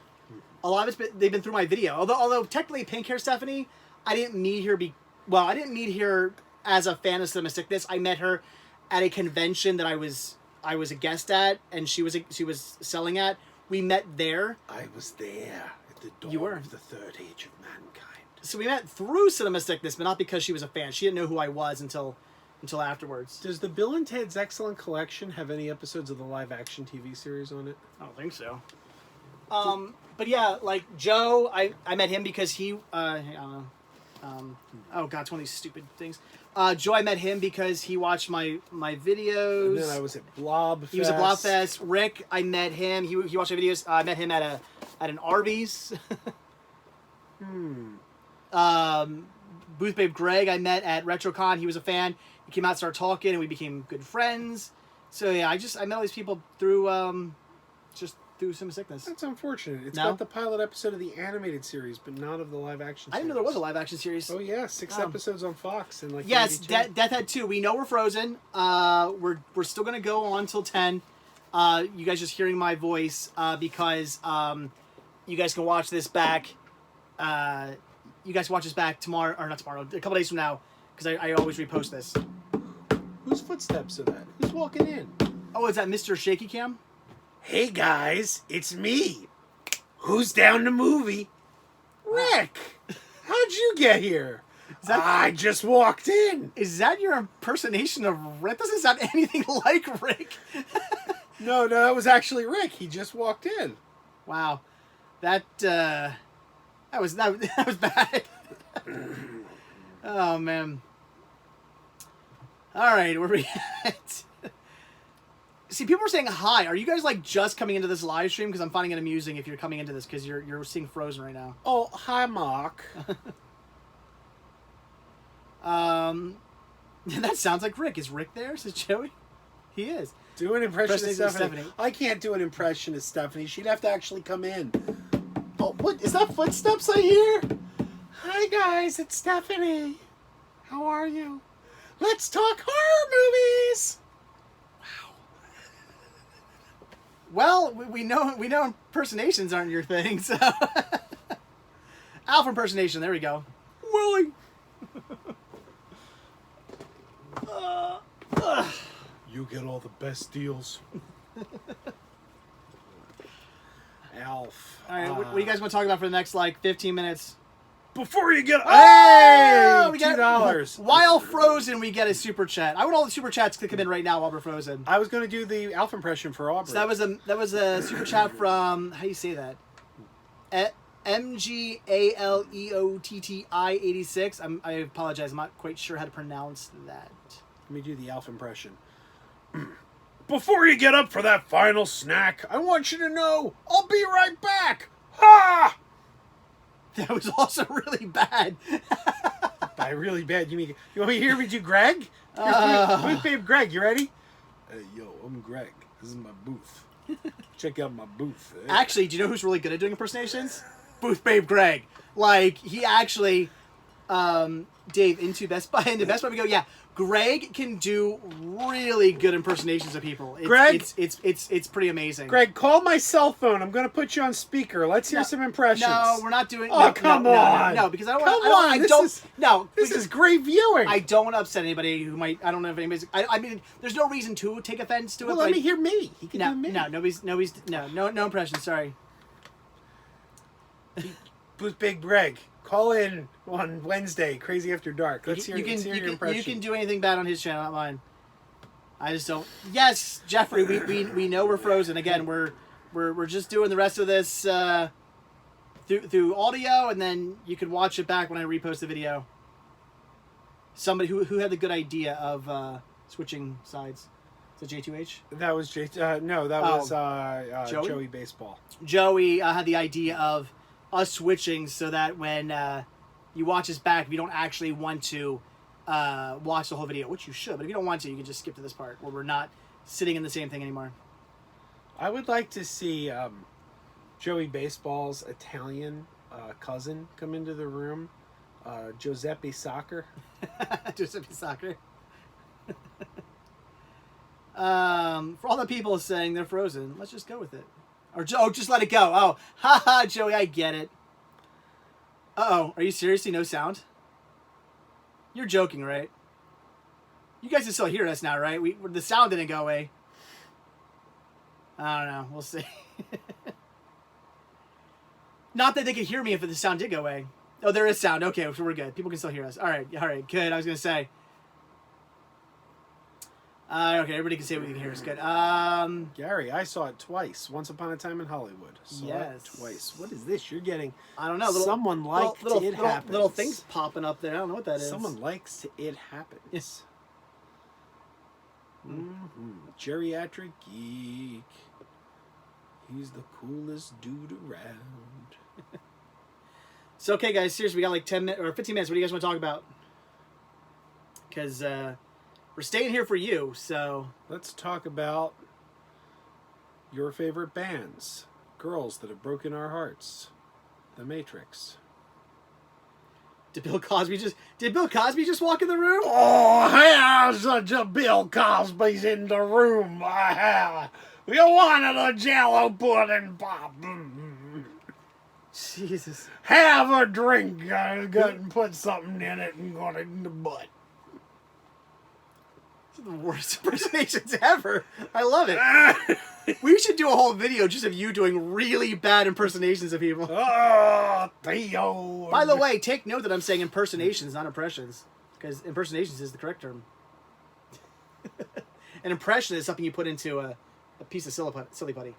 lot of they've been through my video. Although technically, pink hair Stephanie, I didn't meet her as a fan of Cinema Sickness. I met her at a convention that I was a guest at, and she was selling at. We met there. I was there at the dawn You were. of the third age of mankind. So we met through Cinema Sickness, but not because she was a fan. She didn't know who I was until afterwards. Does the Bill and Ted's Excellent Collection have any episodes of the live-action TV series on it? I don't think so. But yeah, like Joe, I met him because he, I don't know. Oh god, it's one of these stupid things. Joe, I met him because he watched my videos. And then I was at Blob Fest. He was at Blob Fest. Rick, I met him. He watched my videos. I met him at an Arby's. Booth Babe Greg, I met at RetroCon. He was a fan. He came out, started talking, and we became good friends. So yeah, I met all these people through through Cinema Sickness. That's unfortunate. It's No? got the pilot episode of the animated series, but not of the live action series. I didn't know there was a live action series. Oh yeah, 6 episodes on Fox and Yes, 92. Death had 2. We know we're frozen. We're still gonna go on till 10. You guys just hearing my voice because you guys can watch this back. You guys can watch this back tomorrow, or not tomorrow, a couple days from now, because I always repost this. Whose footsteps are that? Who's walking in? Oh, is that Mr. Shaky Cam? Hey guys, it's me. Who's down the movie? Rick. How'd you get here? I just walked in. Is that your impersonation of Rick? Doesn't sound anything like Rick. No, that was actually Rick. He just walked in. Wow, that was bad. Oh man. All right, where we at? See, people are saying hi. Are you guys like just coming into this live stream? Because I'm finding it amusing if you're coming into this because you're seeing Frozen right now. Oh, hi, Mark. That sounds like Rick. Is Rick there? Says Joey. He is. Do an impression of Impersonation of Stephanie. Stephanie. I can't do an impression of Stephanie. She'd have to actually come in. Oh, what? Is that footsteps I hear? Hi, guys. It's Stephanie. How are you? Let's talk horror movies. Well, we know impersonations aren't your thing, so Alf impersonation. There we go. Willie. You get all the best deals. Alf. All right, what do you guys want to talk about for the next 15 minutes? Before you get... Hey, we got $2. While frozen, we get a super chat. I want all the super chats to come in right now while we're frozen. I was going to do the Alf impression for Aubrey. So that was a super chat from, how do you say that? MGALEOTTI86. I apologize. I'm not quite sure how to pronounce that. Let me do the Alf impression. Before you get up for that final snack, I want you to know I'll be right back. Ha! That was also really bad. By really bad, you want me to hear me do Greg? Who's Babe Greg? You ready? Hey, yo, I'm Greg. This is my booth. Check out my booth. Hey. Actually, do you know who's really good at doing impersonations? Booth Babe Greg. Like, he actually, Dave, into Best Buy we go, yeah, Greg can do really good impersonations of people. Greg? It's pretty amazing. Greg, call my cell phone. I'm going to put you on speaker. Let's hear some impressions. No, we're not doing... Oh, come on. No, because I don't Come want... on, this is great viewing. I don't want to upset anybody who might... I don't know if anybody's... I mean, there's no reason to take offense to it. Well, let me hear me. He can do me. No impressions, sorry. Booth Big Greg. Call in on Wednesday, Crazy After Dark. Let's hear your impression. You can do anything bad on his channel, not mine. I just don't... Yes, Jeffrey, we know we're frozen. Again, we're just doing the rest of this through audio, and then you can watch it back when I repost the video. Somebody who had the good idea of switching sides. Is it J2H? That was no, that was Joey Baseball. Joey had the idea of us switching so that when you watch us back, if you don't actually want to watch the whole video, which you should, but if you don't want to, you can just skip to this part where we're not sitting in the same thing anymore. I would like to see Joey Baseball's Italian cousin come into the room, Giuseppe Soccer. Giuseppe Soccer. For all the people saying they're frozen, let's just go with it. Or just let it go. Oh, haha, Joey, I get it. Uh-oh, are you seriously no sound? You're joking, right? You guys can still hear us now, right? The sound didn't go away. I don't know. We'll see. Not that they could hear me if the sound did go away. Oh, there is sound. Okay, so we're good. People can still hear us. All right, good. I was going to say. Okay, everybody can say we can hear us. Good. Gary, I saw it twice. Once Upon a Time in Hollywood. Saw it twice. What is this? You're getting... I don't know. Someone likes It Happens. Little things popping up there. I don't know what that is. Someone likes It Happens. Yes. Geriatric geek. He's the coolest dude around. So, okay, guys, seriously, we got like 10 minutes or 15 minutes. What do you guys want to talk about? Because we're staying here for you, so... Let's talk about your favorite bands. Girls that have broken our hearts. The Matrix. Did Bill Cosby just walk in the room? Oh, yeah, such a Bill Cosby's in the room. You wanted a Jello pudding pop. Jesus. Have a drink. I got and put something in it and got it in the butt. These are the worst impersonations ever. I love it. We should do a whole video just of you doing really bad impersonations of people. Oh, Theo. By the way, take note that I'm saying impersonations, not impressions. Because impersonations is the correct term. An impression is something you put into a piece of silly putty.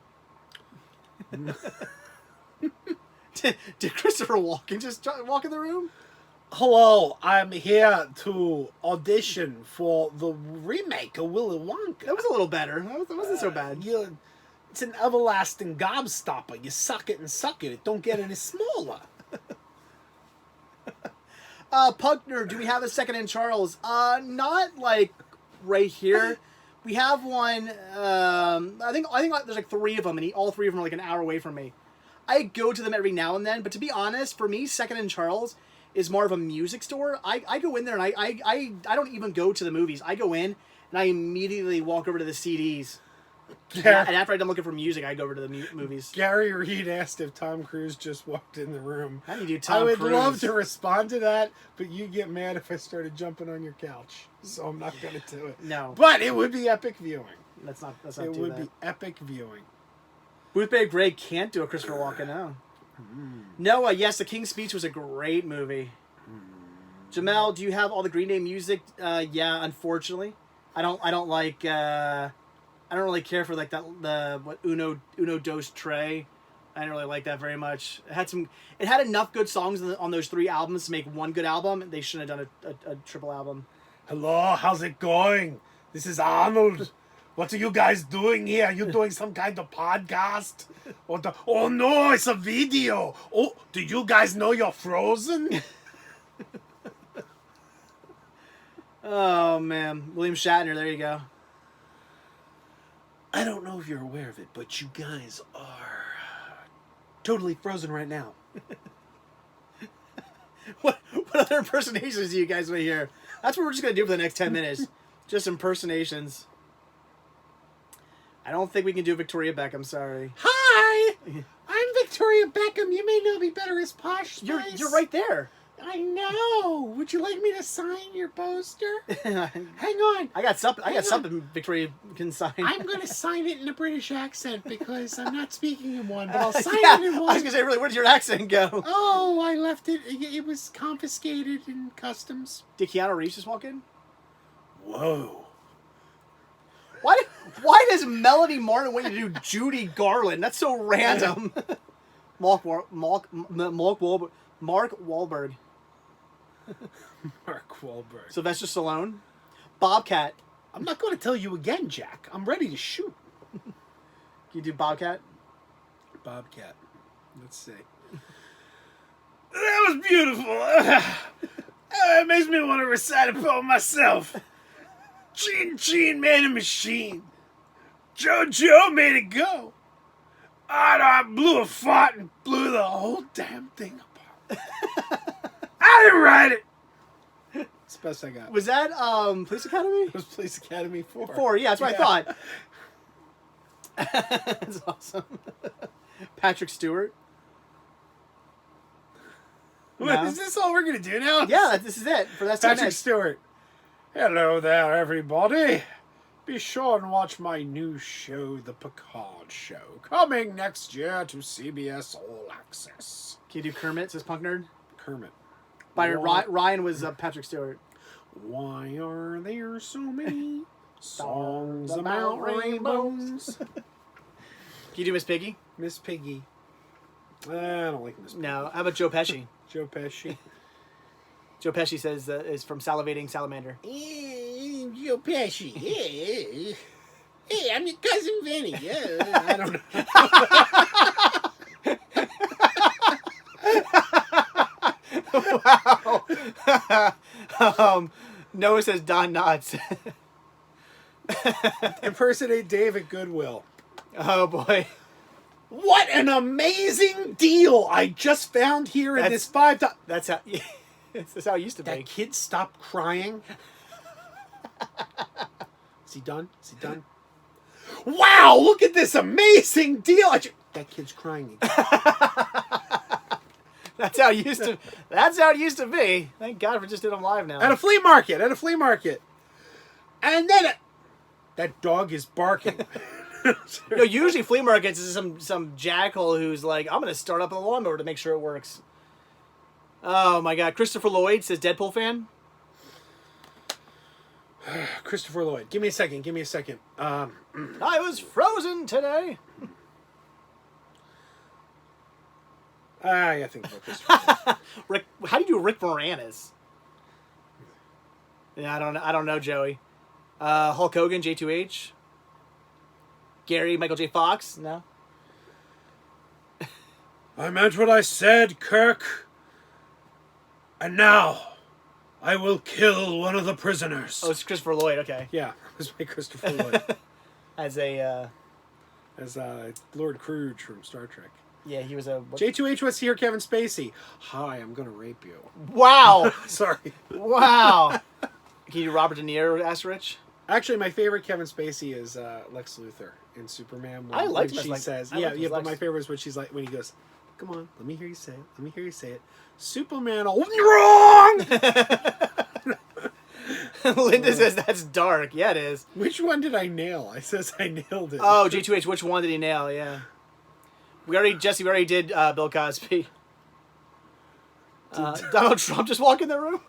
Did Christopher Walken just walk in the room? Hello, I'm here to audition for the remake of Willy Wonka. That was a little better. That wasn't so bad. It's an everlasting gobstopper. You suck it and suck it. It don't get any smaller. Pugner, do we have a second in Charles? Not like right here. We have one. I think there's like 3 of them, and all 3 of them are like an hour away from me. I go to them every now and then, but to be honest, for me, Second and Charles is more of a music store. I go in there and I don't even go to the movies. I go in and I immediately walk over to the CDs. And after I'm done looking for music, I go over to the movies. Gary Reed asked if Tom Cruise just walked in the room. How do you do Tom Cruise? I would love to respond to that, but you get mad if I started jumping on your couch, so I'm not going to do it. No. But it would be epic viewing. Let's not it would be epic viewing. Booth Bay Greg can't do a Christopher Walken, no. Noah, yes, The King's Speech was a great movie. Jamel, do you have all the Green Day music? Yeah, unfortunately. I don't like I don't really care for like Uno Dos Tre. I didn't really like that very much. It had enough good songs on those 3 albums to make one good album. They shouldn't have done a triple album. Hello, how's it going? This is Arnold. What are you guys doing here? Are you doing some kind of podcast? Oh no, it's a video. Oh, do you guys know you're frozen? Oh man, William Shatner, there you go. I don't know if you're aware of it, but you guys are totally frozen right now. What other impersonations do you guys want to hear? That's what we're just going to do for the next 10 minutes. Just impersonations. I don't think we can do Victoria Beckham, sorry. Hi! I'm Victoria Beckham. You may know me better as Posh Spice. You're right there. I know. Would you like me to sign your poster? Hang on. I got something Victoria can sign. I'm going to sign it in a British accent because I'm not speaking in one, but I'll sign it in one. I was going to say, really, where did your accent go? Oh, I left it. It was confiscated in customs. Did Keanu Reeves just walk in? Whoa. Why does Melody Martin want you to do Judy Garland? That's so random. Mark Wahlberg. Mark Wahlberg. Sylvester Stallone. Bobcat. I'm not going to tell you again, Jack. I'm ready to shoot. Can you do Bobcat? Bobcat. Let's see. That was beautiful. It makes me want to recite a poem myself. Gene Gene made a machine. Joe made it go. I blew a fart and blew the whole damn thing apart. I didn't write it. That's the best I got. Was that Police Academy? It was Police Academy 4. 4, yeah, that's what I thought. That's awesome. Patrick Stewart. What, is this all we're going to do now? Yeah, this is it. For that Patrick Stewart. Hello there, everybody. Be sure and watch my new show, The Picard Show, coming next year to CBS All Access. Can you do Kermit, says Punk Nerd? Kermit. Ryan was Patrick Stewart. Why are there so many songs about rainbows? Can you do Miss Piggy? Miss Piggy. I don't like Miss Piggy. No. How about Joe Pesci? Joe Pesci. Joe Pesci says is from Salivating Salamander. Joe Pesci. Yeah. Hey, I'm your cousin Vinny. Yeah. I don't know. Wow. Noah says Don Knotts. Impersonate David Goodwill. Oh boy. What an amazing deal I just found here in this $5. That's how. That's how it used to be. That kid stopped crying. Is he done? Is he done? Wow! Look at this amazing deal. That kid's crying again. That's how it used to. That's how it used to be. Thank God for just doing them live now. At a flea market. And then that dog is barking. Usually flea markets is some jackal who's like, I'm going to start up a lawnmower to make sure it works. Oh my God. Christopher Lloyd says Deadpool fan. Christopher Lloyd. Give me a second. I was frozen today. I think about Christopher Rick, how do you do Rick Moranis? Yeah, I don't know, Joey. Hulk Hogan, J2H. Gary, Michael J. Fox? No. I meant what I said, Kirk. And now, I will kill one of the prisoners. Oh, it's Christopher Lloyd. Okay. Yeah, it was my Christopher Lloyd. As Lord Crooge from Star Trek. Yeah, he was a... J2H was here, Kevin Spacey. Hi, I'm going to rape you. Wow. Sorry. Wow. Can you do Robert De Niro, ask Rich? Actually, my favorite Kevin Spacey is Lex Luthor in Superman. I liked when him. She says, but my favorite is when she's like, when he goes, "Come on, let me hear you say it. Let me hear you say it." Superman, wrong. Linda says that's dark. Yeah, it is. Which one did I nail? I says I nailed it. Oh, J2H. Which one did he nail? Yeah. We already did Bill Cosby. Donald Trump just walk in the room.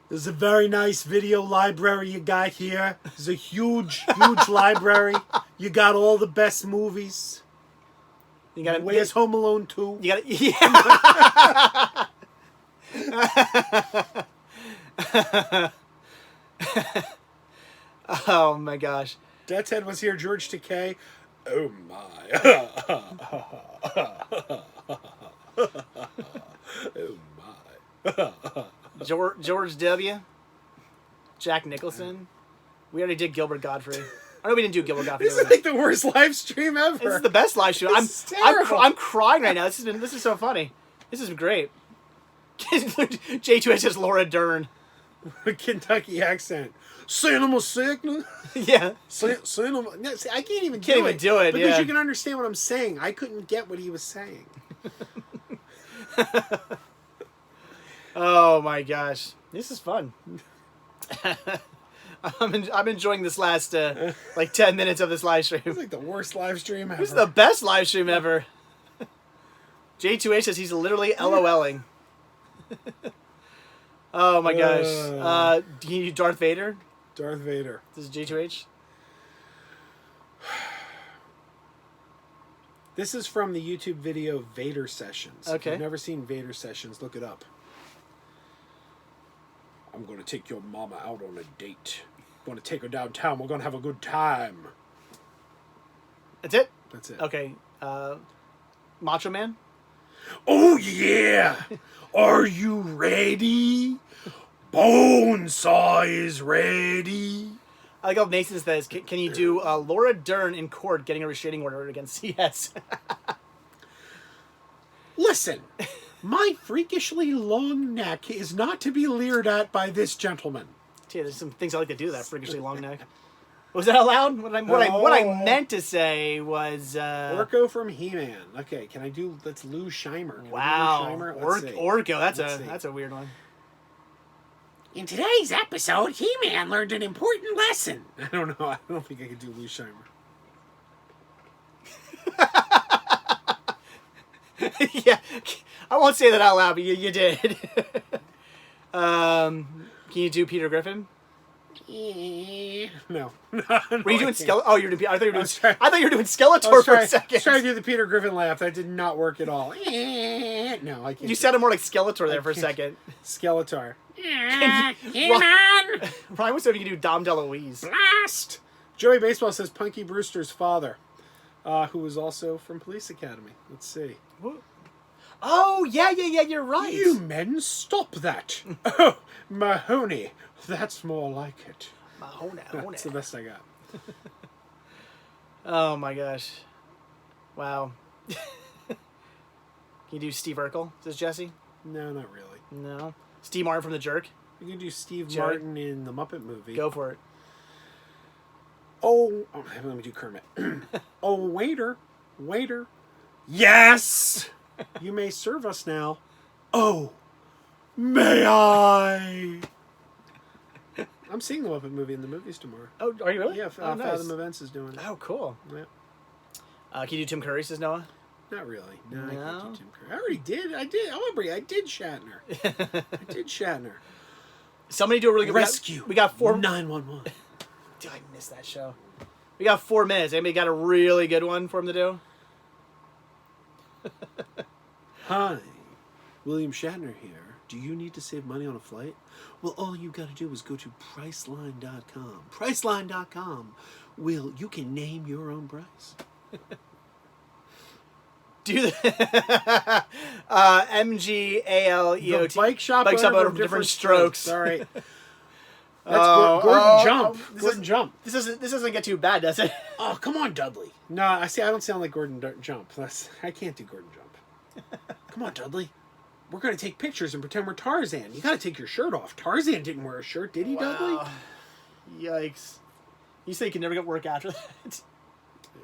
There's a very nice video library you got here. There's a huge library. You got all the best movies. You got Where's Home Alone 2? You got yeah. Oh my gosh. Death's Head was here. George Takei. Oh my. Oh my. George W. Jack Nicholson. We already did Gilbert Gottfried. I know we didn't do Gilbert Gottfried. This is like the worst live stream ever. This is the best live stream. I'm crying right now. This is so funny. This is great. J2H says Laura Dern. Kentucky accent. Cinema sickness. Yeah. Cinema. No, see, I can't even do it because you can understand what I'm saying. I couldn't get what he was saying. Oh my gosh, this is fun. I'm enjoying this last like 10 minutes of this live stream. It's like the worst live stream ever. This is the best live stream ever. J2H says he's literally LOLing. Oh my gosh. Do you Darth Vader? Darth Vader. This is J2H. This is from the YouTube video Vader Sessions. Okay. If you've never seen Vader Sessions, look it up. I'm going to take your mama out on a date. I'm going to take her downtown. We're going to have a good time. That's it? That's it. Okay. Macho Man? Oh, yeah! Are you ready? Bonesaw is ready. I like how Mason says, can you do Laura Dern in court getting a restraining order against CS? Listen, my freakishly long neck is not to be leered at by this gentleman. Gee, there's some things I like to do with that freakishly long neck. Was that allowed? What I meant to say was... Orko from He-Man. Okay, can I do... That's Lou Scheimer. Wow. Orko, Let's that's a weird one. In today's episode, He-Man learned an important lesson. I don't know. I don't think I could do Lou Scheimer. Yeah. I won't say that out loud, but you did. Can you do Peter Griffin? No. Were you doing Skeletor? Oh, I thought you were doing Skeletor for a second. I was trying to do the Peter Griffin laugh. That did not work at all. No, I can't. You sounded more like Skeletor there for a second. Skeletor. Ryan was hoping you could do Dom DeLuise. Blast! Joey Baseball says Punky Brewster's father, who was also from Police Academy. Let's see. Oh, yeah, you're right. You men, stop that. Oh, Mahoney. That's more like it. Mahoney. That's the best I got. Oh, my gosh. Wow. Can you do Steve Urkel, says Jesse? No, not really. No. Steve Martin from The Jerk? You can do Steve Martin in the Muppet movie. Go for it. Oh, let me do Kermit. Oh, waiter. Yes! You may serve us now. Oh, may I? I'm seeing the Muppet movie in the movies tomorrow. Oh, are you really? Yeah, nice. Fathom Events is doing it. Oh, cool. Yeah. Can you do Tim Curry, says Noah? Not really. No, I can't do Tim Curry. I already did. I did Shatner. I did Shatner. Somebody do a really good... Rescue. We got 911. Dude, I missed that show. We got 4 minutes. Anybody got a really good one for him to do? Hi, William Shatner here. Do you need to save money on a flight? Well, all you got to do is go to Priceline.com. Priceline.com. You can name your own price. Do the MGALEOT. Bike shop over different strokes. All right. That's Gordon Jump. Gordon Jump. This doesn't get too bad, does it? Oh, come on, Dudley. No, I don't sound like Gordon Jump. I can't do Gordon Jump. Come on, Dudley. We're going to take pictures and pretend we're Tarzan. You got to take your shirt off. Tarzan didn't wear a shirt, did he, Dudley? Yikes. You say you can never get work after that?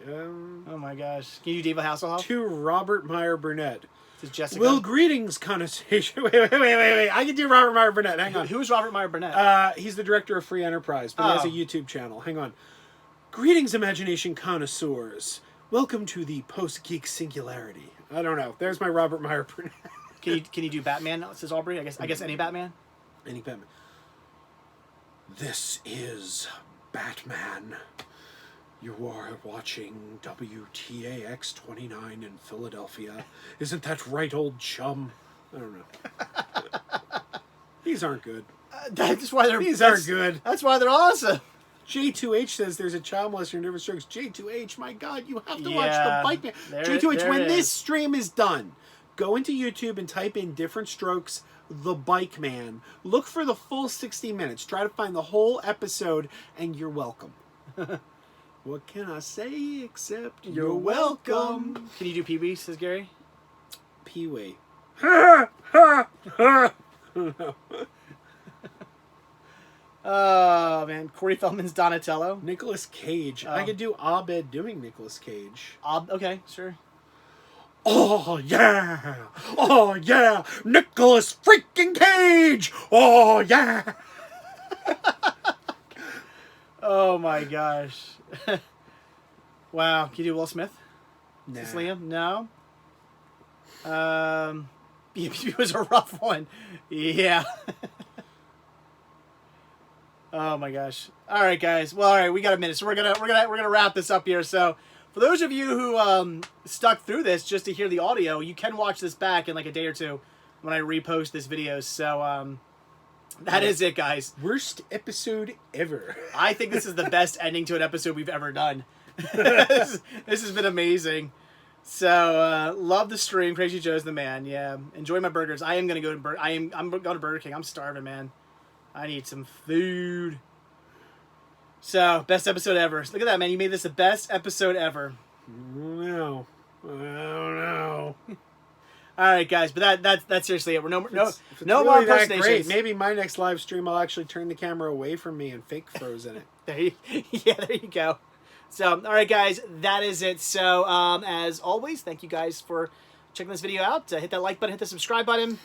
Oh my gosh. Can you do Diva Hasselhoff? To Robert Meyer Burnett. This is Jessica. Will, greetings, connotation. Wait. I can do Robert Meyer Burnett. Hang on. Who's Robert Meyer Burnett? He's the director of Free Enterprise, but he has a YouTube channel. Hang on. Greetings, imagination connoisseurs. Welcome to the post-geek singularity. I don't know. There's my Robert Meyer Burnett. Can you do Batman, says Aubrey? I guess any Batman? Any Batman. This is Batman. You are watching WTAX 29 in Philadelphia. Isn't that right, old chum? I don't know. These aren't good. That's why These aren't good. That's why they're awesome. J2H says there's a child molester in Different Strokes. J2H, my God, you have to watch the Bike Man. J2H, when this stream is done, go into YouTube and type in Different Strokes, The Bike Man. Look for the full 60 minutes. Try to find the whole episode, and you're welcome. What can I say except you're welcome? Can you do Pee-wee, says Gary? Pee-wee. Oh, man. Corey Feldman's Donatello. Nicolas Cage. I could do Abed doing Nicolas Cage. Okay, sure. Oh, yeah. Oh, yeah. Nicolas freaking Cage. Oh, yeah. Oh, my gosh. Wow. Can you do Will Smith? Nah. Is this Liam? No. It was a rough one. Yeah. Oh my gosh. All right, guys. Well, all right, we got a minute, so we're gonna wrap this up here. So, for those of you who stuck through this just to hear the audio, you can watch this back in like a day or two when I repost this video. So, That is it, guys. Worst episode ever. I think this is the best ending to an episode we've ever done. This has been amazing. So, love the stream. Crazy Joe's the man. Yeah, enjoy my burgers. I am gonna go to I'm going to Burger King. I'm starving, man. I need some food. So, best episode ever. Look at that, man. You made this the best episode ever. No. I don't know. All right, guys, but that's seriously it. We're no Really more impersonations. Great. Maybe my next live stream I'll actually turn the camera away from me and fake frozen it. There you go. So, all right, guys, that is it. So, as always, thank you guys for checking this video out. Hit that like button, hit the subscribe button,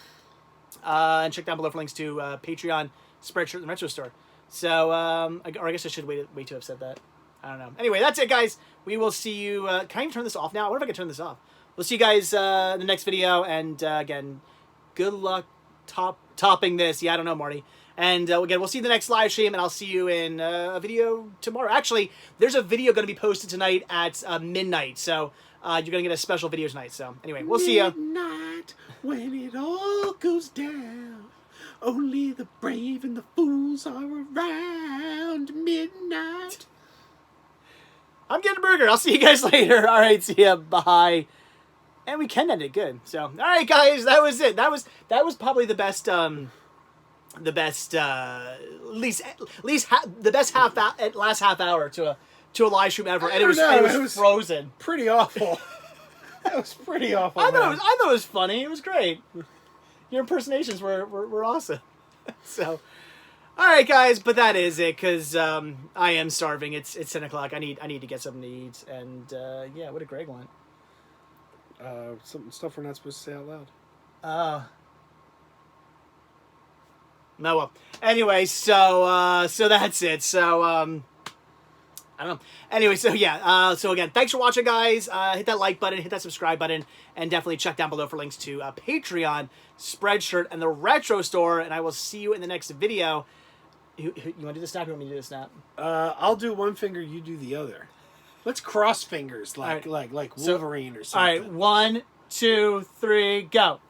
and check down below for links to Patreon, Spreadshirt, and Retro Store. So, or I guess I should wait to have said that. I don't know. Anyway, that's it, guys. We will see you. Can I even turn this off now? I wonder if I can turn this off. We'll see you guys in the next video. And again, good luck topping this. Yeah, I don't know, Marty. And again, we'll see you in the next live stream. And I'll see you in a video tomorrow. Actually, there's a video going to be posted tonight at midnight. So you're going to get a special video tonight. So anyway, we'll see you. Midnight, when it all goes down. Only the brave and the fools are around midnight. I'm getting a burger. I'll see you guys later. All right, see ya. Bye. And we can end it good. So, all right, guys, that was it. That was probably the best. The best. Last half hour to a live stream ever, and it was frozen. Pretty awful. That was pretty awful. I thought it was funny. It was great. Your impersonations were awesome. So. All right, guys, but that is it, because I am starving. It's 10 o'clock. I need to get something to eat, and yeah, what did Greg want? Some stuff we're not supposed to say out loud. No, well, anyway, so that's it. So I don't know. Anyway, so yeah. So again, thanks for watching, guys. Hit that like button, hit that subscribe button, and definitely check down below for links to Patreon, Spreadshirt, and the Retro Store. And I will see you in the next video. You want to do the snap? Or you want me to do the snap? I'll do one finger, you do the other. Let's cross fingers like Wolverine or something. All right, 1, 2, 3, go.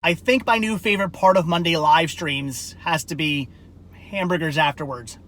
I think my new favorite part of Monday live streams has to be hamburgers afterwards.